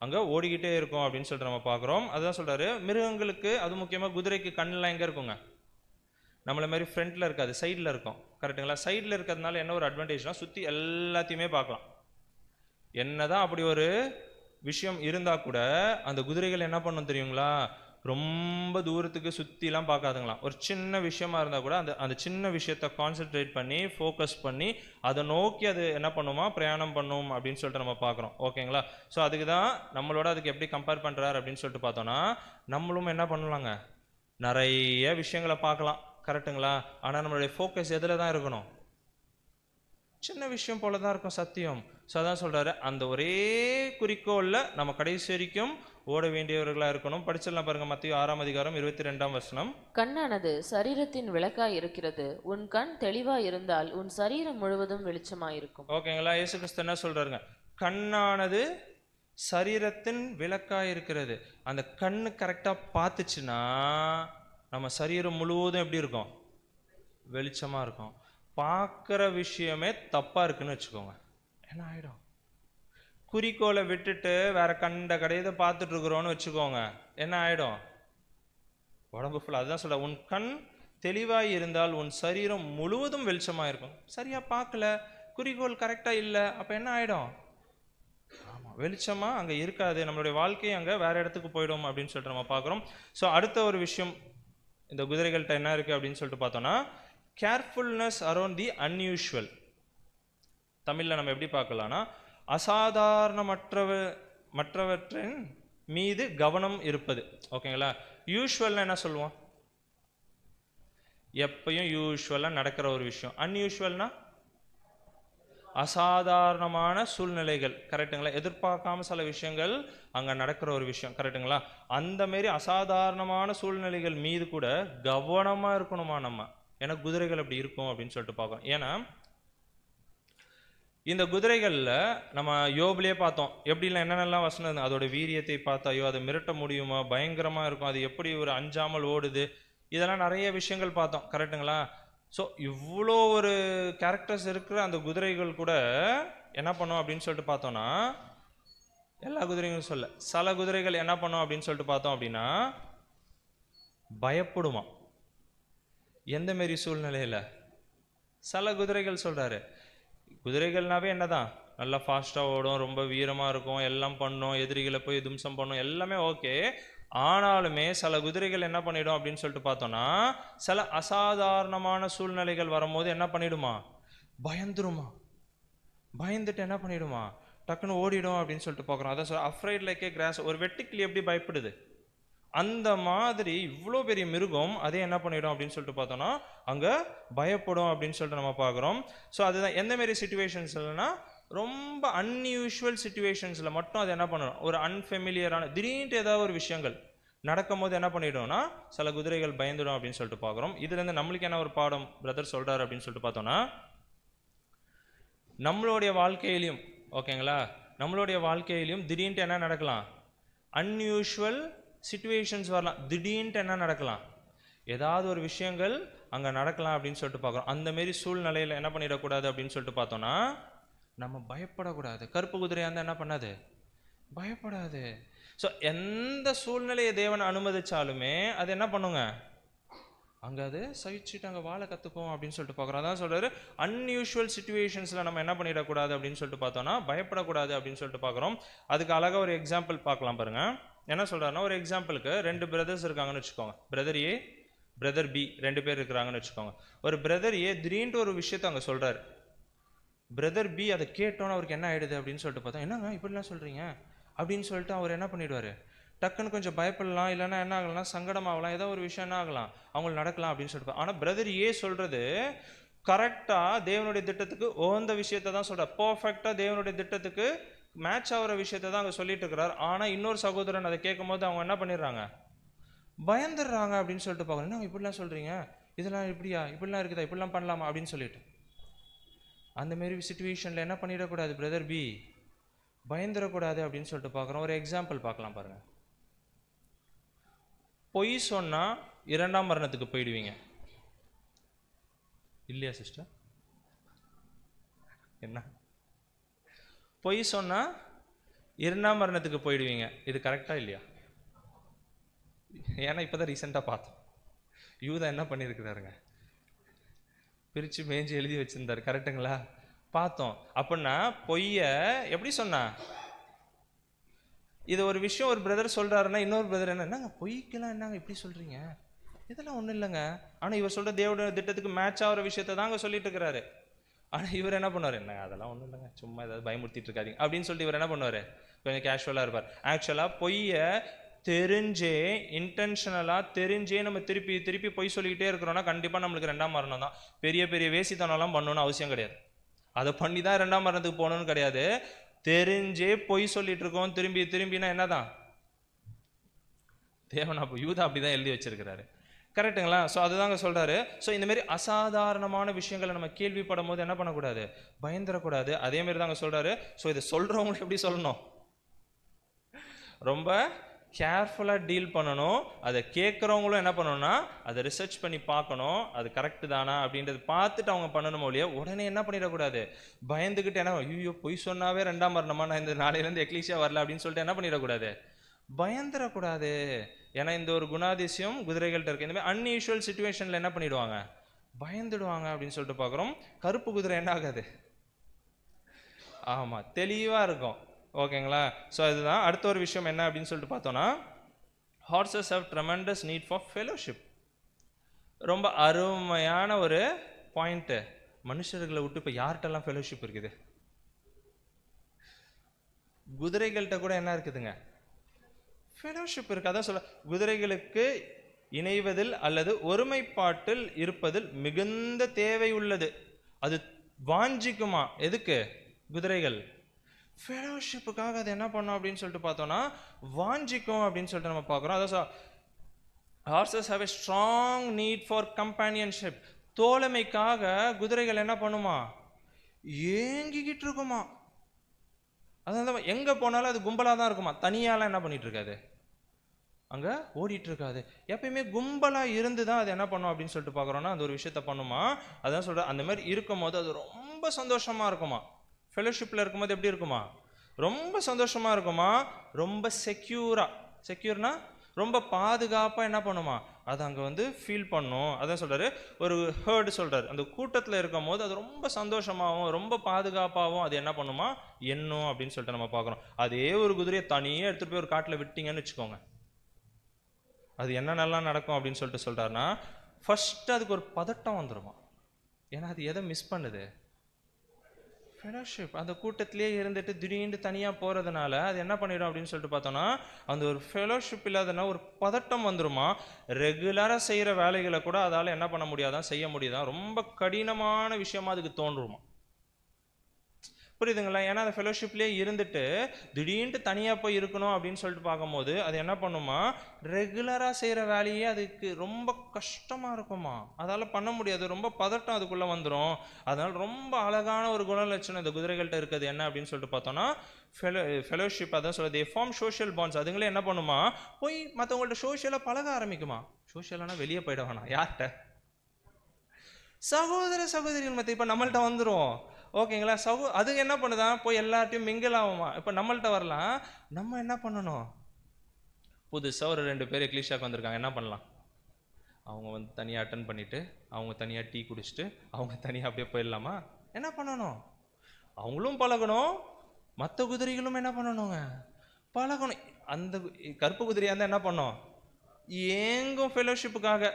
அங்கே ஓடிக்கிட்டே இருக்கும் அப்படின்னு சொல்லிட்டு நம்ம பார்க்குறோம். அதுதான் சொல்கிறாரு, மிருகங்களுக்கு, அது முக்கியமாக குதிரைக்கு கண்ணெலாம் எங்கே இருக்குங்க, நம்மளை மாதிரி ஃப்ரண்ட்டில் இருக்காது, சைடில் இருக்கும், கரெக்டுங்களா? சைடில் இருக்கிறதுனால என்ன ஒரு அட்வான்டேஜ்னால், சுற்றி எல்லாத்தையுமே பார்க்கலாம். என்னதான் அப்படி ஒரு விஷயம் இருந்தால் கூட அந்த குதிரைகள் என்ன பண்ணும் தெரியுங்களா, ரொம்ப தூரத்துக்கு சுற்றிலாம் பார்க்காதுங்களாம். ஒரு சின்ன விஷயமா இருந்தால் கூட அந்த சின்ன விஷயத்தை கான்சென்ட்ரேட் பண்ணி ஃபோக்கஸ் பண்ணி அதை நோக்கி அது என்ன பண்ணுமா, பிரயாணம் பண்ணும் அப்படின்னு சொல்லிட்டு நம்ம பார்க்குறோம். ஓகேங்களா? ஸோ அதுக்கு தான் நம்மளோட அதுக்கு எப்படி கம்பேர் பண்ணுறாரு அப்படின்னு சொல்லிட்டு பார்த்தோன்னா, நம்மளும் என்ன பண்ணலாங்க, நிறைய விஷயங்களை பார்க்கலாம், கரெக்டுங்களா? ஆனால் நம்மளுடைய ஃபோக்கஸ் எதில் தான் இருக்கணும், சின்ன விஷயம் போல தான் இருக்கும் சத்தியம். ஸோ அதான் சொல்கிறாரு, அந்த ஒரே குறிக்கோளில் நம்ம கடைசி வரைக்கும் ஓட வேண்டியவர்களாக இருக்கணும். படிச்சிடலாம் பாருங்க, மத்தேயு 6:22. கண்ணானது சரீரத்தின் விளக்காய் இருக்கிறது, உன் கண் தெளிவாய் இருந்தால் உன் சரீரம் முழுவதும் வெளிச்சமாயிருக்கும். ஓகேங்களா? இயேசு கிறிஸ்து என்ன சொல்றாருங்க, கண்ணானது சரீரத்தின் விளக்காய் இருக்கிறது. அந்த கண்ணு கரெக்டாக பார்த்துச்சுன்னா நம்ம சரீரம் முழுவதும் எப்படி இருக்கும், வெளிச்சமா இருக்கும். பார்க்குற விஷயமே தப்பா இருக்குன்னு வச்சுக்கோங்க, என்ன ஆயிடும், குறிக்கோளை விட்டுட்டு வேற கண்ட கடையதை பார்த்துட்டு இருக்கிறோன்னு வச்சுக்கோங்க, என்ன ஆயிடும், உடம்பு ஃபுல்லாக. அதுதான் சொல்ல, உன் கண் தெளிவாய் இருந்தால் உன் சரீரம் முழுவதும் வெளிச்சமாக இருக்கும். சரியா பார்க்கல, குறிக்கோள் கரெக்டாக இல்லை, அப்போ என்ன ஆயிடும், ஆமாம், வெளிச்சமாக அங்கே இருக்காது, நம்மளுடைய வாழ்க்கை அங்கே வேற இடத்துக்கு போயிடும் அப்படின்னு சொல்லிட்டு நம்ம பார்க்குறோம். ஸோ அடுத்த ஒரு விஷயம் இந்த குதிரைகள்கிட்ட என்ன இருக்குது அப்படின்னு சொல்லிட்டு பார்த்தோன்னா, கேர்ஃபுல்னஸ் அரௌண்ட் தி அன்யூஷுவல். தமிழில் நம்ம எப்படி பார்க்கலாம்னா, மற்றவற்றின் மீது கவனம் இருப்பது. ஓகேங்களா? யூஷுவல்னா என்ன சொல்லுவோம், எப்பயும் யூஷுவலாக நடக்கிற ஒரு விஷயம். அன்யூஷுவல்னா அசாதாரணமான சூழ்நிலைகள், கரெக்டுங்களா? எதிர்பார்க்காம சில விஷயங்கள் அங்கே நடக்கிற ஒரு விஷயம், கரெக்டுங்களா? அந்த மாரி அசாதாரணமான சூழ்நிலைகள் மீது கூட கவனமாக இருக்கணுமா நம்ம. ஏன்னா குதிரைகள் அப்படி இருக்கும் அப்படின்னு சொல்லிட்டு பார்க்கணும். ஏன்னா இந்த குதிரைகளில் நம்ம யோபிலே பார்த்தோம், எப்படிலாம் என்னென்னலாம் வசனம், அதோட வீரியத்தை பார்த்தாயோ அதை மிரட்ட முடியுமா, பயங்கரமாக இருக்கும், அது எப்படி ஒரு அஞ்சாமல் ஓடுது, இதெல்லாம் நிறைய விஷயங்கள் பார்த்தோம், கரெக்டுங்களா? ஸோ இவ்வளோ ஒரு கேரக்டர்ஸ் இருக்கிற அந்த குதிரைகள் கூட என்ன பண்ணும் அப்படின்னு சொல்லிட்டு பார்த்தோன்னா, எல்லா குதிரைகளும் சொல்ல, சில குதிரைகள் என்ன பண்ணும் அப்படின்னு சொல்லிட்டு பார்த்தோம் அப்படின்னா, பயப்படுமா. எந்த மாரி சூழ்நிலையில்? சில குதிரைகள் சொல்கிறாரு, குதிரைகள்னாவே என்னதான், நல்லா ஃபாஸ்ட்டாக ஓடும், ரொம்ப வீரமாக இருக்கும், எல்லாம் பண்ணும், எதிரிகளை போய் தும்சம் பண்ணும், எல்லாமே ஓகே. ஆனாலுமே சில குதிரைகள் என்ன பண்ணிடும் அப்படின்னு சொல்லிட்டு பார்த்தோன்னா, சில அசாதாரணமான சூழ்நிலைகள் வரும்போது என்ன பண்ணிடுமா, பயந்துருமா. பயந்துட்டு என்ன பண்ணிடுமா, டக்குன்னு ஓடிடும் அப்படின்னு சொல்லிட்டு பார்க்குறோம். அதான் அஃப்ரைட் லைக் ஏ கிராஸ். ஒரு வெட்டுக்கிளி எப்படி பயப்படுது, அந்த மாதிரி இவ்வளோ பெரிய மிருகம் அதே என்ன பண்ணிடும் அப்படின்னு சொல்லிட்டு பார்த்தோம்னா அங்கே பயப்படும் அப்படின்னு சொல்லிட்டு நம்ம பார்க்குறோம். ஸோ அதுதான் எந்த மாரி சுச்சுவேஷன்ஸ்லனா ரொம்ப அன்யூஷுவல் சுச்சுவேஷன்ஸில் மட்டும் அது என்ன பண்ணணும், ஒரு அன்ஃபெமிலியரான திடீர்னு ஏதாவது ஒரு விஷயங்கள் நடக்கும் போது என்ன பண்ணிடும்னா சில குதிரைகள் பயந்துடும் அப்படின்னு சொல்லிட்டு பார்க்குறோம். இதுலேருந்து நம்மளுக்கு என்ன ஒரு பாடம் பிரதர் சொல்கிறார் அப்படின்னு சொல்லிட்டு பார்த்தோன்னா, நம்மளுடைய வாழ்க்கையிலையும் ஓகேங்களா, நம்மளுடைய வாழ்க்கையிலையும் திடீர்னு என்ன நடக்கலாம், அன்யூஷுவல் சிச்சுவேஷன்ஸ் வரலாம், திடீர்னு என்ன நடக்கலாம், ஏதாவது ஒரு விஷயங்கள் அங்கே நடக்கலாம் அப்படின்னு சொல்லிட்டு பார்க்குறோம். அந்தமாரி சூழ்நிலையில் என்ன பண்ணிடக்கூடாது அப்படின்னு சொல்லிட்டு பார்த்தோன்னா நம்ம பயப்படக்கூடாது. கருப்பு குதிரையாக இருந்தால் என்ன பண்ணாது, பயப்படாது. ஸோ எந்த சூழ்நிலையை தேவன் அனுமதிச்சாலுமே அது என்ன பண்ணுங்க, அங்கே அது சகிச்சுட்டு அங்கே வாழ கற்றுக்கும் அப்படின்னு சொல்லிட்டு பார்க்குறோம். அதான் சொல்கிறாரு, அன்யூஷுவல் சுச்சுவேஷன்ஸில் நம்ம என்ன பண்ணிடக்கூடாது அப்படின்னு சொல்லிட்டு பார்த்தோன்னா பயப்படக்கூடாது அப்படின்னு சொல்லிட்டு பார்க்குறோம். அதுக்கு அழகாக ஒரு எக்ஸாம்பிள் பார்க்கலாம் பாருங்கள். என்ன சொல்கிறாருன்னா, ஒரு எக்ஸாம்பிளுக்கு 2 பிரதர்ஸ் இருக்காங்கன்னு வச்சுக்கோங்க. பிரதர் ஏ பிரதர் பி 2 பேர் இருக்கிறாங்கன்னு வச்சுக்கோங்க. ஒரு பிரதர் ஏ திடீர்னு ஒரு விஷயத்தை அங்கே சொல்கிறார். பிரதர் பி அதை கேட்டோன்னு அவருக்கு என்ன ஆகிடுது அப்படின்னு சொல்லிட்டு பார்த்தா, என்னங்க இப்படிலாம் சொல்கிறீங்க அப்படின்னு சொல்லிட்டு அவர் என்ன பண்ணிடுவார், டக்குன்னு கொஞ்சம் பயப்படலாம், இல்லைன்னா என்ன ஆகலாம், சங்கடமாகலாம், ஏதோ ஒரு விஷயம் என்ன ஆகலாம், அவங்களுக்கு நடக்கலாம் அப்படின்னு சொல்லிட்டு. ஆனால் பிரதர் ஏ சொல்கிறது கரெக்டாக தேவனுடைய திட்டத்துக்கு உகந்த விஷயத்தை தான் சொல்கிறார். பர்ஃபெக்டாக தேவனுடைய திட்டத்துக்கு மேட்ச் ஆகிற விஷயத்தை தான் அங்கே சொல்லிட்டு இருக்கிறார். ஆனால் இன்னொரு சகோதரன் அதை கேட்கும் போது அவங்க என்ன பண்ணிடுறாங்க, பயந்துடுறாங்க அப்படின்னு சொல்லிட்டு பார்க்குறேன். என்ன இப்படிலாம் சொல்கிறீங்க, இதெல்லாம் இப்படியா, இப்படிலாம் இருக்குதா, இப்படிலாம் பண்ணலாமா அப்படின்னு சொல்லிட்டு. அந்தமாரி சுச்சுவேஷனில் என்ன பண்ணிடக்கூடாது, பிரதர் பி பயந்துடக்கூடாது அப்படின்னு சொல்லிட்டு பார்க்குறோம். ஒரு எக்ஸாம்பிள் பார்க்கலாம் பாருங்கள். பொய் சொன்னால் 2ஆம் மரணத்துக்கு போயிடுவீங்க இல்லையா சிஸ்டர்? என்ன பொய் சொன்னால் 2ஆம் மரணத்துக்கு போயிடுவீங்க, இது கரெக்டாக இல்லையா? ஏன்னா இப்போ தான் ரீசெண்டாக பார்த்தோம், யூதா என்ன பண்ணியிருக்கிறாருங்க, பிரித்து மேய்ஞ்சி எழுதி வச்சுருந்தார், கரெக்டுங்களா? பார்த்தோம். அப்படின்னா பொய்யை எப்படி சொன்னா, இது ஒரு விஷயம் ஒரு பிரதர் சொல்கிறாருன்னா இன்னொரு பிரதர் என்னங்க பொய்க்கெல்லாம் என்னங்க இப்படி சொல்கிறீங்க, இதெல்லாம் ஒன்றும் இல்லைங்க. ஆனால் இவர் சொல்கிற தேவனுடைய திட்டத்துக்கு மேட்ச் ஆகிற விஷயத்தை தாங்க சொல்லிட்டு இருக்கிறாரு. ஆனால் இவர் என்ன பண்ணுவார், என்ன அதெல்லாம் ஒன்றும் இல்லைங்க, சும்மா ஏதாவது பயமுறுத்திட்டு இருக்காதீங்க அப்படின்னு சொல்லிட்டு இவர் என்ன பண்ணுவார், கொஞ்சம் கேஷுவலாக இருப்பார். ஆக்சுவலாக பொய்யை தெரிஞ்சே இன்டென்ஷனலாக தெரிஞ்சே நம்ம திருப்பி திருப்பி பொய் சொல்லிக்கிட்டே இருக்கிறோன்னா கண்டிப்பாக நம்மளுக்கு 2ஆம் மரணம் தான். பெரிய பெரிய வேசித்தனம்லாம் பண்ணணும்னு அவசியம் கிடையாது, அதை பண்ணி தான் 2ஆம் மரணத்துக்கு போகணும்னு கிடையாது. தெரிஞ்சே பொய் சொல்லிட்டு இருக்கோம் திரும்பி திரும்பினா என்னதான் தேவன் அப்போ யூதா அப்படிதான் எழுதி வச்சிருக்கிறாரு, கரெக்டுங்களா? ஸோ அதுதாங்க சொல்றாரு. ஸோ இந்தமாரி அசாதாரணமான விஷயங்களை நம்ம கேள்விப்படும் போது என்ன பண்ணக்கூடாது, பயந்துடக்கூடாது. அதே மாதிரி தாங்க சொல்றாரு. ஸோ இதை சொல்றவங்க எப்படி சொல்லணும், ரொம்ப கேர்ஃபுல்லாக டீல் பண்ணணும். அதை கேட்குறவங்களும் என்ன பண்ணணும்னா அதை ரிசர்ச் பண்ணி பார்க்கணும், அது கரெக்டு தானா அப்படின்றது பார்த்துட்டு அவங்க பண்ணணும் இல்லையா. உடனே என்ன பண்ணிடக்கூடாது, பயந்துக்கிட்டு என்ன ஐயோ பொய் சொன்னாவே 2ஆம் மரணமா, நான் இந்த நாளையிலேருந்து எக்லீஷியா வரல அப்படின்னு சொல்லிட்டு என்ன பண்ணிடக்கூடாது, பயந்துடக்கூடாது. ஏன்னா இந்த ஒரு குணாதிசயம் குதிரைகள்கிட்ட இருக்கு. இந்த மாதிரி அன்யூஷுவல் சுச்சுவேஷனில் என்ன பண்ணிடுவாங்க, பயந்துடுவாங்க அப்படின்னு சொல்லிட்டு பார்க்குறோம். கருப்பு குதிரை என்ன ஆகாது, ஆமாம் தெளிவாக இருக்கும், ஓகேங்களா? ஸோ அதுதான் அடுத்த ஒரு விஷயம் என்ன அப்படின்னு சொல்லிட்டு பார்த்தோன்னா, horses have tremendous need for fellowship. ரொம்ப அருமையான ஒரு பாயிண்ட்டு. மனுஷர்களை விட்டு இப்போ யார்கிட்டலாம் ஃபெலோஷிப் இருக்குது, குதிரைகள்கிட்ட கூட என்ன இருக்குதுங்க, ஃபெலோஷிப் இருக்கு. அதான் சொல்ல, குதிரைகளுக்கு இணைவதில் அல்லது ஒருமைப்பாட்டில் இருப்பதில் மிகுந்த தேவை உள்ளது. அது வாஞ்சிக்குமா, எதுக்கு குதிரைகள், ஃபெலோஷிப்புக்காக அது என்ன பண்ணும் அப்படின்னு சொல்லிட்டு பார்த்தோம்னா வாஞ்சிக்கும் அப்படின்னு சொல்லிட்டு நம்ம பார்க்குறோம். அதான் horses have a strong need for companionship. தோழமைக்காக குதிரைகள் என்ன பண்ணுமா, ஏங்கிக்கிட்டு இருக்குமா. அதனால எங்கே போனாலும் அது கும்பலாக தான் இருக்குமா, தனியாலாம் என்ன பண்ணிட்டு இருக்காது, அங்கே ஓடிட்டு இருக்காது. எப்பயுமே கும்பலாக இருந்து தான் அது என்ன பண்ணும் அப்படின்னு சொல்லிட்டு பார்க்குறோன்னா அந்த ஒரு விஷயத்த பண்ணுமா. அதான் சொல்கிறேன், அந்த மாதிரி இருக்கும் போது அது ரொம்ப சந்தோஷமாக இருக்குமா. ஃபெலோஷிப்பில் இருக்கும்போது எப்படி இருக்குமா, ரொம்ப சந்தோஷமாக இருக்குமா, ரொம்ப செக்யூர்னா ரொம்ப பாதுகாப்பாக என்ன பண்ணுமா, அது அங்கே வந்து ஃபீல் பண்ணும். அதான் சொல்கிறாரு, ஒரு ஹேர்டு சொல்கிறார், அந்த கூட்டத்தில் இருக்கும் போது அது ரொம்ப சந்தோஷமாகவும் ரொம்ப பாதுகாப்பாகவும் அது என்ன பண்ணுமா எண்ணும் அப்படின்னு சொல்லிட்டு நம்ம பார்க்குறோம். அதே ஒரு குதிரையை தனியாக எடுத்துகிட்டு போய் ஒரு காட்டில் விட்டீங்கன்னு வச்சுக்கோங்க, அது என்னென்னலாம் நடக்கும் அப்படின்னு சொல்லிட்டு சொல்கிறாருன்னா, ஃபஸ்ட்டு அதுக்கு ஒரு பதட்டம் வந்துடுமா. ஏன்னா அது எதை மிஸ் பண்ணுது, ஃபெலோஷிப். அந்த கூட்டத்திலே இருந்துட்டு திடீர்னு தனியாக போகிறதுனால அது என்ன பண்ணிடும் அப்படின்னு சொல்லிட்டு பார்த்தோன்னா, அந்த ஒரு ஃபெலோஷிப் இல்லாதனா ஒரு பதட்டம் வந்துருமா. ரெகுலராக செய்கிற வேலைகளை கூட அதால் என்ன பண்ண முடியாதான், செய்ய முடியாதான், ரொம்ப கடினமான விஷயமா அதுக்கு தோன்றுமா. புரியுதுங்களா? ஏன்னா அந்த ஃபெலோஷிப்லேயே இருந்துட்டு திடீர்னு தனியாக போய் இருக்கணும் அப்படின்னு சொல்லிட்டு பார்க்கும்போது அது என்ன பண்ணுமா, ரெகுலராக செய்கிற வேலையே அதுக்கு ரொம்ப கஷ்டமாக இருக்குமா. அதால் பண்ண முடியாது, ரொம்ப பதட்டம் அதுக்குள்ளே வந்துடும். அதனால் ரொம்ப அழகான ஒரு குணலட்சணம் இந்த குதிரைகள்கிட்ட இருக்குது. என்ன அப்படின்னு சொல்லிட்டு பார்த்தோன்னா ஃபெலோஷிப். அதான் சொல்லுது, தே ஃபார்ம் சோஷியல் பாண்ட்ஸ். அதுங்களே என்ன பண்ணுமா, போய் மற்றவங்கள்ட்ட சோஷியலாக பழக ஆரம்பிக்குமா. சோஷியலானா வெளியே போயிட வேணாம், யார்கிட்ட, சகோதர சகோதரிகள் மற்ற. இப்போ நம்மள்கிட்ட வந்துடும், ஓகேங்களா. அதுங்க என்ன பண்ணுதான், போய் எல்லாத்தையும் மிங்கிள் ஆகுமா. இப்போ நம்மள்கிட்ட வரலாம், நம்ம என்ன பண்ணணும், புதுசாக ஒரு 2 பேர் எக்லீஷியாவுக்கு வந்திருக்காங்க, என்ன பண்ணலாம், அவங்க வந்து தனியாக அட்டன் பண்ணிவிட்டு அவங்க தனியாக டீ குடிச்சிட்டு அவங்க தனியாக அப்படியே போயிடலாமா. என்ன பண்ணணும், அவங்களும் பழகணும், மற்ற குதிரைகளும் என்ன பண்ணணுங்க, பழகணும். அந்த கருப்பு குதிரையாக இருந்தால் என்ன பண்ணோம், ஏங்கும் ஃபெலோஷிப்புக்காக.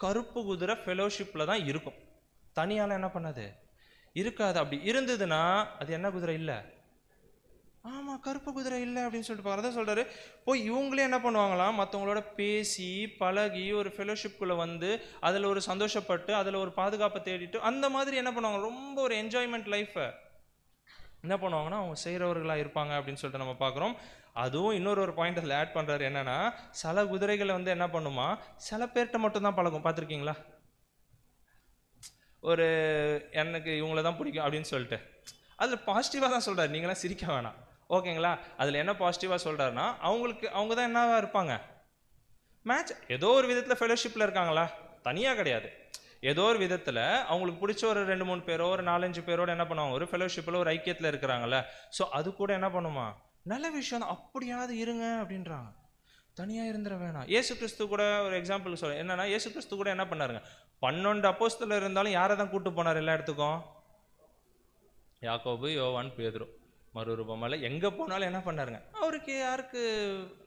கருப்பு குதிரை ஃபெலோஷிப்பில் தான் இருக்கும், தனியால் என்ன பண்ணாது, இருக்காது. அப்படி இருந்ததுன்னா அது என்ன குதிரை இல்லை, ஆமாம் கருப்பு குதிரை இல்லை அப்படின்னு சொல்லிட்டு பார்க்குறத சொல்கிறாரு. போய் இவங்களே என்ன பண்ணுவாங்களாம், மற்றவங்களோட பேசி பழகி ஒரு ஃபெலோஷிப்புக்குள்ளே வந்து அதில் ஒரு சந்தோஷப்பட்டு அதில் ஒரு பாதுகாப்பை தேடிட்டு அந்த மாதிரி என்ன பண்ணுவாங்க, ரொம்ப ஒரு என்ஜாய்மெண்ட் லைஃப்பை என்ன பண்ணுவாங்கன்னா அவங்க செய்கிறவர்களாக இருப்பாங்க அப்படின்னு சொல்லிட்டு நம்ம பார்க்குறோம். அதுவும் இன்னொரு பாயிண்ட் அதில் ஆட் பண்ணுறாரு. என்னென்னா, சில குதிரைகளை வந்து என்ன பண்ணுமா, சில பேர்கிட்ட மட்டும்தான் பழகும். பார்த்துருக்கீங்களா, ஒரு எனக்கு இவங்கள தான் பிடிக்கும் அப்படின்னு சொல்லிட்டு அதில் பாசிட்டிவாக தான் சொல்கிறார், நீங்களாம் சிரிக்க வேணாம், ஓகேங்களா. அதில் என்ன பாசிட்டிவாக சொல்கிறாருன்னா, அவங்க தான் என்னவா இருப்பாங்க, மேட்ச் ஏதோ ஒரு விதத்தில் ஃபெலோஷிப்பில் இருக்காங்களா, தனியாக கிடையாது, ஏதோ ஒரு விதத்தில் அவங்களுக்கு பிடிச்ச ஒரு 2-3 பேரோ ஒரு 4-5 பேரோடு என்ன பண்ணுவாங்க, ஒரு ஃபெலோஷிப்பில் ஒரு ஐக்கியத்தில் இருக்கிறாங்களே. ஸோ அது கூட என்ன பண்ணுமா, நல்ல விஷயம் தான், அப்படியாவது இருங்க அப்படின்றாங்க, தனியாக இருந்துட வேணாம். இயேசு கிறிஸ்து கூட ஒரு எக்ஸாம்பிள் சொல்ல, என்னன்னா இயேசு கிறிஸ்து கூட என்ன பண்ணாருங்க, 12 அப்போஸ்தலர் இருந்தாலும் யாரை தான் கூட்டு போனார் எல்லா இடத்துக்கும், யாக்கோபு, யோவான், பேதுரு, மறுரூபமலை, எங்கே போனாலும் என்ன பண்ணாருங்க, அவருக்கு யாருக்கு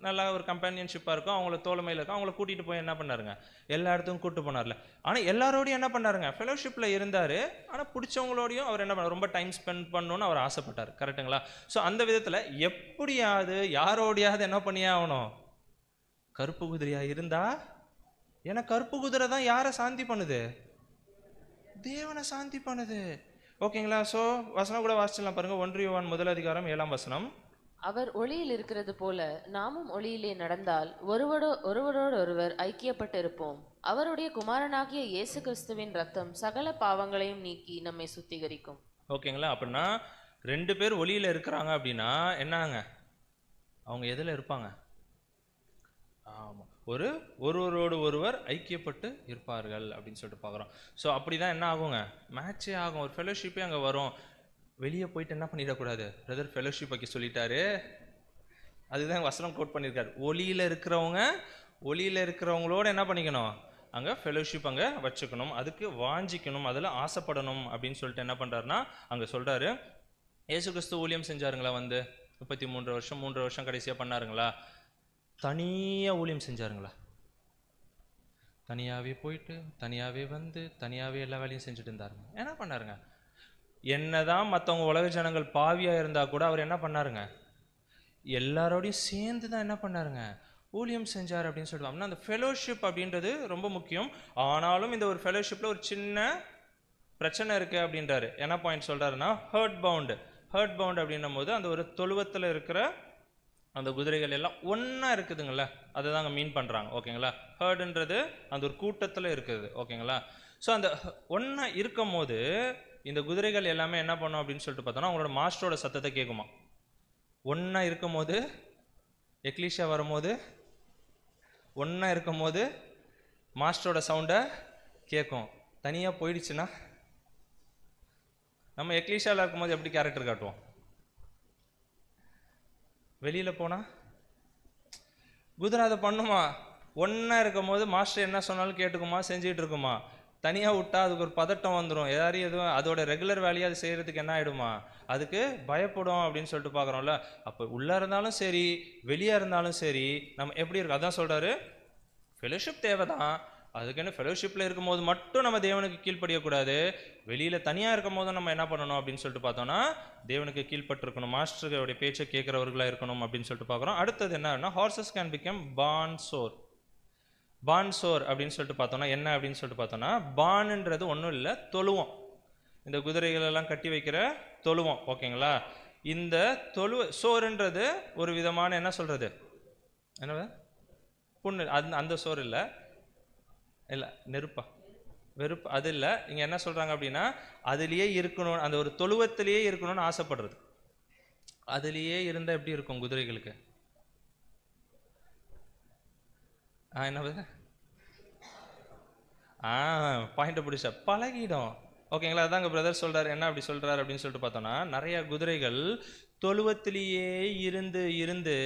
நல்லா ஒரு கம்பேனியன்ஷிப்பாக இருக்கும், அவங்கள தோழமையில் இருக்கும், அவங்கள கூட்டிகிட்டு போய் என்ன பண்ணாருங்க, எல்லா இடத்துக்கும் கூட்டு போனார்ல. ஆனால் எல்லாரோடையும் என்ன பண்ணாருங்க, ஃபெலோஷிப்பில் இருந்தார். ஆனால் பிடிச்சவங்களோடையும் அவர் என்ன பண்ணார், ரொம்ப டைம் ஸ்பெண்ட் பண்ணணும்னு அவர் ஆசைப்பட்டார். கரெக்டுங்களா. ஸோ அந்த விதத்தில் எப்படியாவது யாரோடையாவது என்ன பண்ணியே ஆகணும், கருப்பு குதிரையாக இருந்தா, ஏன்னா கருப்பு குதிரை தான் யாரை சாந்தி பண்ணுது, தேவனை சாந்தி பண்ணுது, ஓகேங்களா. ஸோ வசனம் கூட வாசிச்சலாம் பாருங்க, 1 யோவான் 1:7. அவர் ஒளியில் இருக்கிறது போல நாமும் ஒளியிலே நடந்தால் ஒருவரோடொருவர் ஐக்கியப்பட்டு இருப்போம். அவருடைய குமாரனாகிய இயேசு கிறிஸ்துவின் ரத்தம் சகல பாவங்களையும் நீக்கி நம்மை சுத்திகரிக்கும். ஓகேங்களா. அப்படின்னா 2 பேர் ஒளியில் இருக்கிறாங்க அப்படின்னா என்னங்க, அவங்க எதில் இருப்பாங்க, ஆமாம், ஒருவரோடு ஒருவர் ஐக்கியப்பட்டு இருப்பார்கள் அப்படின்னு சொல்லிட்டு பார்க்குறோம். ஸோ அப்படி தான் என்ன ஆகுங்க, மேட்சே ஆகும், ஒரு ஃபெலோஷிப்பே அங்கே வரும். வெளியே போயிட்டு என்ன பண்ணிடக்கூடாது, பிரதர் ஃபெலோஷிப் வைக்க சொல்லிட்டாரு, அதுதான் வசனம் கோட் பண்ணியிருக்காரு. ஒளியில் இருக்கிறவங்களோட என்ன பண்ணிக்கணும், அங்கே ஃபெலோஷிப் அங்கே வச்சுக்கணும், அதுக்கு வாஞ்சிக்கணும், அதில் ஆசைப்படணும் அப்படின்னு சொல்லிட்டு என்ன பண்ணுறாருன்னா அங்கே சொல்கிறாரு. இயேசு கிறிஸ்து ஊழியம் செஞ்சாருங்களா, வந்து 33 வருஷம் 3 வருஷம் கடைசியாக பண்ணாருங்களா, தனியாக ஊழியம் செஞ்சாருங்களா, தனியாகவே போயிட்டு தனியாகவே வந்து தனியாகவே எல்லா வேலையும் செஞ்சுட்டு இருந்தாருங்க. என்ன பண்ணாருங்க, என்னதான் மற்றவங்க உலக ஜனங்கள் பாவியாக இருந்தால் கூட அவர் என்ன பண்ணாருங்க, எல்லாரோடையும் சேர்ந்து தான் என்ன பண்ணாருங்க, ஊழியம் செஞ்சார் அப்படின்னு சொல்லுவாங்க. அந்த ஃபெலோஷிப் அப்படின்றது ரொம்ப முக்கியம். ஆனாலும் இந்த ஒரு ஃபெலோஷிப்பில் ஒரு சின்ன பிரச்சனை இருக்குது அப்படின்றாரு. என்ன பாயிண்ட் சொல்கிறாருன்னா, ஹர்ட் பவுண்டு அப்படின்னும் போது அந்த ஒரு தொழுவத்தில் இருக்கிற அந்த குதிரைகள் எல்லாம் ஒன்றா இருக்குதுங்களா, அதை தாங்க மீன் பண்ணுறாங்க, ஓகேங்களா. ஹர்டுன்றது அந்த ஒரு கூட்டத்தில் இருக்குது, ஓகேங்களா. ஸோ அந்த ஒன்றா இருக்கும் போது இந்த குதிரைகள் எல்லாமே என்ன பண்ணும் அப்படின்னு சொல்லிட்டு பார்த்தோன்னா அவங்களோட மாஸ்டரோட சத்தத்தை கேட்குமா. ஒன்றா இருக்கும் போது, எக்லீஷியா வரும்போது ஒன்றா இருக்கும் போது மாஸ்டரோட சவுண்டை கேட்கும். தனியாக போயிடுச்சுன்னா நம்ம எக்லீஷியாவில் இருக்கும்போது எப்படி கேரக்டர் காட்டுவோம், வெளியில் போனால் குதிரை அதை பண்ணுமா, ஒன்றா இருக்கும் போது மாஸ்டர் என்ன சொன்னாலும் கேட்டுக்குமா, செஞ்சுட்டு இருக்குமா. தனியாக விட்டா அதுக்கு ஒரு பதட்டம் வந்துடும், யாரையும் எதுவும் அதோட ரெகுலர் வேலையை அது செய்கிறதுக்கு என்ன ஆகிடுமா, அதுக்கு பயப்படும் அப்படின்னு சொல்லிட்டு பார்க்குறோம்ல. அப்போ உள்ளே இருந்தாலும் சரி வெளியே இருந்தாலும் சரி நம்ம எப்படி இருக்கு, அதான் சொல்கிறாரு, ஃபெலோஷிப் தேவை தான், அதுக்குன்னு ஃபெலோஷிப்பில் இருக்கும்போது மட்டும் நம்ம தேவனுக்கு கீழ்ப்படியக்கூடாது. வெளியில் தனியாக இருக்கும் போதும் நம்ம என்ன பண்ணணும் அப்படின்னு சொல்லிட்டு பார்த்தோம்னா தேவனுக்கு கீழ்ப்பட்டிருக்கணும், மாஸ்டருடைய பேச்சை கேட்குறவர்களாக இருக்கணும் அப்படின்னு சொல்லிட்டு பார்க்குறோம். அடுத்தது என்னன்னா ஹார்சஸ் கேன் பிகம் பான் சோர். பான் சோர் அப்படின்னு சொல்லிட்டு பார்த்தோம்னா என்ன அப்படின்னு சொல்லிட்டு பார்த்தோம்னா, பான்ன்றது ஒன்றும் இல்லை, தொழுவம். இந்த குதிரைகள் எல்லாம் கட்டி வைக்கிற தொழுவம். ஓகேங்களா? இந்த சோறுன்றது ஒரு விதமான என்ன சொல்றது, என்ன புண்ணு, அந்த சோறு இல்லை, இல்லை நெருப்பா வெறுப்பு, அது இல்லை. இங்கே என்ன சொல்கிறாங்க அப்படின்னா அதுலேயே இருக்கணும், அந்த ஒரு தொழுவத்திலேயே இருக்கணும்னு ஆசைப்படுறது. அதுலேயே இருந்தால் எப்படி இருக்கும் குதிரைகளுக்கு? என்னது பாயிண்ட் பிடிச்சா பழகிடும். ஓகேங்களா? அதாங்க பிரதர் சொல்கிறார். என்ன அப்படி சொல்கிறார் அப்படின்னு சொல்லிட்டு பார்த்தோன்னா, நிறைய குதிரைகள் தொழுவத்திலேயே இருந்து இருந்து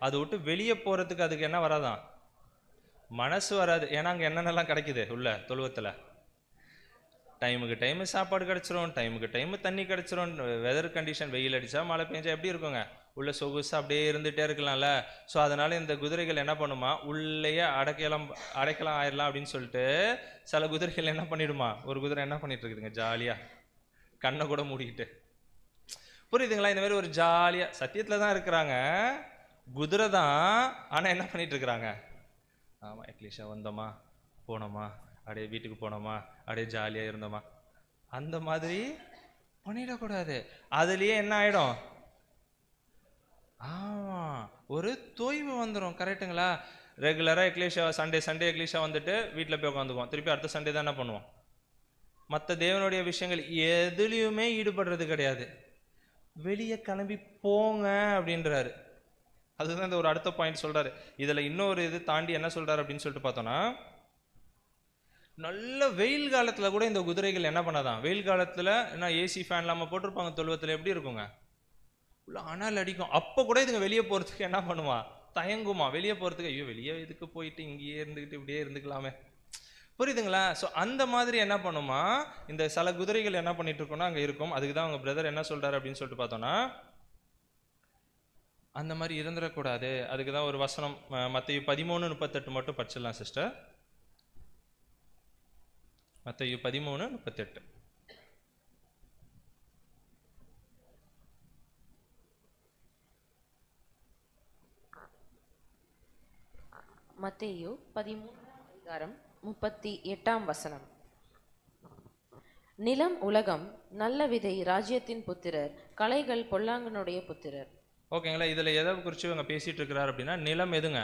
அதை விட்டு வெளியே போகிறதுக்கு அதுக்கு என்ன வராதான், மனசு வராது. ஏன்னா அங்கே என்னென்னலாம் கிடைக்குது உள்ள தொழுவத்தில், டைமுக்கு டைமு சாப்பாடு கிடச்சிரும், டைமுக்கு டைமு தண்ணி கிடச்சிரும். வெதர் கண்டிஷன், வெயில் அடித்தா மழை பெஞ்சா எப்படி இருக்குங்க, உள்ள சொகுசாக அப்படியே இருந்துகிட்டே இருக்கலாம்ல. ஸோ அதனால் இந்த குதிரைகள் என்ன பண்ணுமா, உள்ளேயே அடைக்கலாம் ஆயிடலாம் அப்படின்னு சொல்லிட்டு சில குதிரைகள் என்ன பண்ணிடுமா, ஒரு குதிரை என்ன பண்ணிட்டு இருக்குதுங்க ஜாலியாக கண்ணை கூட மூடிக்கிட்டு. புரியுதுங்களா? இந்த மாதிரி ஒரு ஜாலியாக சத்தியத்தில் தான் இருக்கிறாங்க, குதிரை தான், ஆனால் என்ன பண்ணிட்டு இருக்கிறாங்க, ஆமாம் எக்லீஷா வந்தோமா போனோமா அப்படியே வீட்டுக்கு போனோமா அப்படியே ஜாலியாக இருந்தோமா, அந்த மாதிரி பண்ணிடக்கூடாது. அதுலேயே என்ன ஆகிடும், ஆமாம் ஒரு தொய்வு வந்துடும். கரெக்டுங்களா? ரெகுலராக எக்லீஷா சண்டே எக்லீஷா வந்துட்டு வீட்டில் போய் உட்காந்துக்குவோம், திருப்பி அடுத்த சண்டே தான் என்ன பண்ணுவோம், மற்ற தேவனுடைய விஷயங்கள் எதுலேயுமே ஈடுபடுறது கிடையாது. வெளியே கிளம்பி போங்க அப்படின்றாரு. அதுதான் இந்த ஒரு அடுத்த பாயிண்ட் சொல்றாரு. இதில் இன்னொரு இது தாண்டி என்ன சொல்றாரு அப்படின்னு சொல்லிட்டு பார்த்தோன்னா, நல்ல வெயில் காலத்தில் கூட இந்த குதிரைகள் என்ன பண்ணாதான், வெயில் காலத்தில் என்ன ஏசி ஃபேன் இல்லாமல் போட்டிருப்பாங்க தொழுவத்தில், எப்படி இருக்குங்க உள்ள அனல் அடிக்கும். அப்போ கூட இதுங்க வெளியே போகிறதுக்கு என்ன பண்ணுமா, தயங்குமா வெளியே போகிறதுக்கு. ஐயோ வெளியே இதுக்கு போயிட்டு இங்கேயே இருந்துக்கிட்டு இப்படியே இருந்துக்கலாமே. புரியுதுங்களா? ஸோ அந்த மாதிரி என்ன பண்ணுமா, இந்த சில குதிரைகள் என்ன பண்ணிட்டு இருக்கோம்னா அங்கே இருக்கும். அதுக்கு தான் அவங்க பிரதர் என்ன சொல்றாரு அப்படின்னு சொல்லிட்டு பார்த்தோன்னா, அந்த மாதிரி இருந்துடக்கூடாது. அதுக்கு தான் ஒரு வசனம் மத்தேயு 13:38 மட்டும் படிச்சிடலாம் சிஸ்டர். மத்தேயு 13:38. மத்தேயு 13:38 நிலம் உலகம், நல்ல விதை ராஜ்யத்தின் புத்திரர், களைகள் பொல்லாங்கனுடைய புத்திரர். ஓகேங்களா? இதில் எதை குறித்து இவங்க பேசிகிட்டு இருக்கிறார் அப்படின்னா, நிலம் எதுங்க,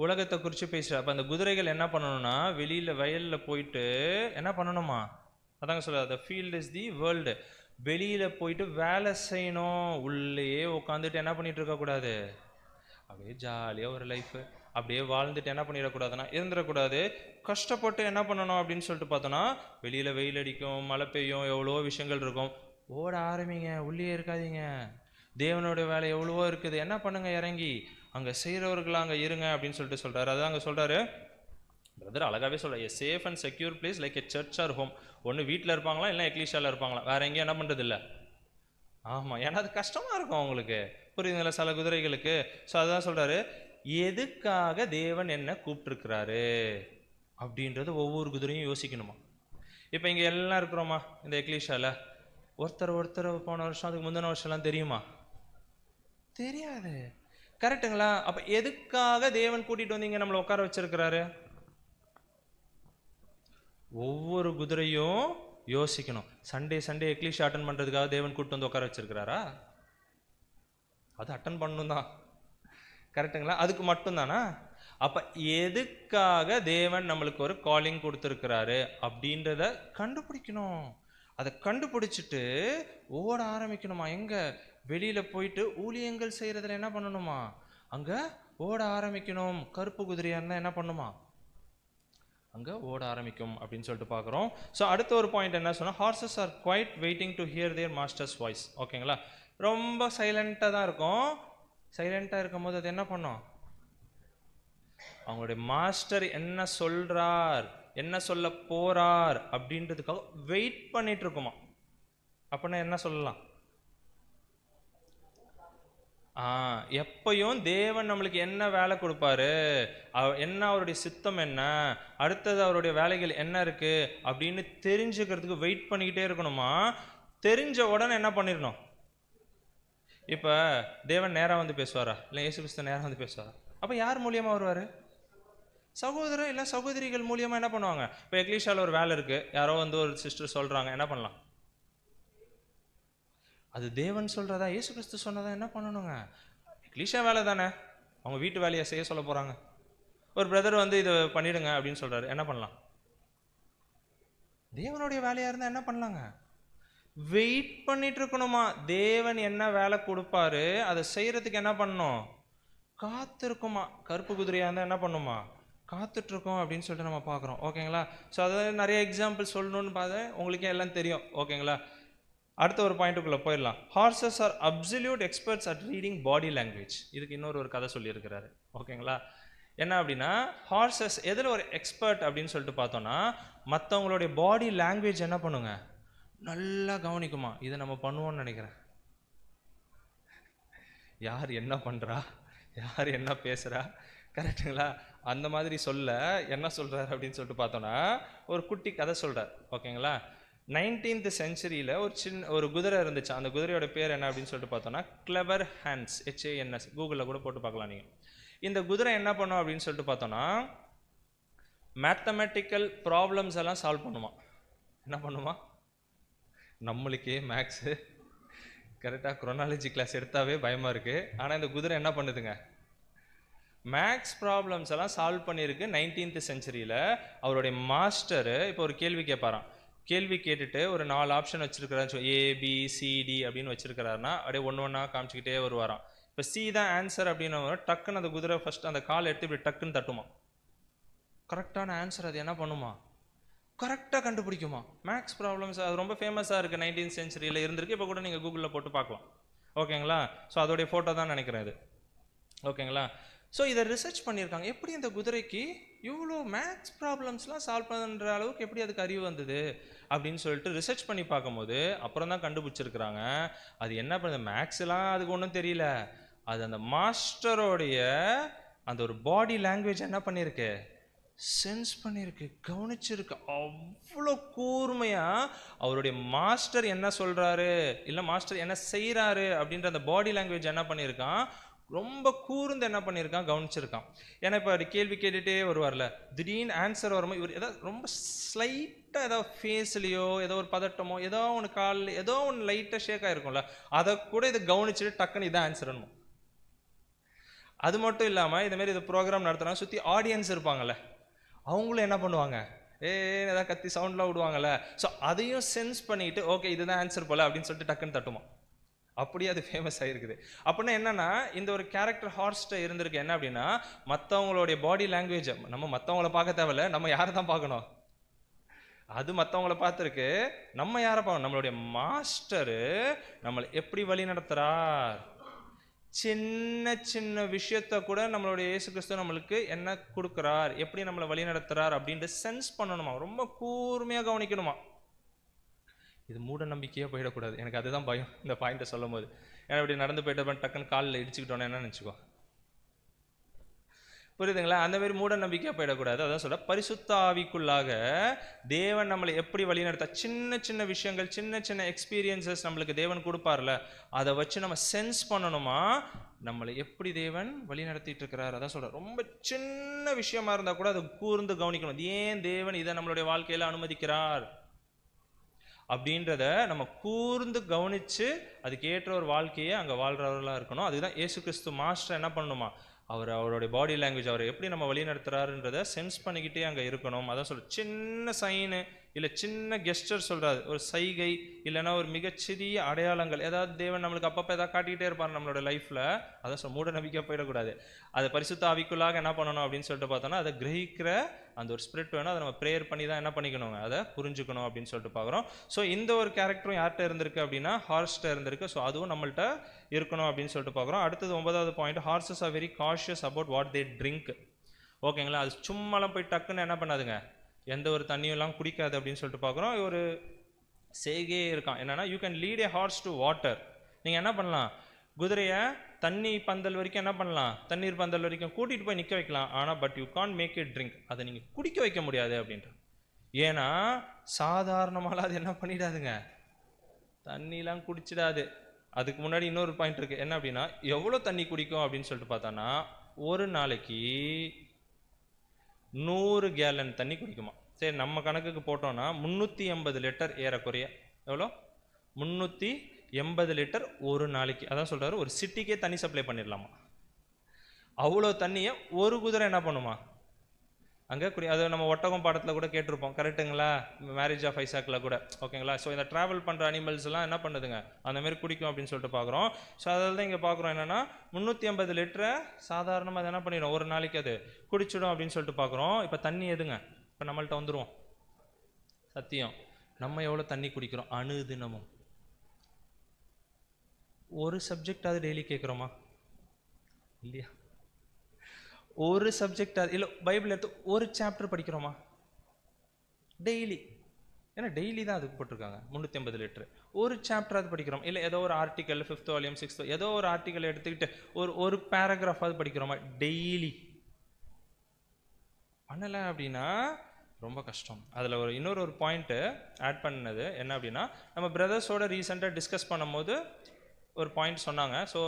உலகத்தை குறித்து பேசுகிறார். அப்போ அந்த குதிரைகள் என்ன பண்ணணும்னா வெளியில் வயலில் போயிட்டு என்ன பண்ணணுமா, அதாங்க சொல்கிறார், the field is the world. வெளியில் போயிட்டு வேலை செய்யணும், உள்ளேயே உட்காந்துட்டு என்ன பண்ணிட்டு இருக்கக்கூடாது, அப்படியே ஜாலியாக ஒரு லைஃபு அப்படியே வாழ்ந்துட்டு என்ன பண்ணிடக்கூடாதுன்னா இருந்துடக்கூடாது. கஷ்டப்பட்டு என்ன பண்ணணும் அப்படின்னு சொல்லிட்டு பார்த்தோன்னா, வெளியில் வெயில் அடிக்கும், மழை பெய்யும், எவ்வளோ விஷயங்கள் இருக்கும், ஓட ஆரம்பிங்க, உள்ளே இருக்காதீங்க. தேவனோட வேலை எவ்வளவோ இருக்குது, என்ன பண்ணுங்க இறங்கி அங்கே செய்கிறவர்களாக அங்கே இருங்க அப்படின்னு சொல்லிட்டு சொல்கிறாரு. அதான் அங்கே சொல்கிறாரு பிரதர், அழகாகவே சொல்கிறார், a safe and secure place like a church or home. ஒன்று வீட்டில் இருப்பாங்களா இல்லை எக்லீஷியாவில் இருப்பாங்களா, வேற எங்கேயும் என்ன பண்ணுறது இல்லை. ஆமாம், ஏன்னா அது கஷ்டமாக இருக்கும் அவங்களுக்கு, புரியுதுங்களா, சில குதிரைகளுக்கு. ஸோ அதுதான் சொல்கிறாரு, எதுக்காக தேவன் என்ன கூப்பிட்டுருக்கிறாரு அப்படின்றது ஒவ்வொரு குதிரையும் யோசிக்கணுமா. இப்போ இங்கே எல்லாம் இருக்கிறோமா இந்த எக்லீஷியாவில், ஒருத்தர் போன வருஷம் அதுக்கு முந்தின வருஷம்லாம் தெரியுமா, தெரியாது. கரெக்டுங்களா? அப்போ எதுக்காக தேவன் கூட்டிகிட்டு வந்து இங்கே நம்மளை உட்கார வச்சிருக்கிறாரு, ஒவ்வொரு குதிரையும் யோசிக்கணும். சண்டே எக்லீஷ் அட்டன் பண்ணுறதுக்காக தேவன் கூப்பிட்டு வந்து உட்கார வச்சிருக்கிறாரா, அது அட்டன் பண்ணணும் தான். கரெக்டுங்களா? அதுக்கு மட்டும்தானா? அப்போ எதுக்காக தேவன் நம்மளுக்கு ஒரு காலிங் கொடுத்துருக்கிறாரு அப்படின்றத கண்டுபிடிக்கணும். அதை கண்டுபிடிச்சிட்டு ஓட ஆரம்பிக்கணுமா. எங்கே, வெளியில் போயிட்டு ஊழியங்கள் செய்கிறதுல என்ன பண்ணணுமா, அங்கே ஓட ஆரம்பிக்கணும். கருப்பு குதிரையாக இருந்தால் என்ன பண்ணுமா, அங்கே ஓட ஆரம்பிக்கும் அப்படின்னு சொல்லிட்டு பார்க்குறோம். ஸோ அடுத்த ஒரு பாயிண்ட் என்ன சொன்னால், horses are quiet waiting to hear their masters voice. ஓகேங்களா? ரொம்ப சைலண்ட்டாக தான் இருக்கும். சைலண்ட்டாக இருக்கும் போது அது என்ன பண்ணும், அவங்களுடைய மாஸ்டர் என்ன சொல்கிறார், என்ன சொல்ல போகிறார் அப்படின்றதுக்காக வெயிட் பண்ணிட்டு இருக்குமா. அப்படின்னா என்ன சொல்லலாம், எப்பயும் தேவன் நம்மளுக்கு என்ன வேலை கொடுப்பாரு, என்ன அவருடைய சித்தம் என்ன, அடுத்தது அவருடைய வேலைகள் என்ன இருக்கு அப்படின்னு தெரிஞ்சுக்கிறதுக்கு வெயிட் பண்ணிக்கிட்டே இருக்கணுமா. தெரிஞ்ச உடனே என்ன பண்ணிடணும். இப்ப தேவன் நேரா வந்து பேசுவாரா, இல்லை இயேசு கிறிஸ்து நேரா வந்து பேசுவாரா? அப்ப யார் மூலியமா வருவாரு? சகோதரர் இல்லை சகோதரிகள் மூலியமா என்ன பண்ணுவாங்க. இப்போ எக்லீஷால ஒரு வேலை இருக்கு, யாரோ வந்து ஒரு சிஸ்டர் சொல்றாங்க, என்ன பண்ணலாம்? அது தேவன் சொல்றதா இயேசு கிறிஸ்து சொன்னதா என்ன பண்ணணுங்க? எக்லீஷா வேலை தானே, அவங்க வீட்டு வேலையை செய்ய சொல்ல போறாங்க. ஒரு பிரதர் வந்து இதை பண்ணிடுங்க அப்படின்னு சொல்றாரு, என்ன பண்ணலாம்? தேவனுடைய வேலையா இருந்தா என்ன பண்ணலாங்க? வெயிட் பண்ணிட்டு இருக்கணுமா. தேவன் என்ன வேலை கொடுப்பாரு அதை செய்யறதுக்கு என்ன பண்ணணும்? காத்திருக்குமா. கருப்பு குதிரையா இருந்தா என்ன பண்ணுமா? காத்துட்டு இருக்கோம் அப்படின்னு சொல்லிட்டு நம்ம பார்க்குறோம். ஓகேங்களா? ஸோ அதை நிறைய எக்ஸாம்பிள் சொல்லணும்னு பார்த்தா உங்களுக்கே எல்லாம் தெரியும். ஓகேங்களா? அடுத்த ஒரு பாயிண்ட்டுக்குள்ளே போயிடலாம். Horses are absolute experts at reading body language. இதுக்கு இன்னொரு கதை சொல்லியிருக்கிறாரு. ஓகேங்களா? என்ன அப்படின்னா, ஹார்சஸ் எதில் ஒரு எக்ஸ்பர்ட் அப்படின்னு சொல்லிட்டு பார்த்தோன்னா, மற்றவங்களுடைய பாடி லாங்குவேஜ் என்ன பண்ணுங்க, நல்லா கவனிக்குமா. இதை நம்ம பண்ணுவோம்னு நினைக்கிறேன். யார் என்ன பண்ணுறா, யார் என்ன பேசுகிறா, கரெக்டுங்களா? அந்த மாதிரி சொல்ல என்ன சொல்கிறார் அப்படின்னு சொல்லிட்டு பார்த்தோன்னா, ஒரு குட்டி கதை சொல்கிறார். ஓகேங்களா? 19th centuryயில் ஒரு குதிரை இருந்துச்சு. அந்த குதிரையோட பேர் என்ன அப்படின்னு சொல்லிட்டு பார்த்தோன்னா கிளவர் ஹேண்ட்ஸ், HANS. கூகுளில் கூட போட்டு பார்க்கலாம் நீங்கள். இந்த குதிரை என்ன பண்ணும் அப்படின்னு சொல்லிட்டு பார்த்தோன்னா, மேத்தமெட்டிக்கல் ப்ராப்ளம்ஸ் எல்லாம் சால்வ் பண்ணுமா. என்ன பண்ணுமா? நம்மளுக்கே மேக்ஸு கரெக்டாக குரோனாலஜி கிளாஸ் எடுத்தாவே பயமாக இருக்குது. ஆனால் இந்த குதிரை என்ன பண்ணுதுங்க, மேக்ஸ் ப்ராப்ளம்ஸ் எல்லாம் சால்வ் பண்ணியிருக்கு 19th centuryயில். அவருடைய மாஸ்டரு இப்போ ஒரு கேள்வி கேட்பாராம். கேள்வி கேட்டுட்டு ஒரு 4 ஆப்ஷன் வச்சிருக்கிறாரு, ABCD அப்படின்னு வச்சிருக்கிறாருன்னா அப்படியே ஒன்று ஒன்றா காமிச்சிக்கிட்டே வருவாராம். இப்போ C தான் ஆன்சர் அப்படின்னு டக்குன்னு அந்த குதிரை ஃபர்ஸ்ட் அந்த கால் எடுத்து இப்படி டக்குன்னு தட்டுமா. கரெக்டான ஆன்சர் அது என்ன பண்ணுமா, கரெக்டாக கண்டுபிடிக்குமா. மேக்ஸ் ப்ராப்ளம்ஸ் அது ரொம்ப ஃபேமஸாக இருக்குது, 19th centuryயில் இருந்திருக்கு. இப்போ கூட நீங்கள் கூகுளில் போட்டு பார்க்கலாம். ஓகேங்களா? ஸோ அதோடைய ஃபோட்டோ தான் நினைக்கிறேன் இது. ஓகேங்களா? ஸோ இதை ரிசர்ச் பண்ணியிருக்காங்க. எப்படி அந்த குதிரைக்கு இவ்வளோ மேக்ஸ் ப்ராப்ளம்ஸ்லாம் சால்வ் பண்ணுற அளவுக்கு எப்படி அதுக்கு அறிவு வந்தது அப்படின்னு சொல்லிட்டு ரிசர்ச் பண்ணி பார்க்கும்போது அப்புறம் தான் கண்டுபிடிச்சிருக்கிறாங்க. அது என்ன பண்ணுது, மேக்ஸ்லாம் அதுக்கு ஒன்றும் தெரியல, அது அந்த மாஸ்டரோடைய அந்த ஒரு பாடி லாங்குவேஜ் என்ன பண்ணியிருக்கு, சென்ஸ் பண்ணியிருக்கு, கவனிச்சிருக்கு. அவ்வளோ கூர்மையாக அவருடைய மாஸ்டர் என்ன சொல்கிறாரு, இல்லை மாஸ்டர் என்ன செய்கிறாரு அப்படின்ற அந்த பாடி லாங்குவேஜ் என்ன பண்ணியிருக்கான், ரொம்ப கூர்ந்து என்ன பண்ணியிருக்கான், கவனிச்சிருக்கான். ஏன்னா இப்போ அது கேள்வி கேட்டுகிட்டே வருவார்ல, திடீர்னு ஆன்சர் வரும்போது இவர் ஏதாவது ரொம்ப ஸ்லைட்டாக ஏதாவது ஃபேஸ்லேயோ ஏதோ ஒரு பதட்டமோ ஏதோ ஒன்று காலில் ஏதோ ஒன்று லைட்டாக ஷேக் ஆகிருக்கும்ல, அதை கூட இதை கவனிச்சுட்டு டக்குன்னு இதான் ஆன்சர்னும். அது மட்டும் இல்லாமல் இதுமாரி இது ப்ரோக்ராம் நடத்துகிறாங்க, சுற்றி ஆடியன்ஸ் இருப்பாங்கள்ல, அவங்களும் என்ன பண்ணுவாங்க, ஏதாவது கத்தி சவுண்ட்லாம் விடுவாங்கல்ல. ஸோ அதையும் சென்ஸ் பண்ணிட்டு ஓகே இதுதான் ஆன்சர் போல அப்படின்னு சொல்லிட்டு டக்குன்னு தட்டுமா. அப்படியே அது ஃபேமஸ் ஆகிருக்குது. அப்படின்னா என்னன்னா, இந்த ஒரு கேரக்டர் ஹார்ஸ்ட இருந்திருக்கு. என்ன அப்படின்னா, மற்றவங்களுடைய பாடி லாங்குவேஜ் நம்ம மற்றவங்கள பார்க்க தேவையில்ல, நம்ம யாரை தான் பார்க்கணும், அது மற்றவங்கள பார்த்துருக்கு, நம்ம யாரை பார்க்கணும், நம்மளுடைய மாஸ்டரு நம்மளை எப்படி வழி நடத்துறார். சின்ன சின்ன விஷயத்த கூட நம்மளுடைய இயேசு கிறிஸ்து நம்மளுக்கு என்ன கொடுக்குறார், எப்படி நம்மளை வழி நடத்துறார் அப்படின்ட்டு சென்ஸ் பண்ணணுமா, ரொம்ப கூர்மையாக கவனிக்கணுமா. இது மூட நம்பிக்கையாக போயிடக்கூடாது. எனக்கு அதுதான் பயம் இந்த பாயிண்ட்டை சொல்லும் போது. ஏன்னா இப்படி நடந்து போயிட்டு டக்குன்னு காலில் இடிச்சுக்கிட்டோன்னே என்ன நினச்சிக்கோ, புரியுதுங்களா? அந்த மாதிரி மூட நம்பிக்கையாக போயிடக்கூடாது. அதான் சொல்ல, பரிசுத்த ஆவிக்குள்ளாக தேவன் நம்மளை எப்படி வழி நடத்த, சின்ன சின்ன விஷயங்கள் சின்ன சின்ன எக்ஸ்பீரியன்சஸ் நம்மளுக்கு தேவன் கொடுப்பார்ல, அதை வச்சு நம்ம சென்ஸ் பண்ணணுமா, நம்மளை எப்படி தேவன் வழி நடத்திட்டு இருக்கிறார். அதான் சொல்ற, ரொம்ப சின்ன விஷயமா இருந்தால் கூட அதை கூர்ந்து கவனிக்கணும். ஏன் தேவன் இதை நம்மளுடைய வாழ்க்கையில் அனுமதிக்கிறார் அப்படின்றத நம்ம கூர்ந்து கவனித்து அதுக்கேற்ற ஒரு வாழ்க்கையை அங்கே வாழ்கிறவர்களாக இருக்கணும். அதுதான் இயேசு கிறிஸ்து மாஸ்டர் என்ன பண்ணணுமா, அவருடைய பாடி லாங்குவேஜ் அவர் எப்படி நம்ம வழி நடத்துறாருன்றதை சென்ஸ் பண்ணிக்கிட்டே அங்கே இருக்கணும். அதான் சொல்ற, சின்ன சைனு இல்லை சின்ன கெஸ்டர் சொல்கிறாரு, ஒரு சைகை இல்லைன்னா ஒரு மிகச்சிறிய அடையாளங்கள் ஏதாவது தேவன் நம்மளுக்கு அப்பப்போ ஏதாவது காட்டிக்கிட்டே இருப்பார் நம்மளோட லைஃப்பில். அதான் மூட நம்பிக்கையாக போயிடக்கூடாது. அதை பரிசுத்த ஆவிக்குள்ளாக என்ன பண்ணணும் அப்படின்னு சொல்லிட்டு பார்த்தோன்னா, அதை கிரகிக்கிற அந்த ஒரு ஸ்பிரிட் வேணும். அதை நம்ம ப்ரேயர் பண்ணி தான் என்ன பண்ணிக்கணுங்க, அதை புரிஞ்சுக்கணும் அப்படின்னு சொல்லிட்டு பார்க்குறோம். ஸோ இந்த ஒரு கேரக்டரும் யார்கிட்ட இருந்திருக்கு அப்படின்னா ஹார்ஸ்ட்ட இருந்திருக்கு. ஸோ அதுவும் நம்மள்கிட்ட இருக்கணும் அப்படின்னு சொல்லிட்டு பார்க்குறோம். அடுத்தது 9வது point, horses are very cautious about what they drink. ஓகேங்களா? அது சும்மாலாம் போய் டக்குன்னு என்ன பண்ணாதுங்க, எந்த ஒரு தண்ணியெல்லாம் குடிக்காது அப்படின்னு சொல்லிட்டு பார்க்குறோம். ஒரு செய்கையே இருக்கான் என்னன்னா, you can lead a horse to water. நீங்கள் என்ன பண்ணலாம், குதிரையை தண்ணி பந்தல் வரைக்கும் என்ன பண்ணலாம், தண்ணீர் பந்தல் வரைக்கும் கூட்டிகிட்டு போய் நிற்க வைக்கலாம். ஆனால் but you can't make it drink, அதை நீங்கள் குடிக்க வைக்க முடியாது அப்படின்ற. ஏன்னா சாதாரணமாக அது என்ன பண்ணிடாதுங்க, தண்ணிலாம் குடிச்சிடாது. அதுக்கு முன்னாடி இன்னொரு பாயிண்ட் இருக்குது. என்ன அப்படின்னா, எவ்வளோ தண்ணி குடிக்கும் அப்படின்னு சொல்லிட்டு பார்த்தோன்னா, ஒரு நாளைக்கு 100 கேலன் தண்ணி குடிக்குமா. சரி, நம்ம கணக்குக்கு போட்டோம்னா 380 லிட்டர் ஏறக்குறைய. எவ்வளோ? 380 லிட்டர் ஒரு நாளைக்கு. அதான் சொல்கிறாரு, ஒரு சிட்டிக்கே தண்ணி சப்ளை பண்ணிடலாமா. அவ்வளோ தண்ணியை ஒரு குதிரை என்ன பண்ணுமா அங்கே அது நம்ம ஒட்டகம் பாடத்தில் கூட கேட்டிருப்போம், கரெக்டுங்களா? மேரேஜ் ஆஃப் ஐசாக்கில் கூட, ஓகேங்களா? ஸோ இந்த ட்ராவல் பண்ணுற அனிமல்ஸ் எல்லாம் என்ன பண்ணுதுங்க, அந்தமாரி குடிக்கும் அப்படின்னு சொல்லிட்டு பார்க்குறோம். ஸோ அதில் தான் இங்கே பார்க்குறோம் என்னென்னா 380 லிட்டரை சாதாரணமாக அது என்ன பண்ணிடும், ஒரு நாளைக்கு அது குடிச்சிடும் அப்படின்னு சொல்லிட்டு பார்க்குறோம். இப்போ தண்ணி எதுங்க, இப்போ நம்மள்ட்ட வந்துடுவோம். சத்தியம், நம்ம எவ்வளோ தண்ணி குடிக்கிறோம் அனுதினமும்? ஒரு சப்ஜெக்ட் அது டெய்லி கேட்குறோமா இல்லையா? ஒரு சப்ஜெக்ட் அது இல்லை, பைபிள் எடுத்து ஒரு சாப்டர் படிக்கிறோமா டெய்லி? ஏன்னா டெய்லி தான் அதுக்கு போட்டிருக்காங்க 380 லிட்டரு. ஒரு சாப்டர் அது படிக்கிறோம் இல்லை, ஏதோ ஒரு ஆர்டிக்கல் 5th வால்யூம் 6th ஏதோ ஒரு ஆர்டிக்கல் எடுத்துக்கிட்டு ஒரு பேராகிராஃப் அது படிக்கிறோமா டெய்லி? பண்ணலை அப்படின்னா ரொம்ப கஷ்டம். அதில் இன்னொரு பாயிண்ட்டு ஆட் பண்ணது என்ன அப்படின்னா, நம்ம பிரதர்ஸோட ரீசெண்டாக டிஸ்கஸ் பண்ணும்போது ஒரு பாயிண்ட் சொன்னாங்க. ஸோ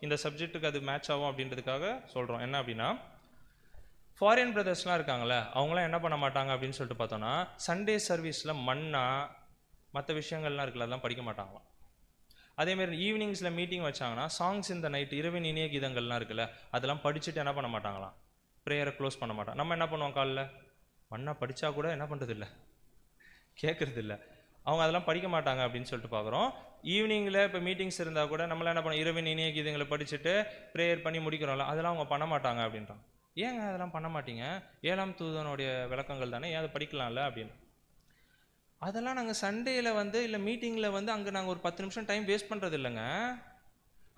இந்த சப்ஜெக்ட்டுக்கு அது மேட்ச் ஆகும் அப்படின்றதுக்காக சொல்கிறோம். என்ன அப்படின்னா, ஃபாரின் பிரதர்ஸ்லாம் இருக்காங்களே, அவங்களாம் என்ன பண்ண மாட்டாங்க அப்படின்னு சொல்லிட்டு பார்த்தோன்னா, சண்டே சர்வீஸில் மன்னா மற்ற விஷயங்கள்லாம் இருக்குல்ல, அதெல்லாம் படிக்க மாட்டாங்களாம். அதேமாரி ஈவினிங்ஸில் மீட்டிங் வச்சாங்கன்னா சாங்ஸ் இந்த நைட் இரவின் இனிய கீதங்கள்லாம் இருக்குல்ல, அதெல்லாம் படிச்சுட்டு என்ன பண்ண மாட்டாங்களாம், ப்ரேயரை க்ளோஸ் பண்ண மாட்டாங்க. நம்ம என்ன பண்ணுவோம், காலைல மன்னா படித்தா கூட என்ன பண்ணுறது இல்லை, கேட்குறது இல்லை. அவங்க அதெல்லாம் படிக்க மாட்டாங்க அப்படின்னு சொல்லிட்டு பார்க்குறோம். ஈவினிங்கில் இப்போ மீட்டிங்ஸ் இருந்தால் கூட நம்மளாம் என்ன பண்ணுவோம், இரவின் இனிய கீதங்களை படிச்சுட்டு ப்ரேயர் பண்ணி முடிக்கிறோம்ல, அதெல்லாம் அவங்க பண்ண மாட்டாங்க அப்படின்றாங்க. ஏங்க அதெல்லாம் பண்ண மாட்டீங்க, 7ஆம் தூதனுடைய விளக்கங்கள் தானே, ஏன் அதை படிக்கலாம்ல அப்படின்னு. அதெல்லாம் நாங்கள் சண்டேயில் இல்லை மீட்டிங்கில் அங்கே நாங்கள் ஒரு 10 நிமிஷம் டைம் வேஸ்ட் பண்ணுறது இல்லைங்க.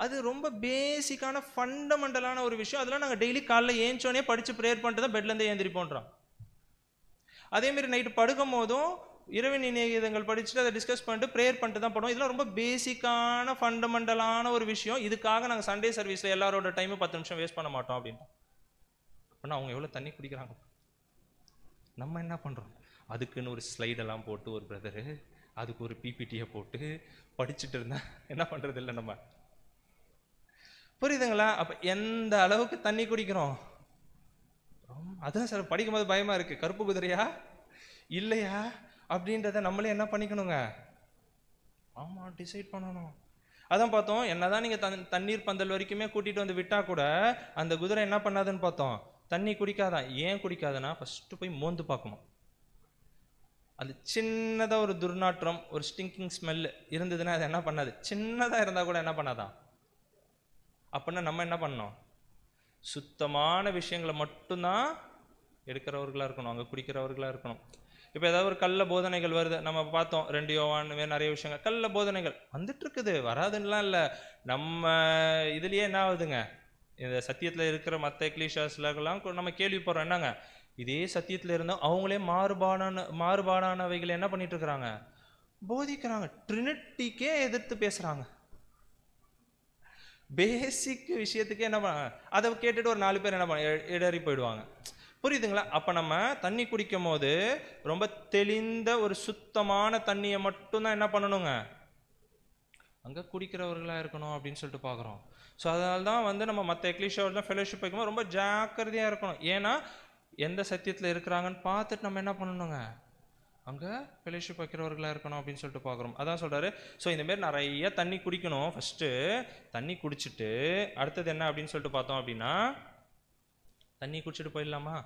அது ரொம்ப பேசிக்கான ஃபண்டமெண்டலான ஒரு விஷயம். அதெல்லாம் நாங்கள் டெய்லி காலைல ஏஞ்சோனே படித்து ப்ரேயர் பண்ணிட்டு தான் பெட்லேருந்தே ஏந்திரிப்போன்றோம். அதேமாரி நைட்டு படுக்கும் போதும் இரவின் இனிய கீதங்கள் படிச்சுட்டு அதை டிஸ்கஸ் பண்ணிட்டு ப்ரேயர் பண்ணிட்டு தான் படுவோம். இதெல்லாம் ரொம்ப பேசிக்கான ஃபண்டமெண்டலான ஒரு விஷயம். இதுக்காக நாங்கள் சண்டே சர்வீஸில் எல்லாரோட டைமு 10 நிமிஷம் வேஸ்ட் பண்ண மாட்டோம் அப்படின்னு. அப்படின்னா அவங்க எவ்வளோ தண்ணி குடிக்கிறாங்க, நம்ம என்ன பண்ணுறோம்? அதுக்குன்னு ஒரு ஸ்லைடெல்லாம் போட்டு ஒரு பிரதரு அதுக்கு ஒரு பிபிடியை போட்டு படிச்சுட்டு இருந்தா என்ன பண்ணுறது இல்லை நம்ம. புரியுதுங்களா? அப்போ எந்த அளவுக்கு தண்ணி குடிக்கிறோம்? அதான் சார் படிக்கும்போது பயமாக இருக்குது, கருப்பு குதிரையா இல்லையா அப்படின்றத நம்மளே என்ன பண்ணிக்கணுங்க, ஆமாம் டிசைட் பண்ணணும். அதான் பார்த்தோம், என்னதான் நீங்கள் தண்ணீர் பந்தல் வரைக்குமே கூட்டிகிட்டு வந்து விட்டால் கூட அந்த குதிரை என்ன பண்ணாதுன்னு பார்த்தோம், தண்ணி குடிக்காதான். ஏன் குடிக்காதுன்னா, ஃபஸ்ட்டு போய் மோந்து பார்க்கணும். அது சின்னதாக ஒரு துர்நாற்றம், ஒரு ஸ்டிங்கிங் ஸ்மெல் இருந்ததுன்னா அது என்ன பண்ணாது, சின்னதாக இருந்தால் கூட என்ன பண்ணாதான். அப்படின்னா நம்ம என்ன பண்ணணும், சுத்தமான விஷயங்களை மட்டும்தான் எடுக்கிறவர்களாக இருக்கணும், அங்கே குடிக்கிறவர்களாக இருக்கணும். இப்போ ஏதாவது ஒரு கள்ள போதனைகள் வருது, நம்ம பார்த்தோம் 2 யோவான் நிறைய விஷயங்கள் கள்ள போதனைகள் வந்துட்டு இருக்குது, வராதுன்னெலாம் இல்லை. நம்ம இதுலேயே என்ன ஆகுதுங்க, இந்த சத்தியத்தில் இருக்கிற மற்ற எக்லீஷியாஸ்லாம் நம்ம கேள்விப்படுறோம். என்னங்க, இதே சத்தியத்தில் இருந்தால் அவங்களே மாறுபாடானவைகளை என்ன பண்ணிட்டு இருக்கிறாங்க, போதிக்கிறாங்க. ட்ரினிட்டிக்கே எதிர்த்து பேசுகிறாங்க. பேசிக் விஷயத்துக்கே என்ன பண்ண, அதை கேட்டுட்டு ஒரு 4 பேர் என்ன பண்ண இடறி போயிடுவாங்க. புரியுதுங்களா? அப்போ நம்ம தண்ணி குடிக்கும் போது ரொம்ப தெளிந்த ஒரு சுத்தமான தண்ணியை மட்டும்தான் என்ன பண்ணணுங்க, அங்கே குடிக்கிறவர்களாக இருக்கணும் அப்படின்னு சொல்லிட்டு பார்க்குறோம். ஸோ அதனால தான் நம்ம மற்ற எக்லீஷியாவோட ஃபெலோஷிப் வைக்கும்போது ரொம்ப ஜாக்கிரதையாக இருக்கணும். ஏன்னா எந்த சத்தியத்தில் இருக்கிறாங்கன்னு பார்த்துட்டு நம்ம என்ன பண்ணணுங்க, அங்கே ஃபெலோஷிப் வைக்கிறவர்களாக இருக்கணும் அப்படின்னு சொல்லிட்டு பார்க்குறோம். அதான் சொல்கிறாரு. ஸோ இந்தமாரி நிறைய தண்ணி குடிக்கணும். ஃபஸ்ட்டு தண்ணி குடிச்சிட்டு அடுத்தது என்ன அப்படின்னு சொல்லிட்டு பார்த்தோம் அப்படின்னா, தண்ணி குடிச்சிட்டு போயிடலாமா?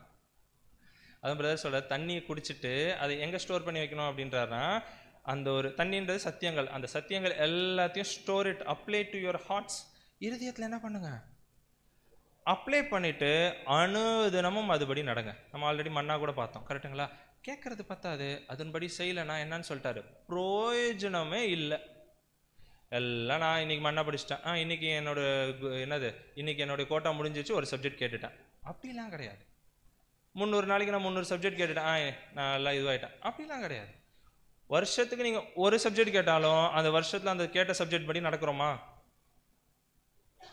அதான் பிரதர் சொல்கிறார், தண்ணியை குடிச்சிட்டு அதை எங்கே ஸ்டோர் பண்ணி வைக்கணும் அப்படின்றாருன்னா, அந்த ஒரு தண்ணின்றது சத்தியங்கள், அந்த சத்தியங்கள் எல்லாத்தையும் store it, apply to your hearts. இருதயத்தில் என்ன பண்ணுங்க, அப்ளை பண்ணிட்டு அனுதினமும் அதுபடி நடங்க. நம்ம ஆல்ரெடி மன்னா கூட பார்த்தோம், கரெக்டுங்களா? கேட்கறது பத்தாது, அதன்படி செய்யலைன்னா என்னன்னு சொல்லிட்டாரு, பிரயோஜனமே இல்லை. எல்லாம் நான் இன்னைக்கு மன்னா படிச்சிட்டேன், இன்னைக்கு இன்னைக்கு என்னுடைய கோட்டா முடிஞ்சிச்சு, ஒரு சப்ஜெக்ட் கேட்டுட்டேன், அப்படிலாம் கிடையாது. 300 நாளைக்கு நான் 300 சப்ஜெக்ட் கேட்டுட்டேன், நான் எல்லாம் இதுவாகிட்டேன், அப்படிலாம் கிடையாது. வருஷத்துக்கு நீங்கள் ஒரு சப்ஜெக்ட் கேட்டாலும் அந்த வருஷத்தில் அந்த கேட்ட சப்ஜெக்ட் படி நடக்கிறோமா?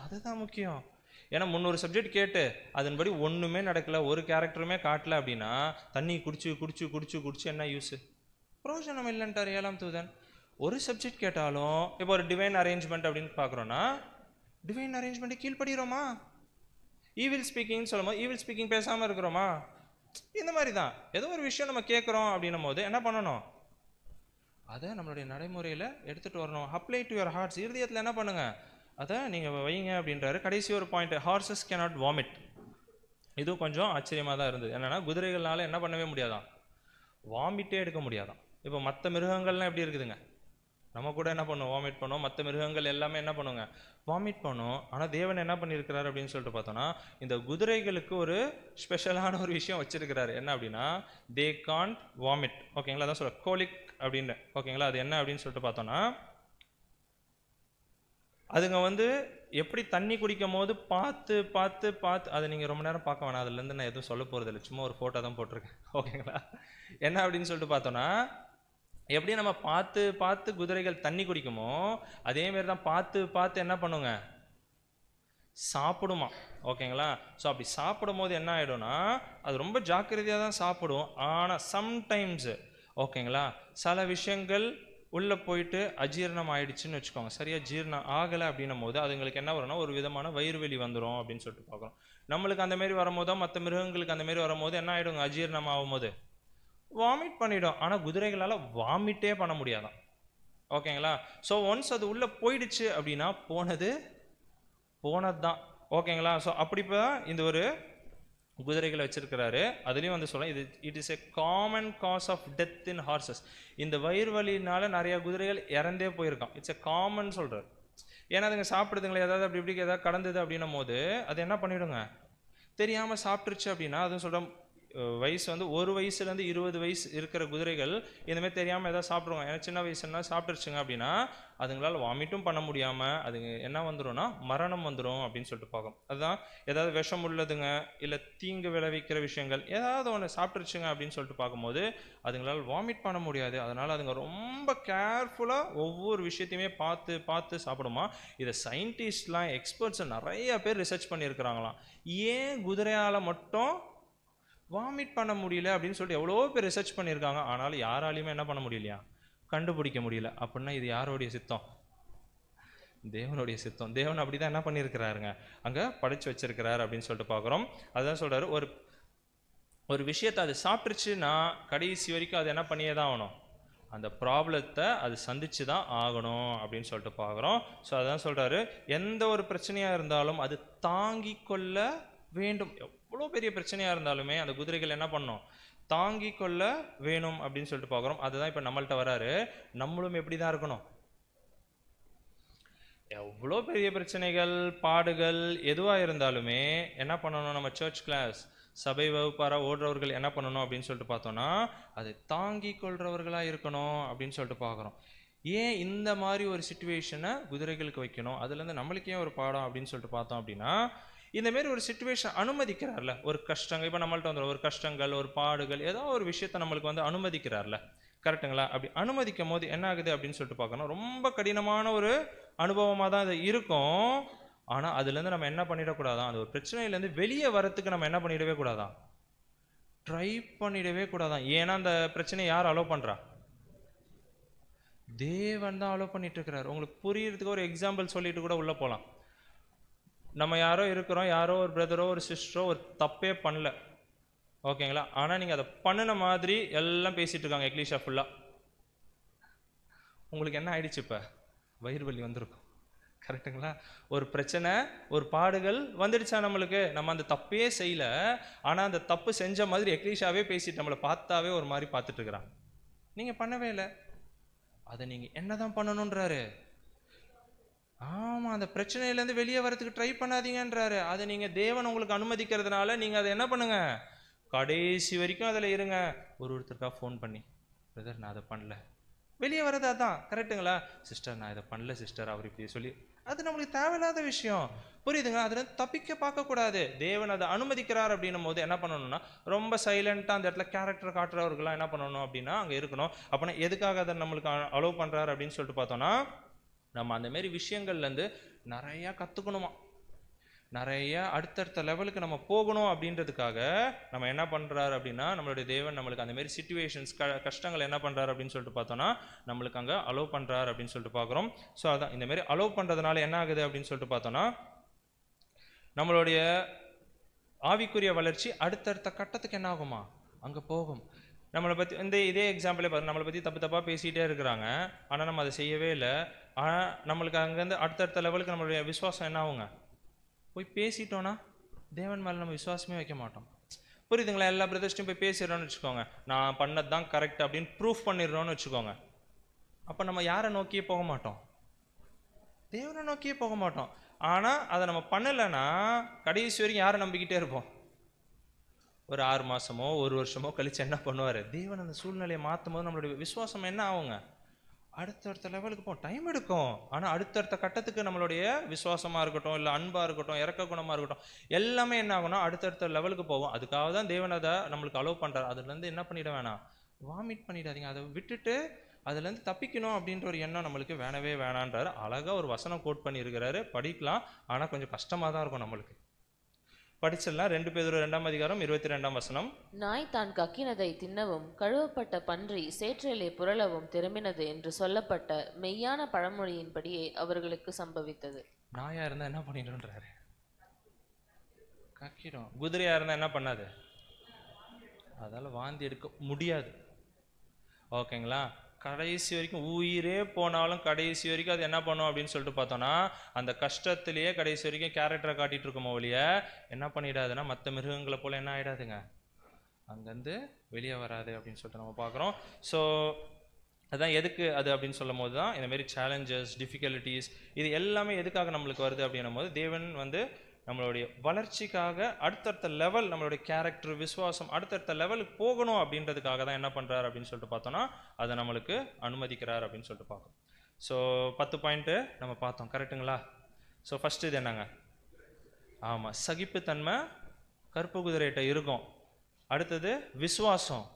அதுதான் முக்கியம். ஏன்னா 300 சப்ஜெக்ட் கேட்டு அதன்படி ஒன்றுமே நடக்கல, ஒரு கேரக்டருமே காட்டல அப்படின்னா தண்ணி குடிச்சு குடிச்சு குடிச்சு குடிச்சு என்ன யூஸு? பிரயோஜனம் இல்லைன்ட்டார் 7ஆம் தூதன். ஒரு சப்ஜெக்ட் கேட்டாலும் இப்போ ஒரு டிவைன் அரேஞ்ச்மெண்ட் அப்படின்னு பார்க்குறோன்னா, டிவைன் அரேஞ்ச்மெண்ட்டு கீழ்படுகிறோமா? ஈவில் ஸ்பீக்கிங் சொல்லும்போது ஈவில் ஸ்பீக்கிங் பேசாமல் இருக்கிறோமா? இந்த மாதிரி தான் ஏதோ ஒரு விஷயம் நம்ம கேட்குறோம் அப்படின்னும் போது என்ன பண்ணணும்? அதை நம்மளுடைய நடைமுறையில் எடுத்துகிட்டு வரணும். Apply to your hearts. இருதயத்தில் என்ன பண்ணுங்க, அதை நீங்கள் வைங்க அப்படின்றாரு. கடைசி ஒரு பாயிண்ட், ஹார்சஸ் கேனாட் வாமிட். இதுவும் கொஞ்சம் ஆச்சரியமாக தான் இருந்தது. என்னென்னா குதிரைகள்னால என்ன பண்ணவே முடியாதான்? வாமிட்டே எடுக்க முடியாதான். இப்போ மற்ற மிருகங்கள்லாம் எப்படி இருக்குதுங்க? நம்ம கூட என்ன பண்ணுவோம்? வாமிட் பண்ணுவோம். மற்ற மிருகங்கள் எல்லாமே என்ன பண்ணுவோங்க? வாமிட் பண்ணுவோம். ஆனால் தேவன் என்ன பண்ணியிருக்கிறாரு அப்படின்னு சொல்லிட்டு பார்த்தோன்னா, இந்த குதிரைகளுக்கு ஒரு ஸ்பெஷலான ஒரு விஷயம் வச்சிருக்கிறாரு. என்ன அப்படின்னா, தே கான்ட் வாமிட். ஓகேங்களா? அதான் சொல்ல கோலிக் அப்படின்னு. ஓகேங்களா? அது என்ன அப்படின்னு சொல்லிட்டு பார்த்தோன்னா, அதுங்க எப்படி தண்ணி குடிக்கும் போது பார்த்து பார்த்து பார்த்து, அதை நீங்கள் ரொம்ப நேரம் பார்க்க வேணாம், அதுலேருந்து நான் எதுவும் சொல்ல போகிறது இல்லை, சும்மா ஒரு ஃபோட்டோ தான் போட்டிருக்கேன். ஓகேங்களா? என்ன அப்படின்னு சொல்லிட்டு பார்த்தோன்னா, எப்படி நம்ம பார்த்து பார்த்து குதிரைகள் தண்ணி குடிக்குமோ அதேமாரி தான் பார்த்து பார்த்து என்ன பண்ணுங்க? சாப்பிடுமா. ஓகேங்களா? ஸோ அப்படி சாப்பிடும் போது என்ன ஆகிடும்னா, அது ரொம்ப ஜாக்கிரதையாக தான் சாப்பிடும். ஆனால் சம்டைம்ஸு ஓகேங்களா சில விஷயங்கள் உள்ளே போயிட்டு அஜீரணம் ஆயிடுச்சுன்னு வச்சுக்கோங்க, சரியாக ஜீரணம் ஆகலை அப்படின்னும் போது அதுங்களுக்கு என்ன வரும்னா ஒரு விதமான வயிறு வெளி வந்துடும் அப்படின்னு சொல்லிட்டு பார்க்குறோம். நம்மளுக்கு அந்தமாரி வரும்போதோ மற்ற மிருகங்களுக்கு அந்தமாரி வரும்போது என்ன ஆகிடுங்க? அஜீரணம் ஆகும்போது வாமிட் பண்ணிடும். ஆனால் குதிரைகளால் வாமிட்டே பண்ண முடியாதான். ஓகேங்களா? ஸோ ஒன்ஸ் அது உள்ளே போயிடுச்சு அப்படின்னா போனது தான். ஓகேங்களா? ஸோ அப்படி இப்போ இந்த ஒரு குதிரைகளை வச்சிருக்கிறாரு. அதுலேயும் சொல்ல இது it is a common cause of death in horses. இந்த வயிறு வலினால நிறைய குதிரைகள் இறந்தே போயிருக்கான். இட்ஸ் எ காமன் சொல்கிறார். ஏன்னா அதுங்க சாப்பிடுதுங்களே, ஏதாவது அப்படி இப்படி ஏதாவது கடந்தது அப்படின்னும் போது அது என்ன பண்ணிவிடுங்க? தெரியாமல் சாப்பிட்டுருச்சு அப்படின்னா, அதுவும் சொல்கிற வயசு 1 வயசுலேருந்து 20 வயசு இருக்கிற குதிரைகள் இந்தமாதிரி தெரியாமல் எதாவது சாப்பிடுவாங்க. ஏன்னா சின்ன வயசுன்னா சாப்பிட்டுருச்சுங்க அப்படின்னா அதுங்களால் வாமிட்டும் பண்ண முடியாமல் அதுங்க என்ன வந்துடும்னா மரணம் வந்துடும் அப்படின்னு சொல்லிட்டு பார்க்கும். அதுதான் ஏதாவது விஷம் உள்ளதுங்க இல்லை தீங்கு விளைவிக்கிற விஷயங்கள் ஏதாவது ஒன்று சாப்பிட்டுருச்சுங்க அப்படின்னு சொல்லிட்டு பார்க்கும்போது அதுங்களால் வாமிட் பண்ண முடியாது. அதனால் அதுங்க ரொம்ப கேர்ஃபுல்லாக ஒவ்வொரு விஷயத்தையுமே பார்த்து பார்த்து சாப்பிடுமா. இதை சயின்டிஸ்ட்லாம் எக்ஸ்பர்ட்ஸ் நிறைய பேர் ரிசர்ச் பண்ணியிருக்கிறாங்களாம். ஏன் குதிரையால் மட்டும் வாமிட் பண்ண முடியல அப்படின்னு சொல்லிட்டு எவ்வளோ பேர் ரிசர்ச் பண்ணியிருக்காங்க. ஆனாலும் யாராலையுமே என்ன பண்ண முடியலையா? கண்டுபிடிக்க முடியல. அப்படின்னா இது யாரோடைய சித்தம்? தேவனுடைய சித்தம். தேவன் அப்படி தான் என்ன பண்ணியிருக்கிறாருங்க, அங்கே படைச்சு வச்சிருக்கிறாரு அப்படின்னு சொல்லிட்டு பார்க்குறோம். அதுதான் சொல்கிறாரு, ஒரு விஷயத்தை அது சாப்பிட்டுருச்சுன்னா கடைசி வரைக்கும் அது என்ன பண்ணியே தான் ஆகணும், அந்த ப்ராப்ளத்தை அது சந்திச்சு தான் ஆகணும் அப்படின்னு சொல்லிட்டு பார்க்குறோம். ஸோ அதான் சொல்கிறாரு, எந்த ஒரு பிரச்சனையாக இருந்தாலும் அது தாங்கி கொள்ள வேண்டும். எவ்வளோ பெரிய பிரச்சனையாக இருந்தாலுமே அந்த குதிரைகள் என்ன பண்ணணும்? தாங்கி கொள்ள வேணும் அப்படின்னு சொல்லிட்டு பார்க்குறோம். அதுதான் இப்போ நம்மள்கிட்ட வராரு. நம்மளும் எப்படி தான் இருக்கணும்? எவ்வளோ பெரிய பிரச்சனைகள் பாடுகள் எதுவாக இருந்தாலுமே என்ன பண்ணணும்? நம்ம சர்ச் கிளாஸ் சபை வகுப்பாராக ஓடுறவர்கள் என்ன பண்ணணும் அப்படின்னு சொல்லிட்டு பார்த்தோன்னா அதை தாங்கி கொள்றவர்களாக இருக்கணும் அப்படின்னு சொல்லிட்டு பார்க்குறோம். ஏன் இந்த மாதிரி ஒரு சிச்சுவேஷனை குதிரைகளுக்கு வைக்கணும்? அதுலேருந்து நம்மளுக்கே ஒரு பாடம் அப்படின்னு சொல்லிட்டு பார்த்தோம் அப்படின்னா, இந்தமாரி ஒரு சிச்சுவேஷன் அனுமதிக்கிறார்ல, ஒரு கஷ்டங்கள் இப்போ நம்மள்ட்ட வந்துடும், ஒரு கஷ்டங்கள் ஒரு பாடுகள் ஏதோ ஒரு விஷயத்த நம்மளுக்கு அனுமதிக்கிறார்ல, கரெக்டுங்களா? அப்படி அனுமதிக்கும் போது என்ன ஆகுது அப்படின்னு சொல்லிட்டு பார்க்கணும், ரொம்ப கடினமான ஒரு அனுபவமாக தான் அது இருக்கும். ஆனால் அதுலேருந்து நம்ம என்ன பண்ணிடக்கூடாதான், அந்த ஒரு பிரச்சனையிலேருந்து வெளியே வரத்துக்கு நம்ம என்ன பண்ணிடவே கூடாதான், ட்ரை பண்ணிடவே கூடாதான். ஏன்னா அந்த பிரச்சனையை யார் அலோவ் பண்ணுறா? தேவன் தான் அலோவ் பண்ணிட்டு இருக்கிறார். உங்களுக்கு புரியறதுக்கு ஒரு எக்ஸாம்பிள் சொல்லிட்டு கூட உள்ளே போகலாம். நம்ம யாரோ இருக்கிறோம், யாரோ ஒரு பிரதரோ ஒரு சிஸ்டரோ ஒரு தப்பே பண்ணல, ஓகேங்களா? ஆனால் நீங்கள் அதை பண்ணின மாதிரி எல்லாம் பேசிகிட்டு இருக்காங்க எக்லீஷா ஃபுல்லாக. உங்களுக்கு என்ன ஆயிடுச்சு? இப்போ வயிறு வலி வந்திருக்கும், கரெக்டுங்களா? ஒரு பிரச்சனை ஒரு பாடுகள் வந்துடுச்சா நம்மளுக்கு, நம்ம அந்த தப்பே செய்யல, ஆனால் அந்த தப்பு செஞ்ச மாதிரி எக்லீஷாவே பேசிட்டு நம்மளை பார்த்தாவே ஒரு மாதிரி பார்த்துட்டு இருக்கிறான். நீங்கள் பண்ணவே இல்லை, அதை நீங்கள் என்ன தான் பண்ணணுன்றாரு? ஆமாம், அந்த பிரச்சனையிலேருந்து வெளியே வரதுக்கு ட்ரை பண்ணாதீங்கன்றாரு. அதை நீங்கள் தேவன் உங்களுக்கு அனுமதிக்கிறதுனால நீங்கள் அதை என்ன பண்ணுங்க, கடைசி வரைக்கும் அதில் இருங்க. ஒருத்தருக்காக ஃபோன் பண்ணி, பிரதர் நான் அதை பண்ணல, வெளியே வர்றது அதான், கரெக்டுங்களா? சிஸ்டர் நான் இதை பண்ணல சிஸ்டர், அவர் இப்படி சொல்லி, அது நம்மளுக்கு தேவையில்லாத விஷயம், புரியுதுங்களா? அதில் தப்பிக்க பார்க்கக்கூடாது. தேவன் அதை அனுமதிக்கிறார் அப்படின்னும் போது என்ன பண்ணணும்னா ரொம்ப சைலண்ட்டாக அந்த இடத்துல கேரக்டர் காட்டுறவர்களாம் என்ன பண்ணணும் அப்படின்னா அங்கே இருக்கணும். அப்படின்னா எதுக்காக அதை நம்மளுக்கு அலோவ் பண்ணுறாரு அப்படின்னு சொல்லிட்டு பார்த்தோன்னா, நம்ம அந்தமாரி விஷயங்கள்லேருந்து நிறையா கற்றுக்கணுமா. நிறைய அடுத்தடுத்த லெவலுக்கு நம்ம போகணும் அப்படின்றதுக்காக நம்ம என்ன பண்ணுறாரு அப்படின்னா, நம்மளுடைய தேவன் நம்மளுக்கு அந்த மாதிரி சிச்சுவேஷன்ஸ் கஷ்டங்கள் என்ன பண்ணுறாரு அப்படின்னு சொல்லிட்டு பார்த்தோன்னா நம்மளுக்கு அங்கே அலோவ் பண்ணுறாரு அப்படின்னு சொல்லிட்டு பார்க்குறோம். ஸோ அதான் இந்த மாதிரி அலோவ் பண்ணுறதுனால என்ன ஆகுது அப்படின்னு சொல்லிட்டு பார்த்தோன்னா, நம்மளுடைய ஆவிக்குரிய வளர்ச்சி அடுத்தடுத்த கட்டத்துக்கு என்ன ஆகுமா அங்கே போகும். நம்மளை பற்றி இதே எக்ஸாம்பிளே பார்த்து நம்மளை பற்றி தப்பாக பேசிகிட்டே இருக்கிறாங்க, ஆனால் நம்ம அதை செய்யவே இல்லை. ஆனால் நம்மளுக்கு அங்கேருந்து அடுத்தடுத்த லெவலுக்கு நம்மளுடைய விசுவாசம் என்ன ஆகுங்க, போய் பேசிட்டோன்னா தேவன் மேலே நம்ம விசுவாசமே வைக்க மாட்டோம். புரியுதுங்களா? எல்லா பிரதர்ஸ்ட்டையும் போய் பேசிடுறோன்னு வச்சுக்கோங்க, நான் பண்ணது தான் கரெக்ட் அப்படின்னு ப்ரூஃப் பண்ணிடுறோன்னு வச்சுக்கோங்க. அப்போ நம்ம யாரை நோக்கியே போக மாட்டோம், தேவனை நோக்கியே போக மாட்டோம். ஆனால் அதை நம்ம பண்ணலைன்னா கடைசி வரைக்கும் யாரை நம்பிக்கிட்டே இருப்போம்? ஒரு 6 மாதமோ 1 வருஷமோ கழிச்சு என்ன பண்ணுவார், தேவன் அந்த சூழ்நிலையை மாற்றும் போது நம்மளுடைய விசுவாசம் என்ன ஆகுங்க, அடுத்தடுத்த லெவலுக்கு போகும். டைம் எடுக்கும், ஆனால் அடுத்தடுத்த கட்டத்துக்கு நம்மளுடைய விசுவாசமாக இருக்கட்டும், இல்லை அன்பாக இருக்கட்டும், இறக்க குணமாக இருக்கட்டும், எல்லாமே என்ன ஆகும்னா அடுத்தடுத்த லெவலுக்கு போகும். அதுக்காக தான் தேவன் அதை நம்மளுக்கு அலோவ் பண்ணுறாரு. அதுலேருந்து என்ன பண்ணிட வேணாம், வாமிட் பண்ணிடாதீங்க, அதை விட்டுட்டு அதுலேருந்து தப்பிக்கணும் அப்படின்ற ஒரு எண்ணம் நம்மளுக்கு வேணவே வேணான்றாரு. அழகாக ஒரு வசனம் கோட் பண்ணியிருக்கிறாரு, படிக்கலாம். ஆனால் கொஞ்சம் கஷ்டமாக தான் இருக்கும் நம்மளுக்கு. படிச்சிடலாம். 2 பேதுரு 2ஆம் அதிகாரம் 22ஆம் வசனம். நாய் தான் கக்கினதை தின்னவும் கழுவப்பட்ட பன்றி சேற்றிலே புரளவும் திரும்பினது என்று சொல்லப்பட்ட மெய்யான பழமொழியின்படியே அவர்களுக்கு சம்பவித்தது. நாயா இருந்தா என்ன பண்ணிடுன்றாரு, கக்கிடும். குதிரையா இருந்தா என்ன பண்ணாது, அதால வாந்தி எடுக்க முடியாது. ஓகேங்களா? கடைசி வரைக்கும் உயிரே போனாலும் கடைசி வரைக்கும் அது என்ன பண்ணும் அப்படின்னு சொல்லிட்டு பார்த்தோன்னா, அந்த கஷ்டத்திலேயே கடைசி வரைக்கும் கேரக்டரை காட்டிட்டு இருக்கோமோ ஒழிய என்ன பண்ணிடாதுன்னா மற்ற மிருகங்களை போல என்ன ஆகிடாதுங்க, அங்கேருந்து வெளியே வராது அப்படின்னு சொல்லிட்டு நம்ம பார்க்குறோம். ஸோ அதான் எதுக்கு அது அப்படின்னு சொல்லும் போது தான் இந்தமாரி சேலஞ்சஸ், டிஃபிகல்ட்டிஸ் இது எல்லாமே எதுக்காக நம்மளுக்கு வருது அப்படின்னும் போது, தேவன் நம்மளுடைய வளர்ச்சிக்காக அடுத்தடுத்த லெவல், நம்மளுடைய கேரக்டர், விசுவாசம் அடுத்தடுத்த லெவலுக்கு போகணும் அப்படின்றதுக்காக தான் என்ன பண்ணுறாரு அப்படின்னு சொல்லிட்டு பார்த்தோன்னா அதை நம்மளுக்கு அனுமதிக்கிறார் அப்படின்னு சொல்லிட்டு பார்க்கணும். ஸோ 10 பாயிண்ட்டு நம்ம பார்த்தோம், கரெக்டுங்களா? ஸோ ஃபஸ்ட்டு இது என்னங்க, ஆமாம், சகிப்புத்தன்மை கருப்பு குதிரைகிட்ட இருக்கும். அடுத்தது விசுவாசம்,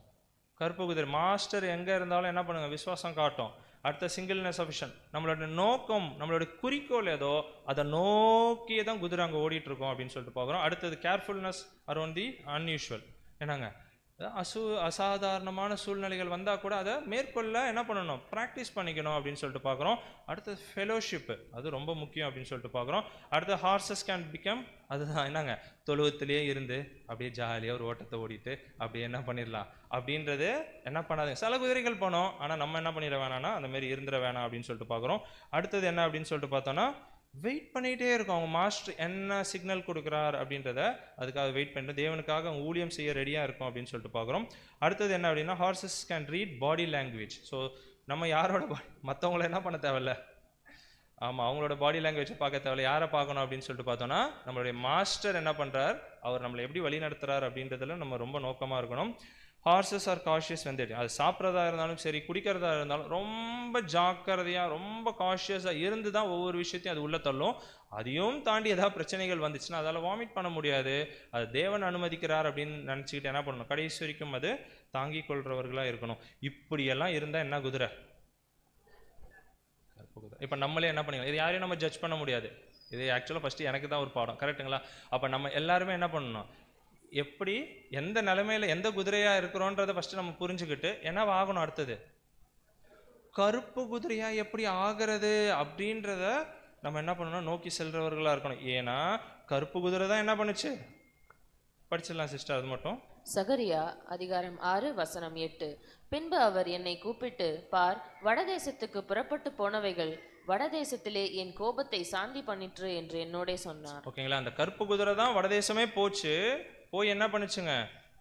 கருப்பு குதிரை மாஸ்டர் எங்கே இருந்தாலும் என்ன பண்ணுங்க, விசுவாசம் காட்டும். அடுத்த சிங்கிள்னஸ் ஆஃப் விஷன், நம்மளோட நோக்கம், நம்மளோட குறிக்கோள் ஏதோ அதை நோக்கியே தான் குதிரை அங்கே ஓடிட்டு இருக்கோம் அப்படின்னு சொல்லிட்டு பார்க்குறோம். அடுத்தது கேர்ஃபுல்னஸ் அரௌண்ட் தி அன்யூஷுவல், என்னங்க அசாதாரணமான சூழ்நிலைகள் வந்தால் கூட அதை மேற்கொள்ள என்ன பண்ணணும், ப்ராக்டிஸ் பண்ணிக்கணும் அப்படின்னு சொல்லிட்டு பார்க்குறோம். அடுத்தது ஃபெலோஷிப்பு, அது ரொம்ப முக்கியம் அப்படின்னு சொல்லிட்டு பார்க்குறோம். அடுத்த ஹார்சஸ் கேன் பிகம், அதுதான் என்னங்க, தொழுவத்திலேயே இருந்து அப்படியே ஜாலியாக ஒரு ஓட்டத்தை ஓடிட்டு அப்படியே என்ன பண்ணிடலாம் அப்படின்றது என்ன பண்ணாதுங்க. சில குதிரைகள் போனோம், ஆனால் நம்ம என்ன பண்ணிட வேணாம்னா அந்த மாதிரி இருந்துட வேணாம் அப்படின்னு சொல்லிட்டு பார்க்குறோம். அடுத்தது என்ன அப்படின்னு சொல்லிட்டு பார்த்தோன்னா, வெயிட் பண்ணிகிட்டே இருக்கும், அவங்க மாஸ்டர் என்ன சிக்னல் கொடுக்குறார் அப்படின்றத அதுக்காக வெயிட் பண்ணிட்டு தேவனுக்காக அவங்க ஊழியம் செய்ய ரெடியாக இருக்கும் அப்படின்னு சொல்லிட்டு பார்க்குறோம். அடுத்தது என்ன அப்படின்னா, horses can read body language. So நம்ம யாரோட மற்றவங்கள என்ன பண்ண தேவையில்ல, ஆமாம், அவங்களோட பாடி லாங்குவேஜை பார்க்க தேவையில்ல, யாரை பார்க்கணும் அப்படின்னு சொல்லிட்டு பார்த்தோன்னா நம்மளுடைய மாஸ்டர் என்ன பண்ணுறார், அவர் நம்மளை எப்படி வழி நடத்துகிறார் அப்படின்றதுல நம்ம ரொம்ப நோக்கமாக இருக்கணும். ஹார்சஸ் ஆர் காஷியஸ் வந்துட்டு, அது சாப்பிட்றதா இருந்தாலும் சரி, குடிக்கிறதா இருந்தாலும் ரொம்ப ஜாக்கிரதையாக ரொம்ப காஷியஸாக இருந்து தான் ஒவ்வொரு விஷயத்தையும் அது உள்ளே தள்ளும். அதையும் தாண்டி ஏதாவது பிரச்சனைகள் வந்துச்சுன்னா அதால் வாமிட் பண்ண முடியாது, அது தேவன் அனுமதிக்கிறார் அப்படின்னு நினச்சிக்கிட்டு என்ன பண்ணணும், கடைசி வரைக்கும் அது தாங்கி கொள்றவர்களாக இருக்கணும். இப்படியெல்லாம் இருந்தால் என்ன குதிரை, இப்போ நம்மளே என்ன பண்ணிக்கலாம், இது யாரையும் நம்ம ஜட்ஜ் பண்ண முடியாது. இது ஆக்சுவலாக ஃபஸ்ட்டு எனக்கு தான் ஒரு பாடம், கரெக்டுங்களா? அப்போ நம்ம எல்லாருமே என்ன பண்ணணும், எப்படி எந்த நிலைமையில எந்த குதிரையா இருக்கிறோன்றத ஃபர்ஸ்ட் நம்ம புரிஞ்சுக்கிட்டு என்ன ஆகணும், அடுத்தது கருப்பு குதிரையா எப்படி ஆகிறது அப்படின்றத நம்ம என்ன பண்ணணும், நோக்கி செல்றவர்களா இருக்கணும். ஏன்னா கருப்பு குதிரை தான் என்ன பண்ணுச்சு, படிச்சிடலாம் சிஸ்டர் அது மட்டும். சகரியா அதிகாரம் 6 வசனம் 8. பின்பு அவர் என்னை கூப்பிட்டு, பார், வடதேசத்துக்கு புறப்பட்டு போனவைகள் வடதேசத்திலே என் கோபத்தை சாந்தி பண்ணிற்று என்று என்னோட சொன்னார். ஓகேங்களா? அந்த கருப்பு குதிரை தான் வடதேசமே போச்சு, போய் என்ன பண்ணுச்சுங்க,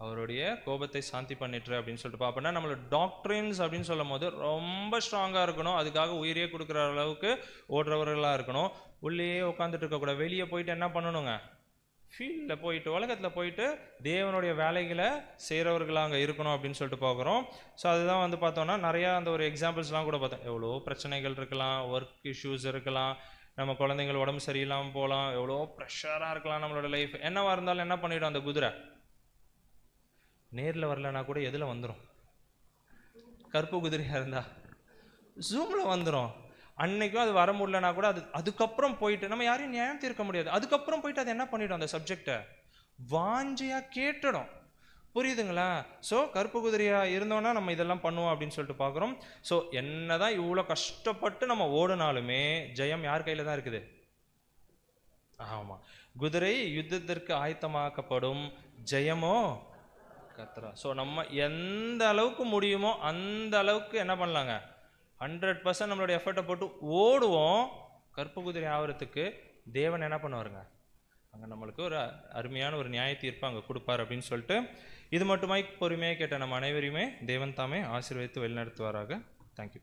அவருடைய கோபத்தை சாந்தி பண்ணிட்டு அப்படின்னு சொல்லிட்டு பார்ப்போம்னா, நம்மளோட டாக்ட்ரின்ஸ் அப்படின்னு சொல்லும் போது ரொம்ப ஸ்ட்ராங்காக இருக்கணும். அதுக்காக உயிரே கொடுக்குற அளவுக்கு ஓடுறவர்களாக இருக்கணும். உள்ளேயே உட்காந்துட்டு இருக்கக்கூடாது, வெளியே போயிட்டு என்ன பண்ணணுங்க, ஃபீல்டில் போயிட்டு உலகத்தில் போயிட்டு தேவனுடைய வேலைகளை செய்கிறவர்களாக அங்கே இருக்கணும் அப்படின்னு சொல்லிட்டு பார்க்குறோம். ஸோ அதுதான் பார்த்தோன்னா நிறையா அந்த ஒரு எக்ஸாம்பிள்ஸ்லாம் கூட பார்த்தோம். எவ்வளோ பிரச்சனைகள் இருக்கலாம், ஒர்க் இஷ்யூஸ் இருக்கலாம், நம்ம குழந்தைங்கள் உடம்பு சரியில்லாமல் போகலாம், எவ்வளோ ப்ரெஷராக இருக்கலாம் நம்மளோட லைஃப். என்னவா இருந்தாலும் என்ன பண்ணிவிடும், அந்த குதிரை நேரில் வரலன்னா கூட எதில் வந்துடும், கருப்பு குதிரையாக இருந்தால் ஜூமில் வந்துடும். அன்னைக்கும் அது வர முடியலனா கூட அதுக்கப்புறம் போயிட்டு நம்ம யாரையும் நியாயம் தீர்க்க முடியாது. அதுக்கப்புறம் போயிட்டு அது என்ன பண்ணிடும், அந்த சப்ஜெக்டை வாஞ்சியா கேட்டுடும். புரியுதுங்களா? ஸோ கருப்பு குதிரையா இருந்தோம்னா நம்ம இதெல்லாம் பண்ணுவோம் அப்படின்னு சொல்லிட்டு பார்க்குறோம். ஸோ என்னதான் இவ்வளோ கஷ்டப்பட்டு நம்ம ஓடினாலுமே ஜெயம் யார் கையில தான் இருக்குது? ஆமா, குதிரை யுத்தத்திற்கு ஆயத்தமாக்கப்படும், ஜெயமோ கர்த்தரா. ஸோ நம்ம எந்த அளவுக்கு முடியுமோ அந்த அளவுக்கு என்ன பண்ணலாங்க, 100% நம்மளுடைய எஃபர்ட்டை போட்டு ஓடுவோம். கருப்பு குதிரை ஆகிறதுக்கு தேவன் என்ன பண்ணுவாருங்க, அங்கே நம்மளுக்கு ஒரு அருமையான ஒரு நியாய தீர்ப்பு அங்கே கொடுப்பார் அப்படின்னு சொல்லிட்டு, இது மட்டுமாய் பொறுமையாக கேட்ட நம்ம அனைவரையுமே தேவன் தாமே ஆசீர்வதித்து வழிநடத்துவாராக. தேங்க்யூ.